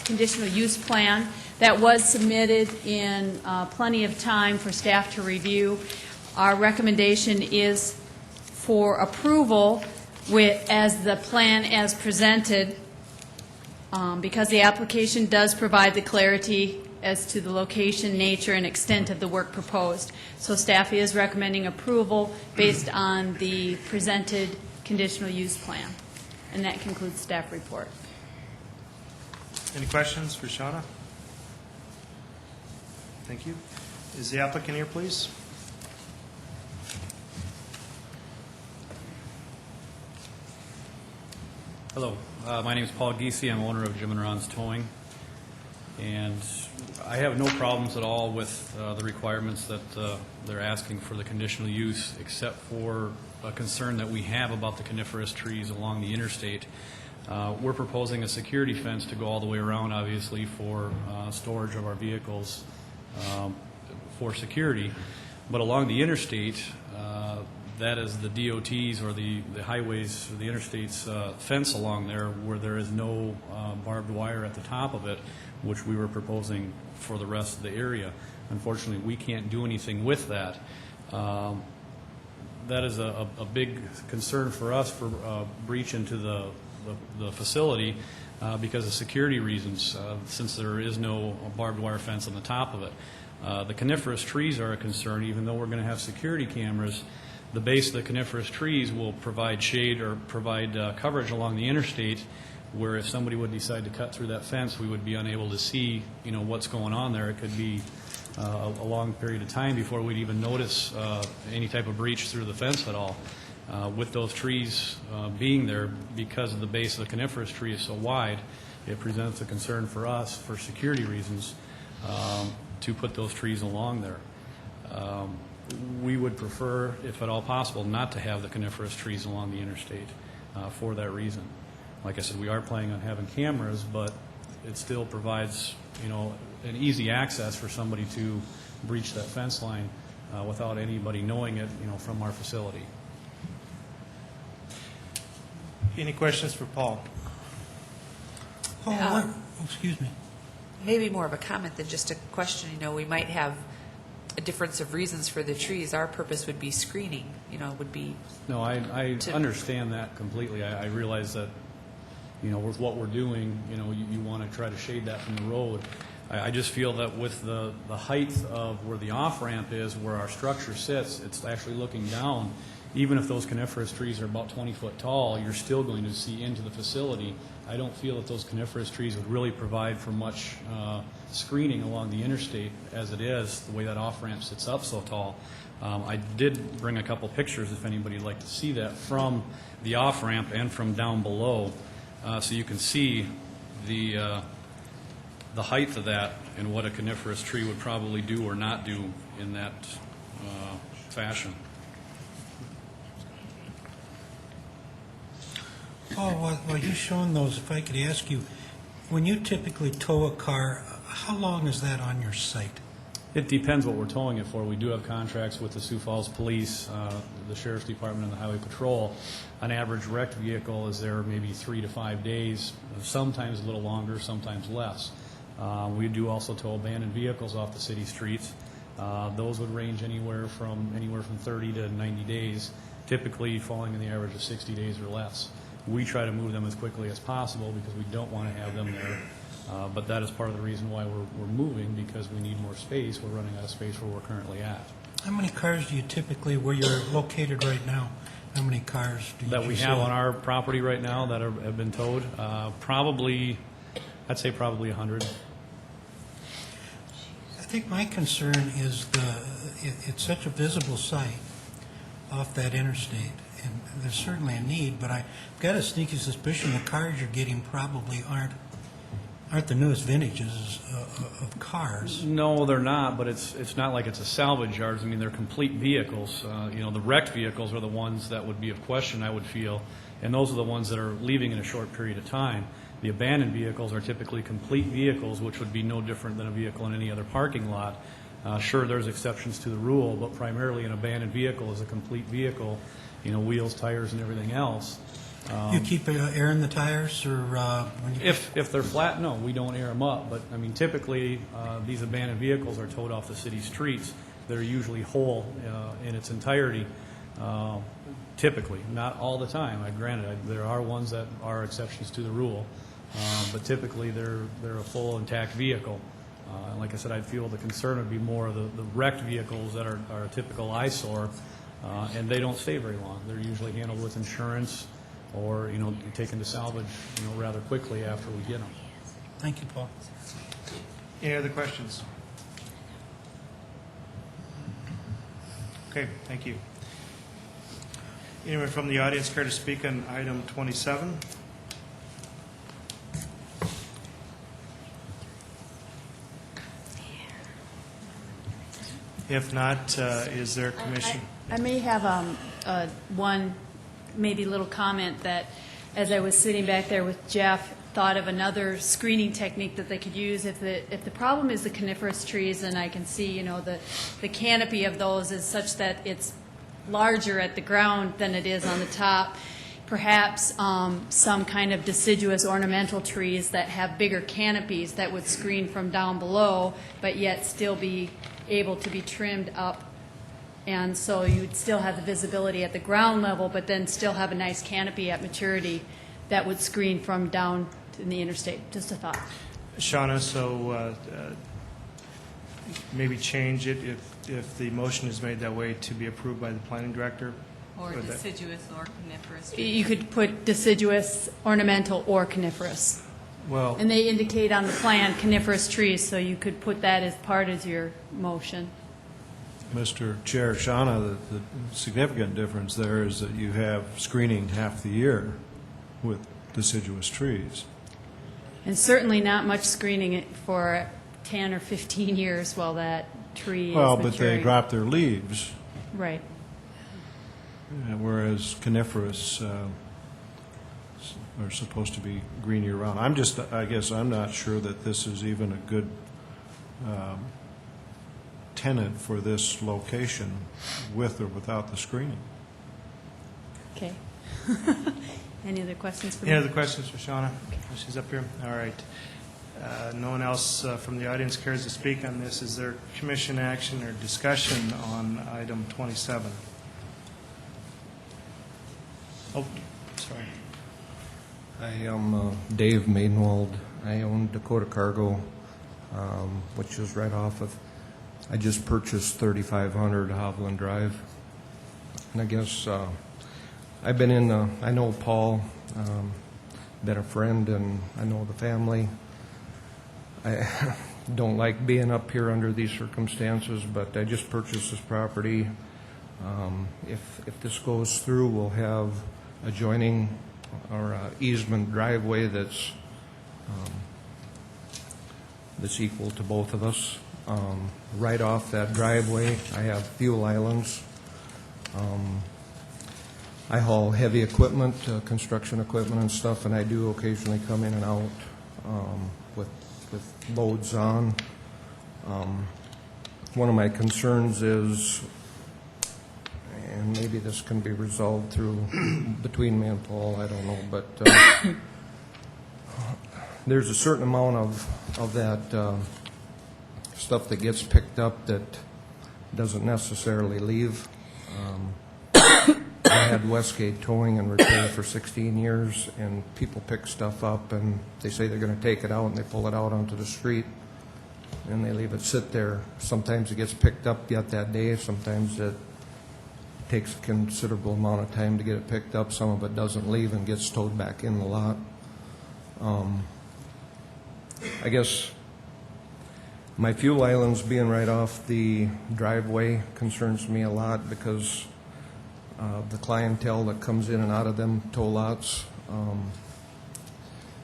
[SPEAKER 4] conditional use plan. That was submitted in plenty of time for staff to review. Our recommendation is for approval as the plan as presented, because the application does provide the clarity as to the location, nature, and extent of the work proposed. So staff is recommending approval based on the presented conditional use plan. And that concludes staff report.
[SPEAKER 1] Any questions for Shauna? Thank you. Is the applicant here, please?
[SPEAKER 8] Hello, my name is Paul Giese. I'm owner of Jim and Ron's Towing, and I have no problems at all with the requirements that they're asking for the conditional use, except for a concern that we have about the coniferous trees along the interstate. We're proposing a security fence to go all the way around, obviously, for storage of our vehicles for security. But along the interstate, that is the DOT's or the highways, or the interstate's fence along there, where there is no barbed wire at the top of it, which we were proposing for the rest of the area. Unfortunately, we can't do anything with that. That is a big concern for us for breach into the facility because of security reasons, since there is no barbed wire fence on the top of it. The coniferous trees are a concern. Even though we're going to have security cameras, the base of the coniferous trees will provide shade or provide coverage along the interstate, where if somebody would decide to cut through that fence, we would be unable to see, what's going on there. It could be a long period of time before we'd even notice any type of breach through the fence at all. With those trees being there, because of the base of the coniferous tree is so wide, it presents a concern for us, for security reasons, to put those trees along there. We would prefer, if at all possible, not to have the coniferous trees along the interstate for that reason. Like I said, we are planning on having cameras, but it still provides, an easy access for somebody to breach that fence line without anybody knowing it, from our facility.
[SPEAKER 1] Any questions for Paul?
[SPEAKER 2] Excuse me.
[SPEAKER 5] Maybe more of a comment than just a question. You know, we might have a difference of reasons for the trees. Our purpose would be screening, you know, would be.
[SPEAKER 8] No, I
[SPEAKER 5] to-
[SPEAKER 8] understand that completely. I realize that, you know, with what we're doing, you know, you want to try to shade that from the road. I just feel that with the height of where the off-ramp is, where our structure sits, it's actually looking down. Even if those coniferous trees are about 20 foot tall, you're still going to see into the facility. I don't feel that those coniferous trees would really provide for much screening along the interstate as it is, the way that off-ramp sits up so tall. I did bring a couple pictures, if anybody would like to see that, from the off-ramp and from down below, so you can see the height of that and what a coniferous tree would probably do or not do in that fashion.
[SPEAKER 2] Oh, while you're showing those, if I could ask you, when you typically tow a car, how long is that on your site?
[SPEAKER 8] It depends what we're towing it for. We do have contracts with the Sioux Falls Police, the Sheriff's Department, and the Highway Patrol. An average wrecked vehicle is there maybe 3 to 5 days, sometimes a little longer, sometimes less. We do also tow abandoned vehicles off the city streets. Those would range anywhere from 30 to 90 days, typically falling in the average of 60 days or less. We try to move them as quickly as possible because we don't want to have them there. But that is part of the reason why we're moving, because we need more space. We're running out of space where we're currently at.
[SPEAKER 2] How many cars do you typically, where you're located right now, how many cars do you
[SPEAKER 8] That we have on our property right now that have been towed? I'd say probably 100.
[SPEAKER 2] I think my concern is it's such a visible site off that interstate, and there's certainly a need, but I've got a sneaky suspicion the cars you're getting probably aren't the newest vintages of cars.
[SPEAKER 8] No, they're not, but it's not like it's a salvage yard. I mean, they're complete vehicles. The wrecked vehicles are the ones that would be of question, I would feel, and those are the ones that are leaving in a short period of time. The abandoned vehicles are typically complete vehicles, which would be no different than a vehicle in any other parking lot. Sure, there's exceptions to the rule, but primarily an abandoned vehicle is a complete vehicle, wheels, tires, and everything else.
[SPEAKER 2] You keep airing the tires, or when you...
[SPEAKER 8] If they're flat, no, we don't air them up. But I mean, typically these abandoned vehicles are towed off the city streets. They're usually whole in its entirety. Typically, not all the time. Granted, there are ones that are exceptions to the rule, but typically they're a full intact vehicle. And like I said, I feel the concern would be more of the wrecked vehicles that are a typical eyesore, and they don't stay very long. They're usually handled with insurance, or taken to salvage rather quickly after we get them.
[SPEAKER 2] Thank you, Paul.
[SPEAKER 1] Any other questions? Okay, thank you. Anyone from the audience care to speak on item 27? If not, is there a commission?
[SPEAKER 4] I may have one maybe little comment that, as I was sitting back there with Jeff, thought of another screening technique that they could use. If the problem is the coniferous trees, and I can see, the canopy of those is such that it's larger at the ground than it is on the top, perhaps some kind of deciduous ornamental trees that have bigger canopies that would screen from down below, but yet still be able to be trimmed up. And so you'd still have the visibility at the ground level, but then still have a nice canopy at maturity that would screen from down in the interstate. Just a thought.
[SPEAKER 1] Shauna, so maybe change it if the motion is made that way to be approved by the planning director?
[SPEAKER 19] Or deciduous or coniferous.
[SPEAKER 4] You could put deciduous, ornamental, or coniferous.
[SPEAKER 1] Well,
[SPEAKER 4] and they indicate on the plan coniferous trees, so you could put that as part of your motion.
[SPEAKER 6] Mr. Chair, Shauna, the significant difference there is that you have screening half the year with deciduous trees.
[SPEAKER 4] And certainly not much screening for 10 or 15 years while that tree is maturing.
[SPEAKER 6] But they drop their leaves.
[SPEAKER 4] Right.
[SPEAKER 6] Whereas coniferous are supposed to be green year-round. I guess I'm not sure that this is even a good tenant for this location with or without the screening.
[SPEAKER 4] Okay. Any other questions for me?
[SPEAKER 1] Any other questions for Shauna? She's up here. All right. No one else from the audience cares to speak on this. Is there commission action or discussion on item 27? Oh, sorry.
[SPEAKER 9] I am Dave Maidenwald. I own Dakota Cargo, which is right off of, I just purchased 3500 Hovland Drive. And I guess I've been in, I know Paul, been a friend, and I know the family. I don't like being up here under these circumstances, but I just purchased this property. If this goes through, we'll have adjoining or easement driveway that's equal to both of us. Right off that driveway, I have fuel islands. I haul heavy equipment, construction equipment and stuff, and I do occasionally come in and out with loads on. One of my concerns is, and maybe this can be resolved through between me and Paul, I don't know, but there's a certain amount of that stuff that gets picked up that doesn't necessarily leave. I had Westgate Towing and Repair for 16 years, and people pick stuff up, and they say they're going to take it out, and they pull it out onto the street, and they leave it sit there. Sometimes it gets picked up yet that day. Sometimes it takes a considerable amount of time to get it picked up. Some of it doesn't leave and gets towed back in the lot. I guess my fuel islands being right off the driveway concerns me a lot because the clientele that comes in and out of them tow lots.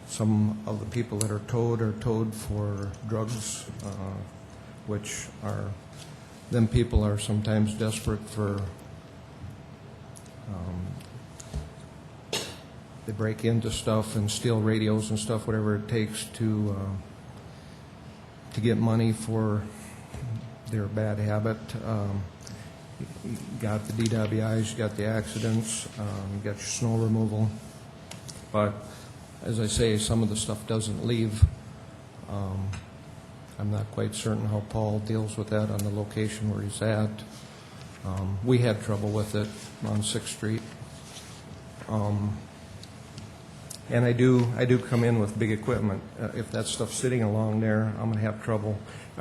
[SPEAKER 9] Some of the people that are towed for drugs, which are, them people are sometimes desperate for, they break into stuff and steal radios and stuff, whatever it takes to get money for their bad habit. You got the DWIs, you got the accidents, you got your snow removal. But as I say, some of the stuff doesn't leave. I'm not quite certain how Paul deals with that on the location where he's at. We had trouble with it on 6th Street. And I do come in with big equipment. If that stuff's sitting along there, I'm going to have trouble.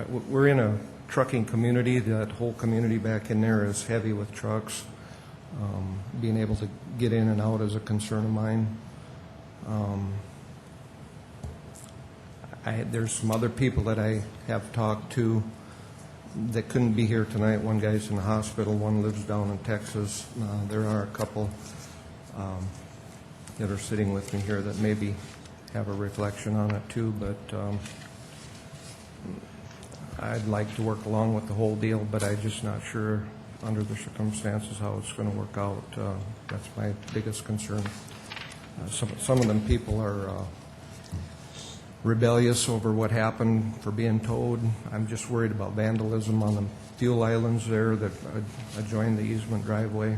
[SPEAKER 9] We're in a trucking community. That whole community back in there is heavy with trucks. Being able to get in and out is a concern of mine. There's some other people that I have talked to that couldn't be here tonight. One guy's in the hospital. One lives down in Texas. There are a couple that are sitting with me here that maybe have a reflection on it too, but I'd like to work along with the whole deal, but I'm just not sure under the circumstances how it's going to work out. That's my biggest concern. Some of them people are rebellious over what happened for being towed. I'm just worried about vandalism on the fuel islands there that adjoin the easement driveway.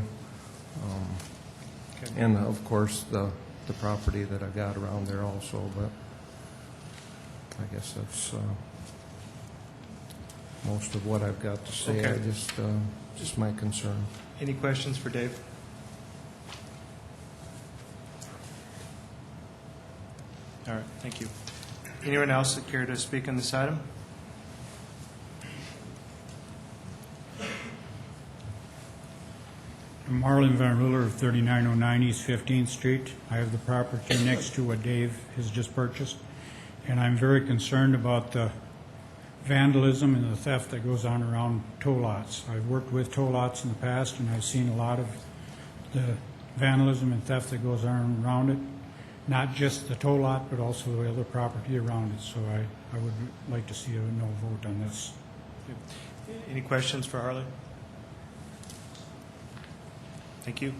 [SPEAKER 9] And, of course, the property that I've got around there also, but I guess that's most of what I've got to say.
[SPEAKER 1] Okay.
[SPEAKER 9] Just my concern.
[SPEAKER 1] Any questions for Dave? All right, thank you. Anyone else that care to speak on this item?
[SPEAKER 22] I'm Marlon Van Ruler of 3909 East 15th Street. I have the property next to what Dave has just purchased, and I'm very concerned about the vandalism and the theft that goes on around tow lots. I've worked with tow lots in the past, and I've seen a lot of the vandalism and theft that goes on around it, not just the tow lot, but also the other property around it. So I would like to see a no vote on this.
[SPEAKER 1] Any questions for Harley? Thank you.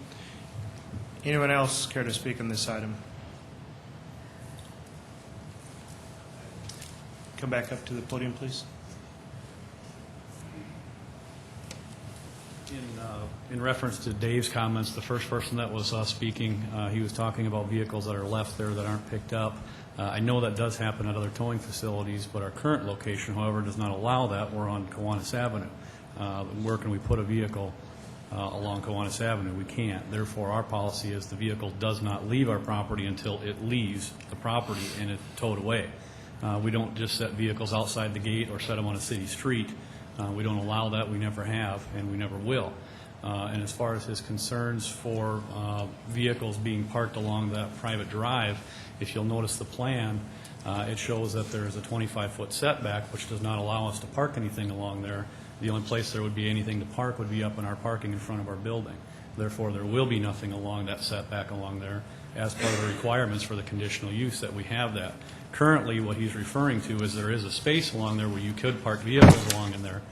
[SPEAKER 1] Anyone else care to speak on this item? Come back up to the podium, please.
[SPEAKER 8] In In reference to Dave's comments, the first person that was speaking, he was talking about vehicles that are left there that aren't picked up. I know that does happen at other towing facilities, but our current location, however, does not allow that. We're on Kiwanis Avenue. Where can we put a vehicle along Kiwanis Avenue? We can't. Therefore, our policy is the vehicle does not leave our property until it leaves the property and it's towed away. We don't just set vehicles outside the gate or set them on a city street. We don't allow that. We never have, and we never will. And as far as his concerns for vehicles being parked along that private drive, if you'll notice the plan, it shows that there is a 25-foot setback, which does not allow us to park anything along there. The only place there would be anything to park would be up in our parking in front of our building. Therefore, there will be nothing along that setback along there as part of the requirements for the conditional use that we have that. Currently, what he's referring to is there is a space along there where you could park vehicles along in there.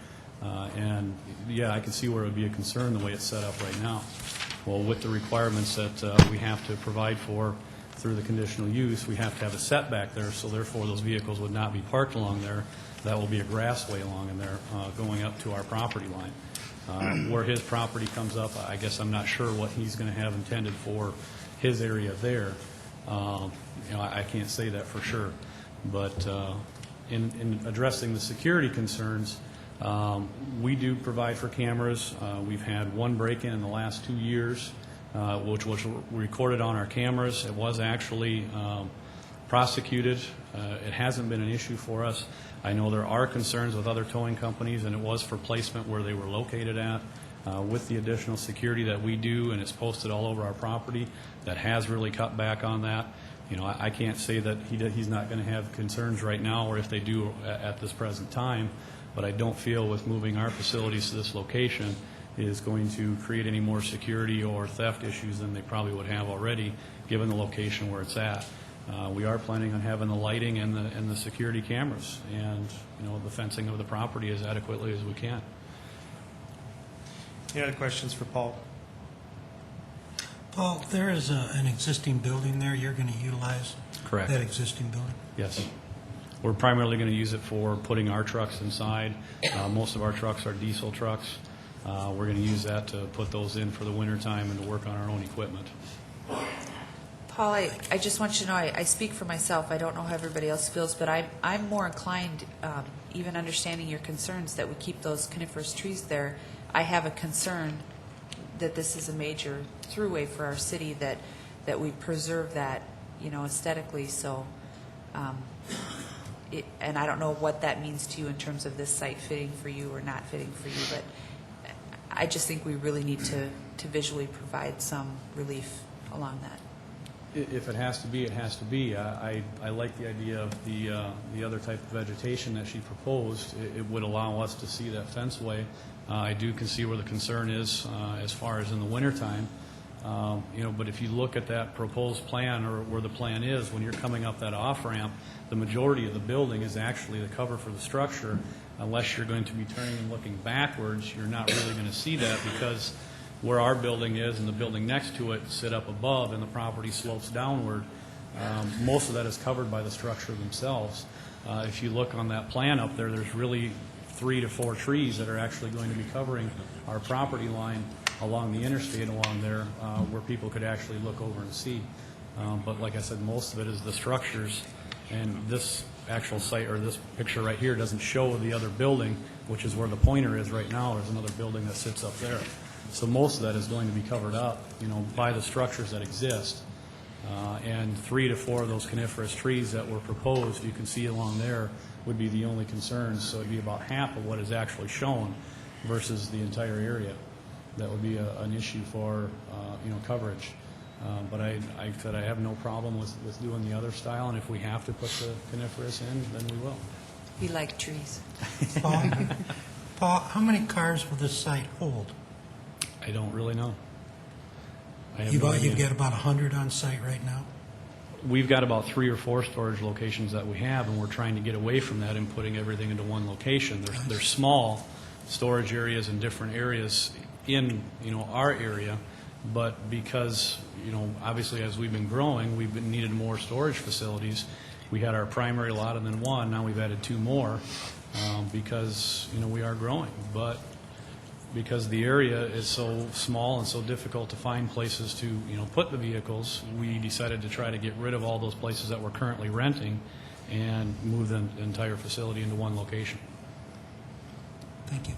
[SPEAKER 8] And, yeah, I can see where it would be a concern the way it's set up right now. Well, with the requirements that we have to provide for through the conditional use, we have to have a setback there, so therefore those vehicles would not be parked along there. That will be a grassway along in there going up to our property line. Where his property comes up, I guess I'm not sure what he's going to have intended for his area there. I can't say that for sure. But in addressing the security concerns, we do provide for cameras. We've had one break-in in the last 2 years, which was recorded on our cameras. It was actually prosecuted. It hasn't been an issue for us. I know there are concerns with other towing companies, and it was for placement where they were located at. With the additional security that we do, and it's posted all over our property, that has really cut back on that. I can't say that he's not going to have concerns right now, or if they do at this present time, but I don't feel with moving our facilities to this location is going to create any more security or theft issues than they probably would have already, given the location where it's at. We are planning on having the lighting and the security cameras, and the fencing of the property as adequately as we can.
[SPEAKER 1] Any other questions for Paul?
[SPEAKER 2] Paul, there is an existing building there. You're going to utilize
[SPEAKER 8] Correct.
[SPEAKER 2] that existing building?
[SPEAKER 8] Yes. We're primarily going to use it for putting our trucks inside. Most of our trucks are diesel trucks. We're going to use that to put those in for the wintertime and to work on our own equipment.
[SPEAKER 5] Paul, I just want you to know, I speak for myself. I don't know how everybody else feels, but I'm more inclined, even understanding your concerns, that we keep those coniferous trees there. I have a concern that this is a major throughway for our city, that we preserve that, aesthetically. So, and I don't know what that means to you in terms of this site fitting for you or not fitting for you, but I just think we really need to visually provide some relief along that.
[SPEAKER 8] If it has to be, it has to be. I like the idea of the other type of vegetation that she proposed. It would allow us to see that fenceway. I do can see where the concern is as far as in the wintertime. But if you look at that proposed plan or where the plan is, when you're coming up that off-ramp, the majority of the building is actually the cover for the structure. Unless you're going to be turning and looking backwards, you're not really going to see that, because where our building is and the building next to it sit up above and the property slopes downward. Most of that is covered by the structure themselves. If you look on that plan up there, there's really 3 to 4 trees that are actually going to be covering our property line along the interstate along there, where people could actually look over and see. But like I said, most of it is the structures, and this actual site, or this picture right here, doesn't show the other building, which is where the pointer is right now. There's another building that sits up there. So most of that is going to be covered up, by the structures that exist. And 3 to 4 of those coniferous trees that were proposed, you can see along there, would be the only concerns. So it'd be about half of what is actually shown versus the entire area. That would be an issue for, coverage. But I said I have no problem with doing the other style, and if we have to put the coniferous in, then we will.
[SPEAKER 5] We like trees.
[SPEAKER 2] Paul, how many cars will this site hold?
[SPEAKER 8] I don't really know. You've
[SPEAKER 2] got about 100 on site right now?
[SPEAKER 8] We've got about 3 or 4 storage locations that we have, and we're trying to get away from that and putting everything into one location. There's small storage areas in different areas in our area, but because obviously as we've been growing, we've needed more storage facilities. We had our primary lot and then 1. Now we've added 2 more because we are growing. But because the area is so small and so difficult to find places to, put the vehicles, we decided to try to get rid of all those places that we're currently renting and move the entire facility into one location.
[SPEAKER 2] Thank you.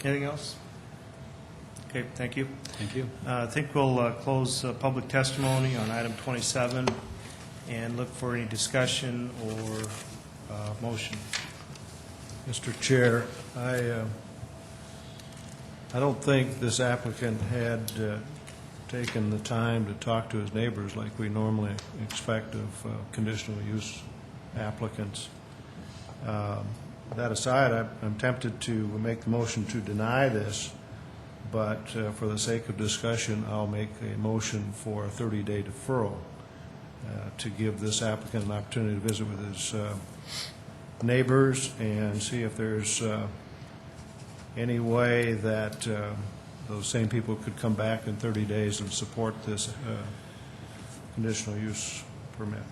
[SPEAKER 1] Anything else? Okay, thank you.
[SPEAKER 8] Thank you.
[SPEAKER 1] I think we'll close public testimony on item 27 and look for any discussion or motion.
[SPEAKER 6] Mr. Chair, I don't think this applicant had taken the time to talk to his neighbors like we normally expect of conditional use applicants. That aside, I'm tempted to make the motion to deny this, but for the sake of discussion, I'll make a motion for a 30-day deferral to give this applicant an opportunity to visit with his neighbors and see if there's any way that those same people could come back in 30 days and support this conditional use permit.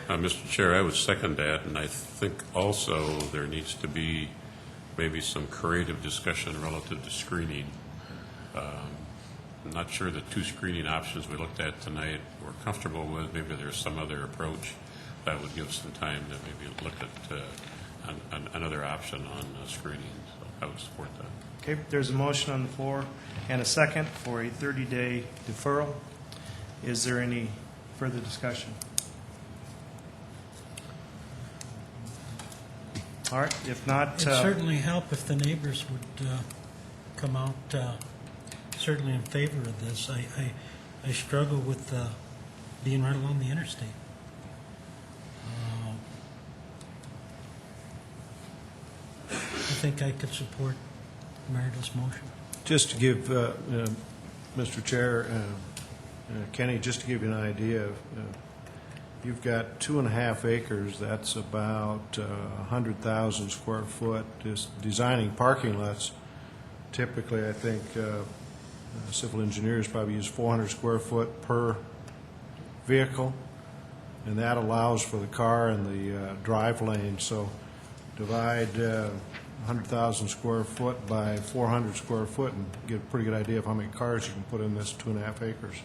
[SPEAKER 10] Mr. Chair, I would second that, and I think also there needs to be maybe some creative discussion relative to screening. I'm not sure the two screening options we looked at tonight we're comfortable with. Maybe there's some other approach that would give some time to maybe look at another option on screening. So I would support that.
[SPEAKER 1] Okay, there's a motion on the floor and a second for a 30-day deferral. Is there any further discussion? All right, if not...
[SPEAKER 2] It'd certainly help if the neighbors would come out certainly in favor of this. I struggle with being right along the interstate. I think I could support Meredith's motion.
[SPEAKER 6] Just to give, Mr. Chair, Kenny, just to give you an idea, you've got 2.5 acres. That's about 100,000 square foot. Just designing parking lots, typically, I think civil engineers probably use 400 square foot per vehicle, and that allows for the car and the drive lane. So divide 100,000 square foot by 400 square foot and get a pretty good idea of how many cars you can put in this 2.5 acres.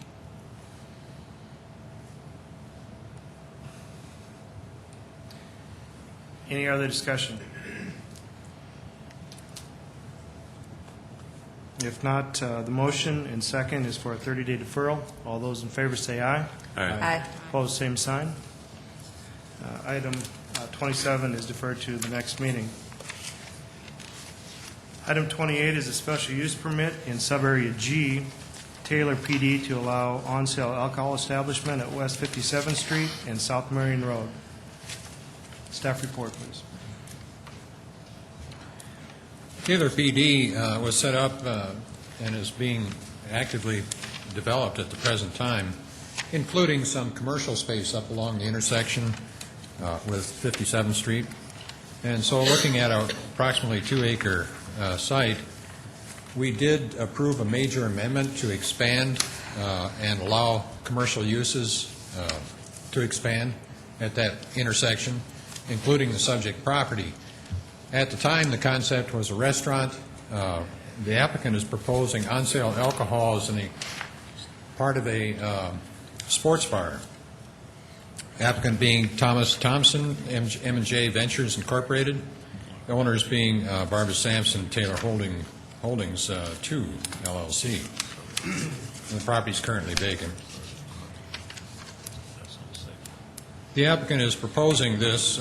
[SPEAKER 1] Any other discussion? If not, the motion and second is for a 30-day deferral. All those in favor say aye.
[SPEAKER 5] Aye.
[SPEAKER 1] Opposed, same sign. Item 27 is deferred to the next meeting. Item 28 is a special use permit in subarea G, Taylor PD, to allow on-sale alcohol establishment at West 57th Street and South Marion Road. Staff report, please.
[SPEAKER 7] Taylor PD was set up and is being actively developed at the present time, including some commercial space up along the intersection with 57th Street. And so looking at an approximately 2-acre site, we did approve a major amendment to expand and allow commercial uses to expand at that intersection, including the subject property. At the time, the concept was a restaurant. The applicant is proposing on-sale alcohol as a part of a sports bar. Applicant being Thomas Thompson, M&J Ventures Incorporated. The owners being Barbara Sampson Taylor Holdings 2 LLC. And the property is currently vacant. The applicant is proposing this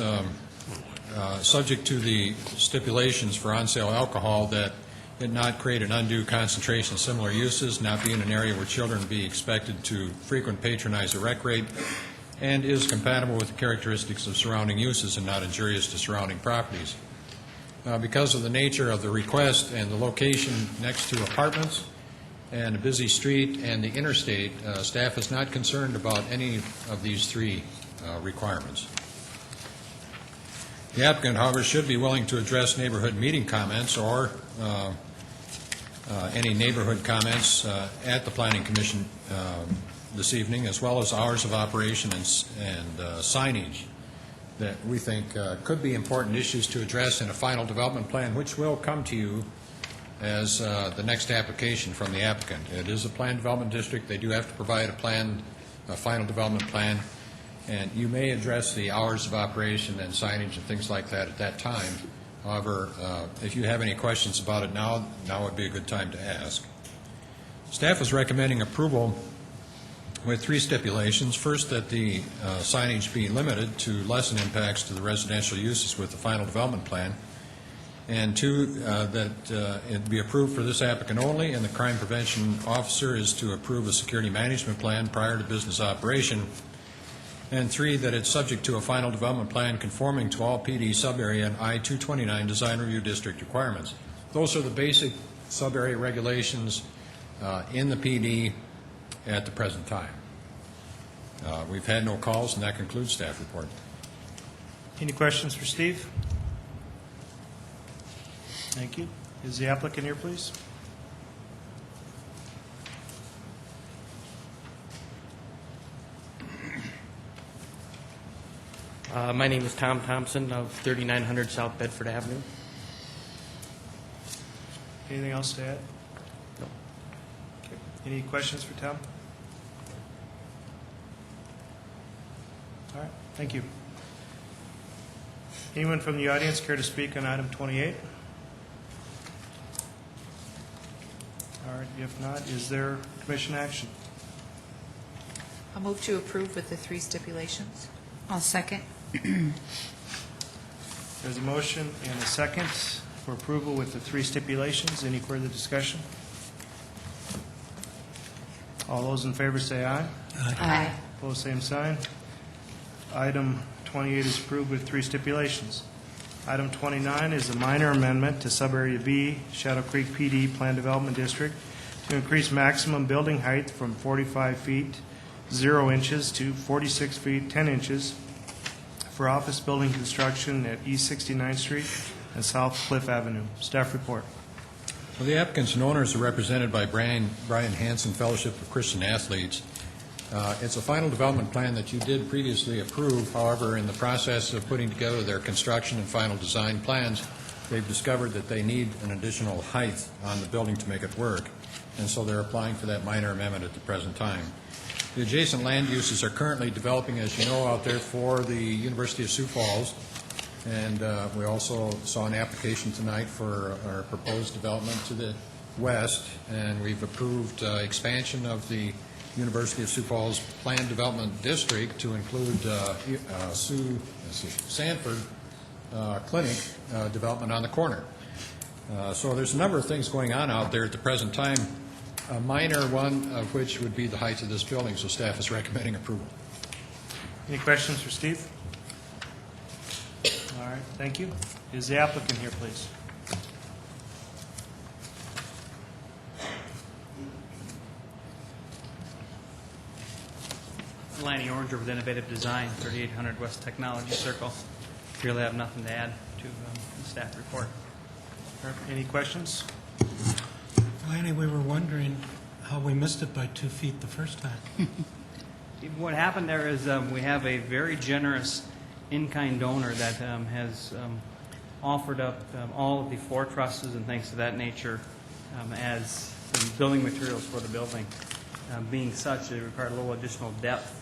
[SPEAKER 7] subject to the stipulations for on-sale alcohol that it not create an undue concentration of similar uses, not be in an area where children be expected to frequent patronize the rec rate, and is compatible with the characteristics of surrounding uses and not injurious to surrounding properties. Because of the nature of the request and the location next to apartments and a busy street and the interstate, staff is not concerned about any of these three requirements. The applicant, however, should be willing to address neighborhood meeting comments or any neighborhood comments at the Planning Commission this evening, as well as hours of operation and signage that we think could be important issues to address in a final development plan, which will come to you as the next application from the applicant. It is a planned development district. They do have to provide a final development plan, and you may address the hours of operation and signage and things like that at that time. However, if you have any questions about it now would be a good time to ask. Staff is recommending approval with 3 stipulations. First, that the signage be limited to lessen impacts to the residential uses with the final development plan. And 2, that it be approved for this applicant only, and the crime prevention officer is to approve a security management plan prior to business operation. And 3, that it's subject to a final development plan conforming to all PD sub-area and I-229 design review district requirements. Those are the basic sub-area regulations in the PD at the present time. We've had no calls, and that concludes staff report.
[SPEAKER 1] Any questions for Steve? Thank you. Is the applicant here, please?
[SPEAKER 11] My name is Tom Thompson of 3900 South Bedford Avenue.
[SPEAKER 1] Anything else to add?
[SPEAKER 11] No.
[SPEAKER 1] Okay. Any questions for Tom? All right, thank you. Anyone from the audience care to speak on item 28? All right, if not, is there commission action?
[SPEAKER 5] I'll move to approve with the 3 stipulations.
[SPEAKER 3] I'll second.
[SPEAKER 1] There's a motion and a second for approval with the 3 stipulations. Any further discussion? All those in favor say aye.
[SPEAKER 3] Aye.
[SPEAKER 1] Opposed, same sign. Item 28 is approved with 3 stipulations. Item 29 is a minor amendment to Subarea B, Shadow Creek PD Plan Development District to increase maximum building height from 45 feet 0 inches to 46 feet 10 inches for office building construction at East 69th Street and South Cliff Avenue. Staff report.
[SPEAKER 7] Well, the applicants and owners are represented by Brian Hansen, Fellowship of Christian Athletes. It's a final development plan that you did previously approve. However, in the process of putting together their construction and final design plans, they've discovered that they need an additional height on the building to make it work, and so they're applying for that minor amendment at the present time. The adjacent land uses are currently developing, as you know, out there for the University of Sioux Falls, and we also saw an application tonight for our proposed development to the west, and we've approved expansion of the University of Sioux Falls Planned Development District to include Sanford Clinic development on the corner. So there's a number of things going on out there at the present time, a minor one of which would be the height of this building, so staff is recommending approval.
[SPEAKER 1] Any questions for Steve? All right, thank you. Is the applicant here, please?
[SPEAKER 12] Lanny Oranger with Innovative Design, 3800 West Technology Circle. Really have nothing to add to the staff report.
[SPEAKER 1] Any questions?
[SPEAKER 2] Lanny, we were wondering how we missed it by 2 feet the first time.
[SPEAKER 12] What happened there is we have a very generous in-kind donor that has offered up all of the floor trusses and things of that nature as some building materials for the building. Being such, they require a little additional depth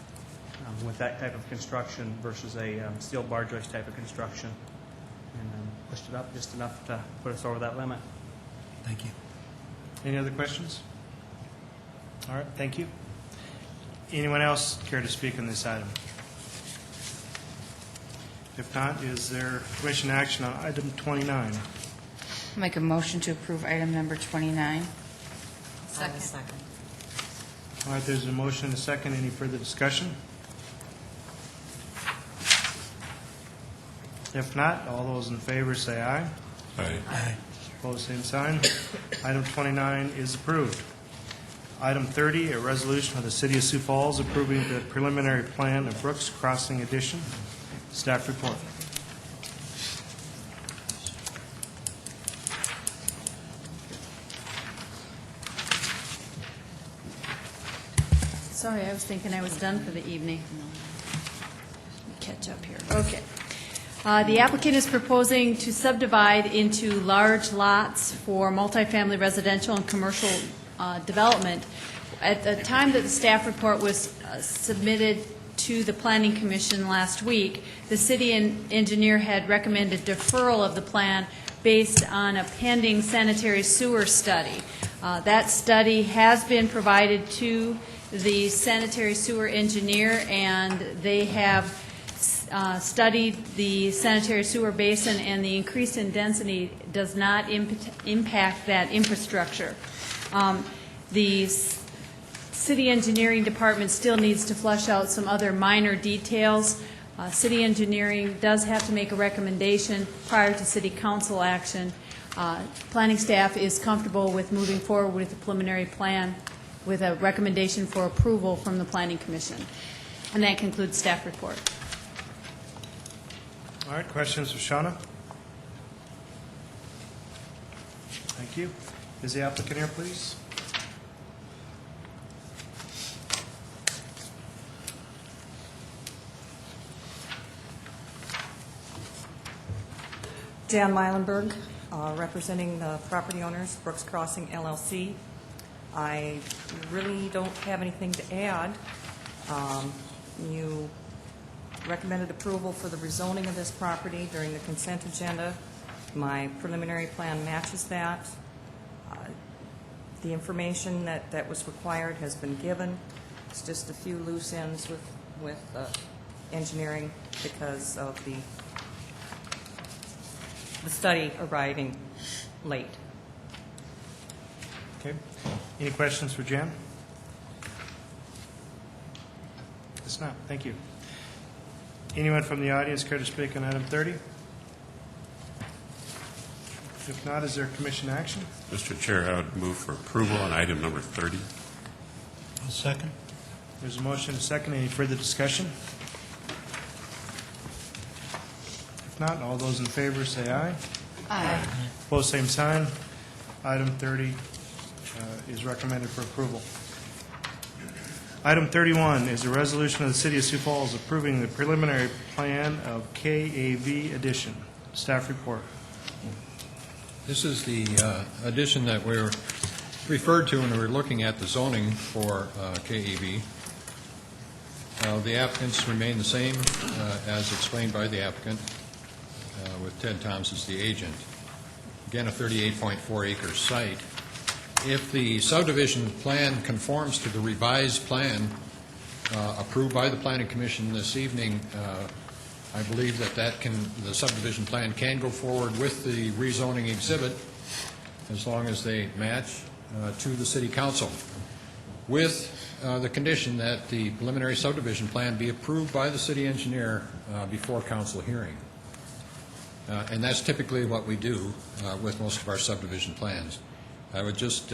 [SPEAKER 12] with that type of construction versus a steel bar joist type of construction, and pushed it up just enough to put us over that limit.
[SPEAKER 2] Thank you.
[SPEAKER 1] Any other questions? All right, thank you. Anyone else care to speak on this item? If not, is there commission action on item 29?
[SPEAKER 3] Make a motion to approve item number 29.
[SPEAKER 15] Second.
[SPEAKER 1] All right, there's a motion and a second. Any further discussion? If not, all those in favor say aye.
[SPEAKER 10] Aye.
[SPEAKER 2] Aye.
[SPEAKER 1] Opposed, same sign. Item 29 is approved. Item 30, a resolution of the City of Sioux Falls approving the preliminary plan of Brooks Crossing addition. Staff report.
[SPEAKER 4] Sorry, I was thinking I was done for the evening. Let me catch up here. Okay. The applicant is proposing to subdivide into large lots for multifamily residential and commercial development. At the time that the staff report was submitted to the Planning Commission last week, the city engineer had recommended deferral of the plan based on a pending sanitary sewer study. That study has been provided to the sanitary sewer engineer, and they have studied the sanitary sewer basin, and the increase in density does not impact that infrastructure. The city engineering department still needs to flush out some other minor details. City engineering does have to make a recommendation prior to city council action. Planning staff is comfortable with moving forward with the preliminary plan with a recommendation for approval from the Planning Commission. And that concludes staff report.
[SPEAKER 1] All right, questions for Shauna? Thank you. Is the applicant here, please?
[SPEAKER 13] Jan Meilenberg, representing the property owners, Brooks Crossing LLC. I really don't have anything to add. You recommended approval for the rezoning of this property during the consent agenda. My preliminary plan matches that. The information that was required has been given. It's just a few loose ends with engineering because of the study arriving late.
[SPEAKER 1] Okay. Any questions for Jan? It's not. Thank you. Anyone from the audience care to speak on item 30? If not, is there commission action?
[SPEAKER 10] Mr. Chair, I would move for approval on item number 30.
[SPEAKER 2] I'll second.
[SPEAKER 1] There's a motion and a second. Any further discussion? If not, all those in favor say aye.
[SPEAKER 3] Aye.
[SPEAKER 1] Opposed, same sign. Item 30 is recommended for approval. Item 31 is a resolution of the City of Sioux Falls approving the preliminary plan of KAV addition. Staff report.
[SPEAKER 7] This is the addition that we're referred to when we were looking at the zoning for KEV. The applicants remain the same as explained by the applicant, with Ted Thoms as the agent. Again, a 38.4 acre site. If the subdivision plan conforms to the revised plan approved by the Planning Commission this evening, I believe that the subdivision plan can go forward with the rezoning exhibit as long as they match to the City Council, with the condition that the preliminary subdivision plan be approved by the city engineer before council hearing. And that's typically what we do with most of our subdivision plans. I would just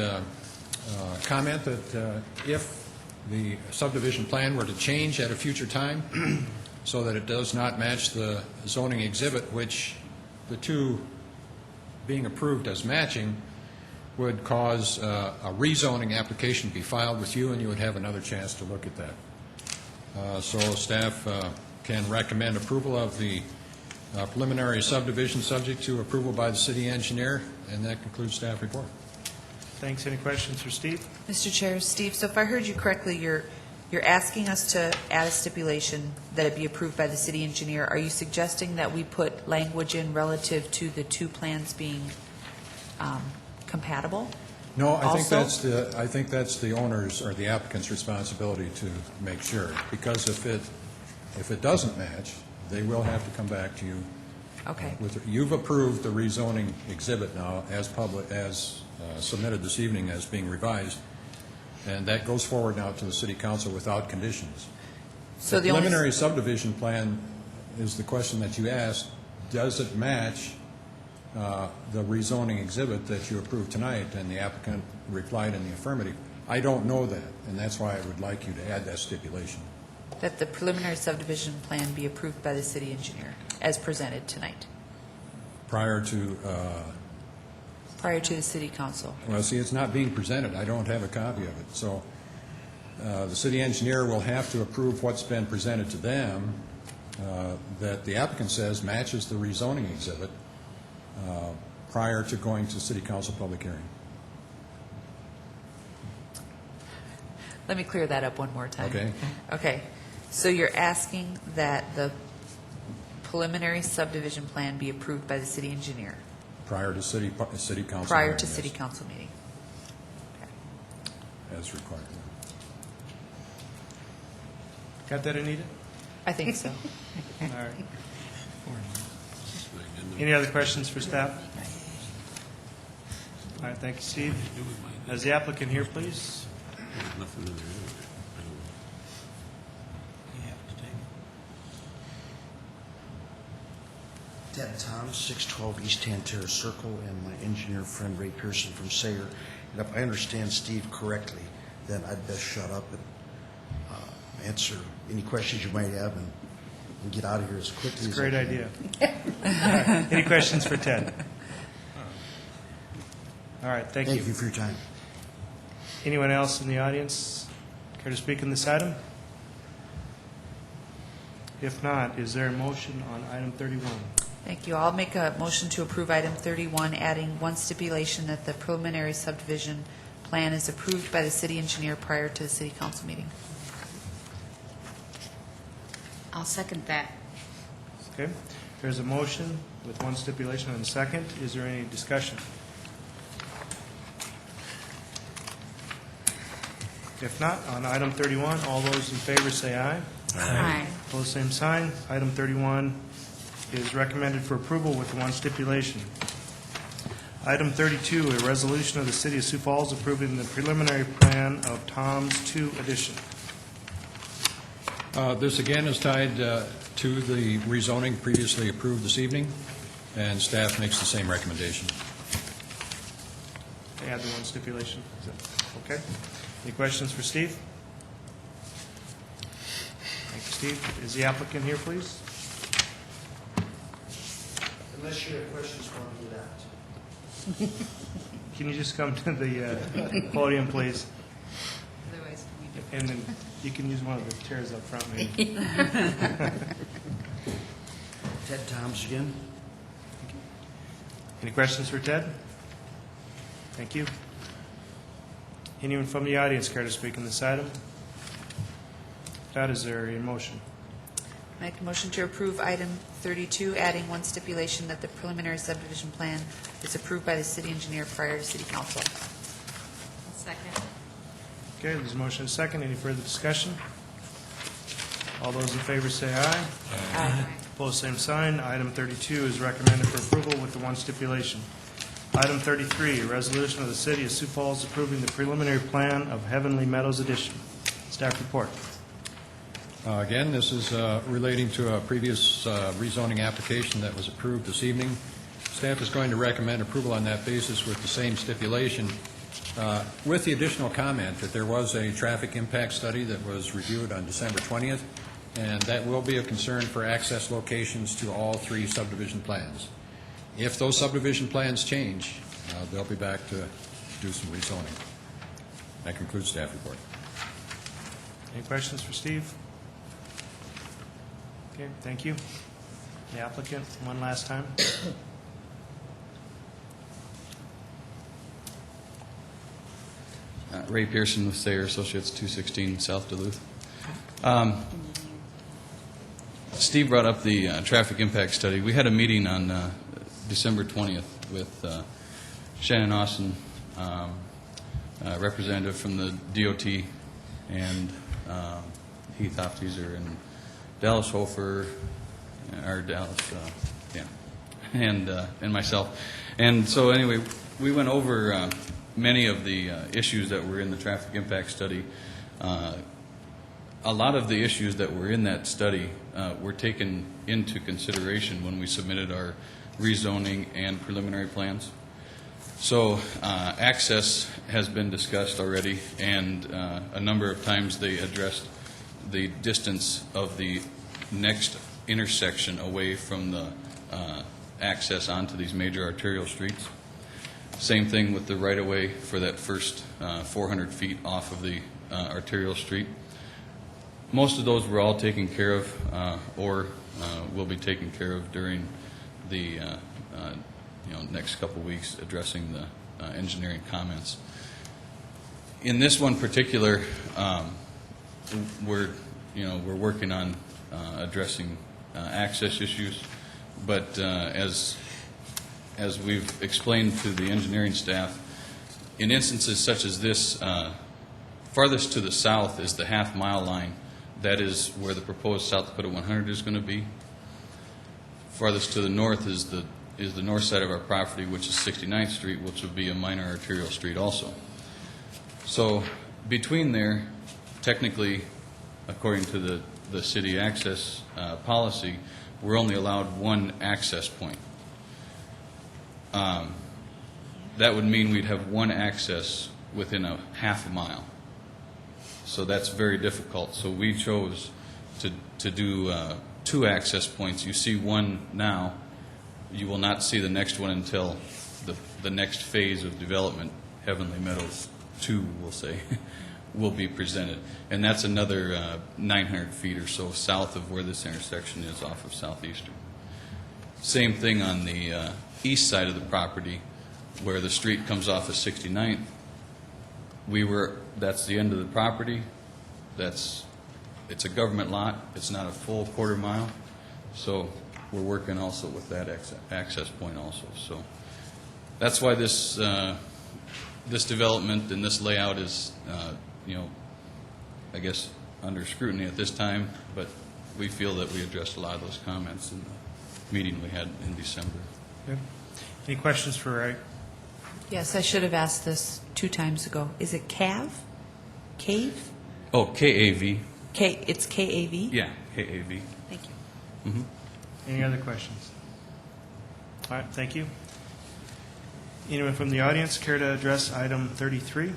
[SPEAKER 7] comment that if the subdivision plan were to change at a future time so that it does not match the zoning exhibit, which the two being approved as matching would cause a rezoning application to be filed with you, and you would have another chance to look at that. So staff can recommend approval of the preliminary subdivision subject to approval by the city engineer, and that concludes staff report.
[SPEAKER 1] Thanks. Any questions for Steve?
[SPEAKER 5] Mr. Chair, Steve, so if I heard you correctly, you're asking us to add a stipulation that it be approved by the city engineer. Are you suggesting that we put language in relative to the two plans being compatible?
[SPEAKER 7] No, I
[SPEAKER 5] Also?
[SPEAKER 7] think that's the owner's or the applicant's responsibility to make sure, because if it doesn't match, they will have to come back to you.
[SPEAKER 5] Okay.
[SPEAKER 7] You've approved the rezoning exhibit now as submitted this evening as being revised, and that goes forward now to the city council without conditions.
[SPEAKER 5] So
[SPEAKER 7] the preliminary subdivision plan is the question that you asked. Does it match the rezoning exhibit that you approved tonight? And the applicant replied in the affirmative. I don't know that, and that's why I would like you to add that stipulation.
[SPEAKER 5] That the preliminary subdivision plan be approved by the city engineer as presented tonight,
[SPEAKER 7] Prior to
[SPEAKER 5] the city council.
[SPEAKER 7] Well, see, it's not being presented. I don't have a copy of it. So the city engineer will have to approve what's been presented to them that the applicant says matches the rezoning exhibit prior to going to City Council public hearing.
[SPEAKER 5] Let me clear that up one more time.
[SPEAKER 7] Okay.
[SPEAKER 5] Okay. So you're asking that the preliminary subdivision plan be approved by the city engineer
[SPEAKER 7] Prior to City Council
[SPEAKER 5] prior
[SPEAKER 7] hearing,
[SPEAKER 5] to
[SPEAKER 7] yes,
[SPEAKER 5] city council meeting?
[SPEAKER 7] as required.
[SPEAKER 1] Got that, Anita?
[SPEAKER 5] I think so.
[SPEAKER 1] All right. Any other questions for staff? All right, thank you, Steve. Is the applicant here, please?
[SPEAKER 16] Ted Tom, 612 East Tantera Circle, and my engineer friend Ray Pearson from Sayer. And if I understand Steve correctly, then I'd best shut up and answer any questions you might have and get out of here as quickly
[SPEAKER 1] It's
[SPEAKER 16] as
[SPEAKER 1] a great
[SPEAKER 16] I can.
[SPEAKER 1] idea. Any questions for Ted? All right, thank you.
[SPEAKER 16] Thank you for your time.
[SPEAKER 1] Anyone else in the audience care to speak on this item? If not, is there a motion on item 31?
[SPEAKER 5] Thank you. I'll make a motion to approve item 31, adding one stipulation that the preliminary subdivision plan is approved by the city engineer prior to the city council meeting.
[SPEAKER 3] I'll second that.
[SPEAKER 1] Okay, there's a motion with one stipulation and a second. Is there any discussion? If not, on item 31, all those in favor say aye.
[SPEAKER 3] Aye.
[SPEAKER 1] Opposed, same sign. Item 31 is recommended for approval with one stipulation. Item 32, a resolution of the City of Sioux Falls approving the preliminary plan of Tom's 2 addition.
[SPEAKER 7] This again is tied to the rezoning previously approved this evening, and staff makes the same recommendation.
[SPEAKER 1] Add the one stipulation. Is that okay? Any questions for Steve? Thank you, Steve. Is the applicant here, please?
[SPEAKER 16] Unless you have questions, why don't you do that?
[SPEAKER 1] Can you just come to the podium, please?
[SPEAKER 19] Otherwise, we do.
[SPEAKER 1] And then you can use one of the chairs up front, maybe.
[SPEAKER 16] Ted Toms again.
[SPEAKER 1] Any questions for Ted? Thank you. Anyone from the audience care to speak on this item? That is there a motion?
[SPEAKER 5] Make a motion to approve item 32, adding one stipulation that the preliminary subdivision plan is approved by the city engineer prior to city council.
[SPEAKER 19] Second.
[SPEAKER 1] Okay, there's a motion and a second. Any further discussion? All those in favor say aye.
[SPEAKER 5] Aye.
[SPEAKER 1] Opposed, same sign. Item 32 is recommended for approval with the one stipulation. Item 33, a resolution of the City of Sioux Falls approving the preliminary plan of Heavenly Meadows addition. Staff report.
[SPEAKER 7] Again, this is relating to a previous rezoning application that was approved this evening. Staff is going to recommend approval on that basis with the same stipulation, with the additional comment that there was a traffic impact study that was reviewed on December 20th, and that will be a concern for access locations to all 3 subdivision plans. If those subdivision plans change, they'll be back to do some rezoning. That concludes staff report.
[SPEAKER 1] Any questions for Steve? Okay, thank you. The applicant, one last time.
[SPEAKER 17] Ray Pearson with Sayer Associates, 216 South Duluth. Steve brought up the traffic impact study. We had a meeting on December 20th with Shannon Austin, representative from the DOT, and Heath Optizer and Dallas Hofer, or Dallas, and myself. And so anyway, we went over many of the issues that were in the traffic impact study. A lot of the issues that were in that study were taken into consideration when we submitted our rezoning and preliminary plans. So access has been discussed already, and a number of times they addressed the distance of the next intersection away from the access onto these major arterial streets. Same thing with the right-of-way for that first 400 feet off of the arterial street. Most of those were all taken care of or will be taken care of during the next couple weeks, addressing the engineering comments. In this one particular, we're working on addressing access issues, but as we've explained to the engineering staff, in instances such as this, farthest to the south is the half-mile line. That is where the proposed South Dakota 100 is going to be. Farthest to the north is the north side of our property, which is 69th Street, which will be a minor arterial street also. So between there, technically, according to the city access policy, we're only allowed one access point. That would mean we'd have one access within a half a mile. So that's very difficult. So we chose to do two access points. You see one now. You will not see the next one until the next phase of development, Heavenly Meadows 2, we'll say, will be presented. And that's another 900 feet or so south of where this intersection is off of Southeastern. Same thing on the east side of the property where the street comes off of 69th. That's the end of the property. It's a government lot. It's not a full quarter mile. So we're working also with that access point also. So that's why this development and this layout is, I guess, under scrutiny at this time, but we feel that we addressed a lot of those comments in the meeting we had in December.
[SPEAKER 1] Okay. Any questions for Ray?
[SPEAKER 5] Yes, I should have asked this 2 times ago. Is it CAV? Cave?
[SPEAKER 17] Oh, KAV.
[SPEAKER 5] It's KAV?
[SPEAKER 17] Yeah, KAV.
[SPEAKER 5] Thank you.
[SPEAKER 17] Mm-hmm.
[SPEAKER 1] Any other questions? All right, thank you. Anyone from the audience care to address item 33?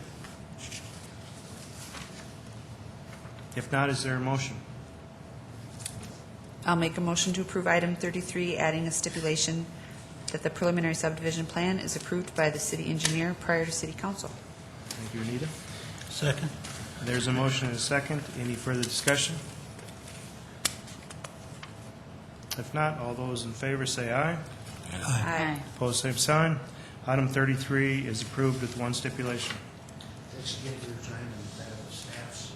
[SPEAKER 1] If not, is there a motion?
[SPEAKER 5] I'll make a motion to approve item 33, adding a stipulation that the preliminary subdivision plan is approved by the city engineer prior to city council.
[SPEAKER 1] Thank you, Anita.
[SPEAKER 2] Second.
[SPEAKER 1] There's a motion and a second. Any further discussion? If not, all those in favor say aye.
[SPEAKER 5] Aye.
[SPEAKER 1] Opposed, same sign. Item 33 is approved with one stipulation.
[SPEAKER 16] Thanks again for your time and that of the staffs.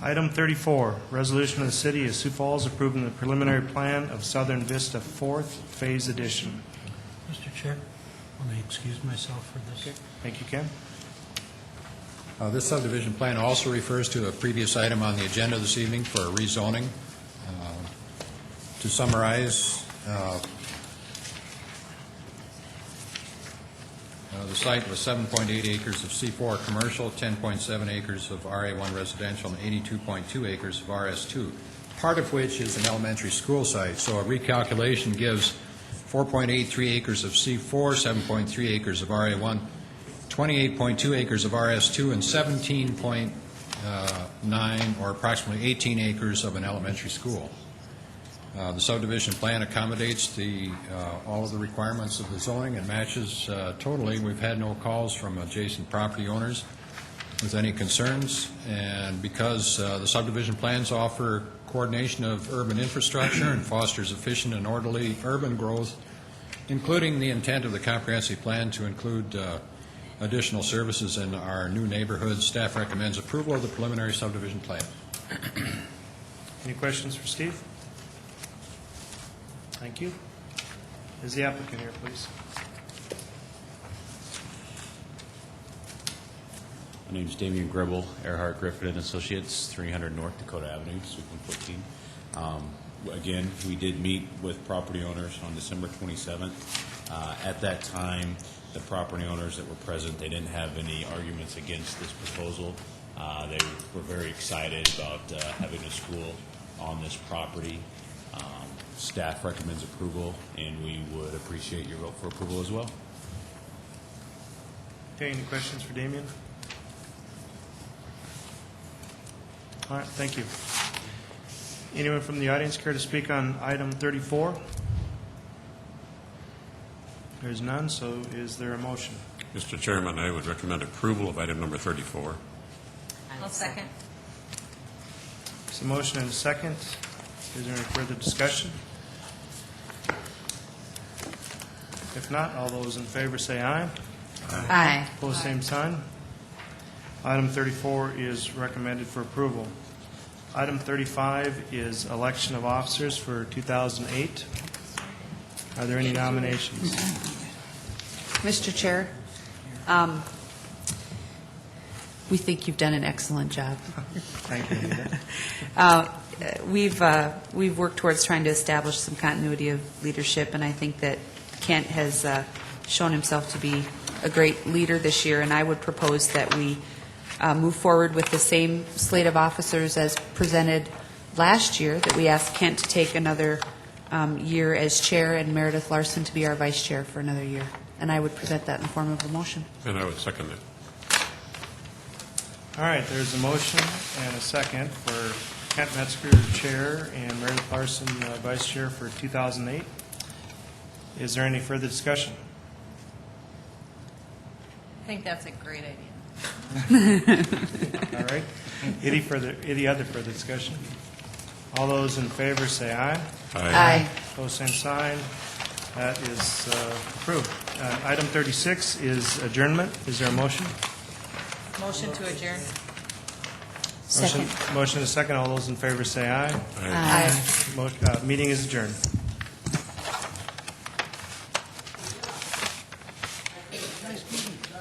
[SPEAKER 1] Item 34, resolution of the City of Sioux Falls approving the preliminary plan of Southern Vista 4th Phase Addition.
[SPEAKER 2] Mr. Chair, want to excuse myself for this.
[SPEAKER 1] Okay. Thank you, Ken.
[SPEAKER 7] This subdivision plan also refers to a previous item on the agenda this evening for a rezoning. To summarize, the site was 7.8 acres of C4 commercial, 10.7 acres of RA1 residential, and 82.2 acres of RS2, part of which is an elementary school site. So a recalculation gives 4.83 acres of C4, 7.3 acres of RA1, 28.2 acres of RS2, and 17.9, or approximately 18 acres of an elementary school. The subdivision plan accommodates all of the requirements of the zoning and matches totally. We've had no calls from adjacent property owners with any concerns, and because the subdivision plans offer coordination of urban infrastructure and fosters efficient and orderly urban growth, including the intent of the comprehensive plan to include additional services in our new neighborhoods, staff recommends approval of the preliminary subdivision plan.
[SPEAKER 1] Any questions for Steve? Thank you. Is the applicant here, please?
[SPEAKER 18] My name is Damian Gribble, Earhart Griffin and Associates, 300 North Dakota Avenue, Suite 114. Again, we did meet with property owners on December 27th. At that time, the property owners that were present, they didn't have any arguments against this proposal. They were very excited about having a school on this property. Staff recommends approval, and we would appreciate your vote for approval as well.
[SPEAKER 1] Okay, any questions for Damien? All right, thank you. Anyone from the audience care to speak on item 34? There's none, so is there a motion?
[SPEAKER 10] Mr. Chairman, I would recommend approval of item number 34.
[SPEAKER 19] I'll second.
[SPEAKER 1] There's a motion and a second. Is there any further discussion? If not, all those in favor say aye.
[SPEAKER 3] Aye.
[SPEAKER 1] Opposed, same sign. Item 34 is recommended for approval. Item 35 is election of officers for 2008. Are there any nominations?
[SPEAKER 5] Mr. Chair, we think you've done an excellent job.
[SPEAKER 1] Thank you, Anita.
[SPEAKER 5] We've worked towards trying to establish some continuity of leadership, and I think that Kent has shown himself to be a great leader this year, and I would propose that we move forward with the same slate of officers as presented last year, that we ask Kent to take another year as chair and Meredith Larson to be our vice chair for another year. And I would present that in the form of a motion.
[SPEAKER 10] And I would second it.
[SPEAKER 1] All right, there's a motion and a second for Kent Metzger, chair, and Meredith Larson, vice chair for 2008. Is there any further discussion?
[SPEAKER 19] I think that's a great idea.
[SPEAKER 1] All right. Any other further discussion? All those in favor say aye.
[SPEAKER 5] Aye.
[SPEAKER 1] Opposed, same sign. That is approved. Item 36 is adjournment. Is there a motion?
[SPEAKER 19] Motion to adjourn.
[SPEAKER 3] Second.
[SPEAKER 1] Motion and a second. All those in favor say aye.
[SPEAKER 5] Aye.
[SPEAKER 1] Meeting is adjourned.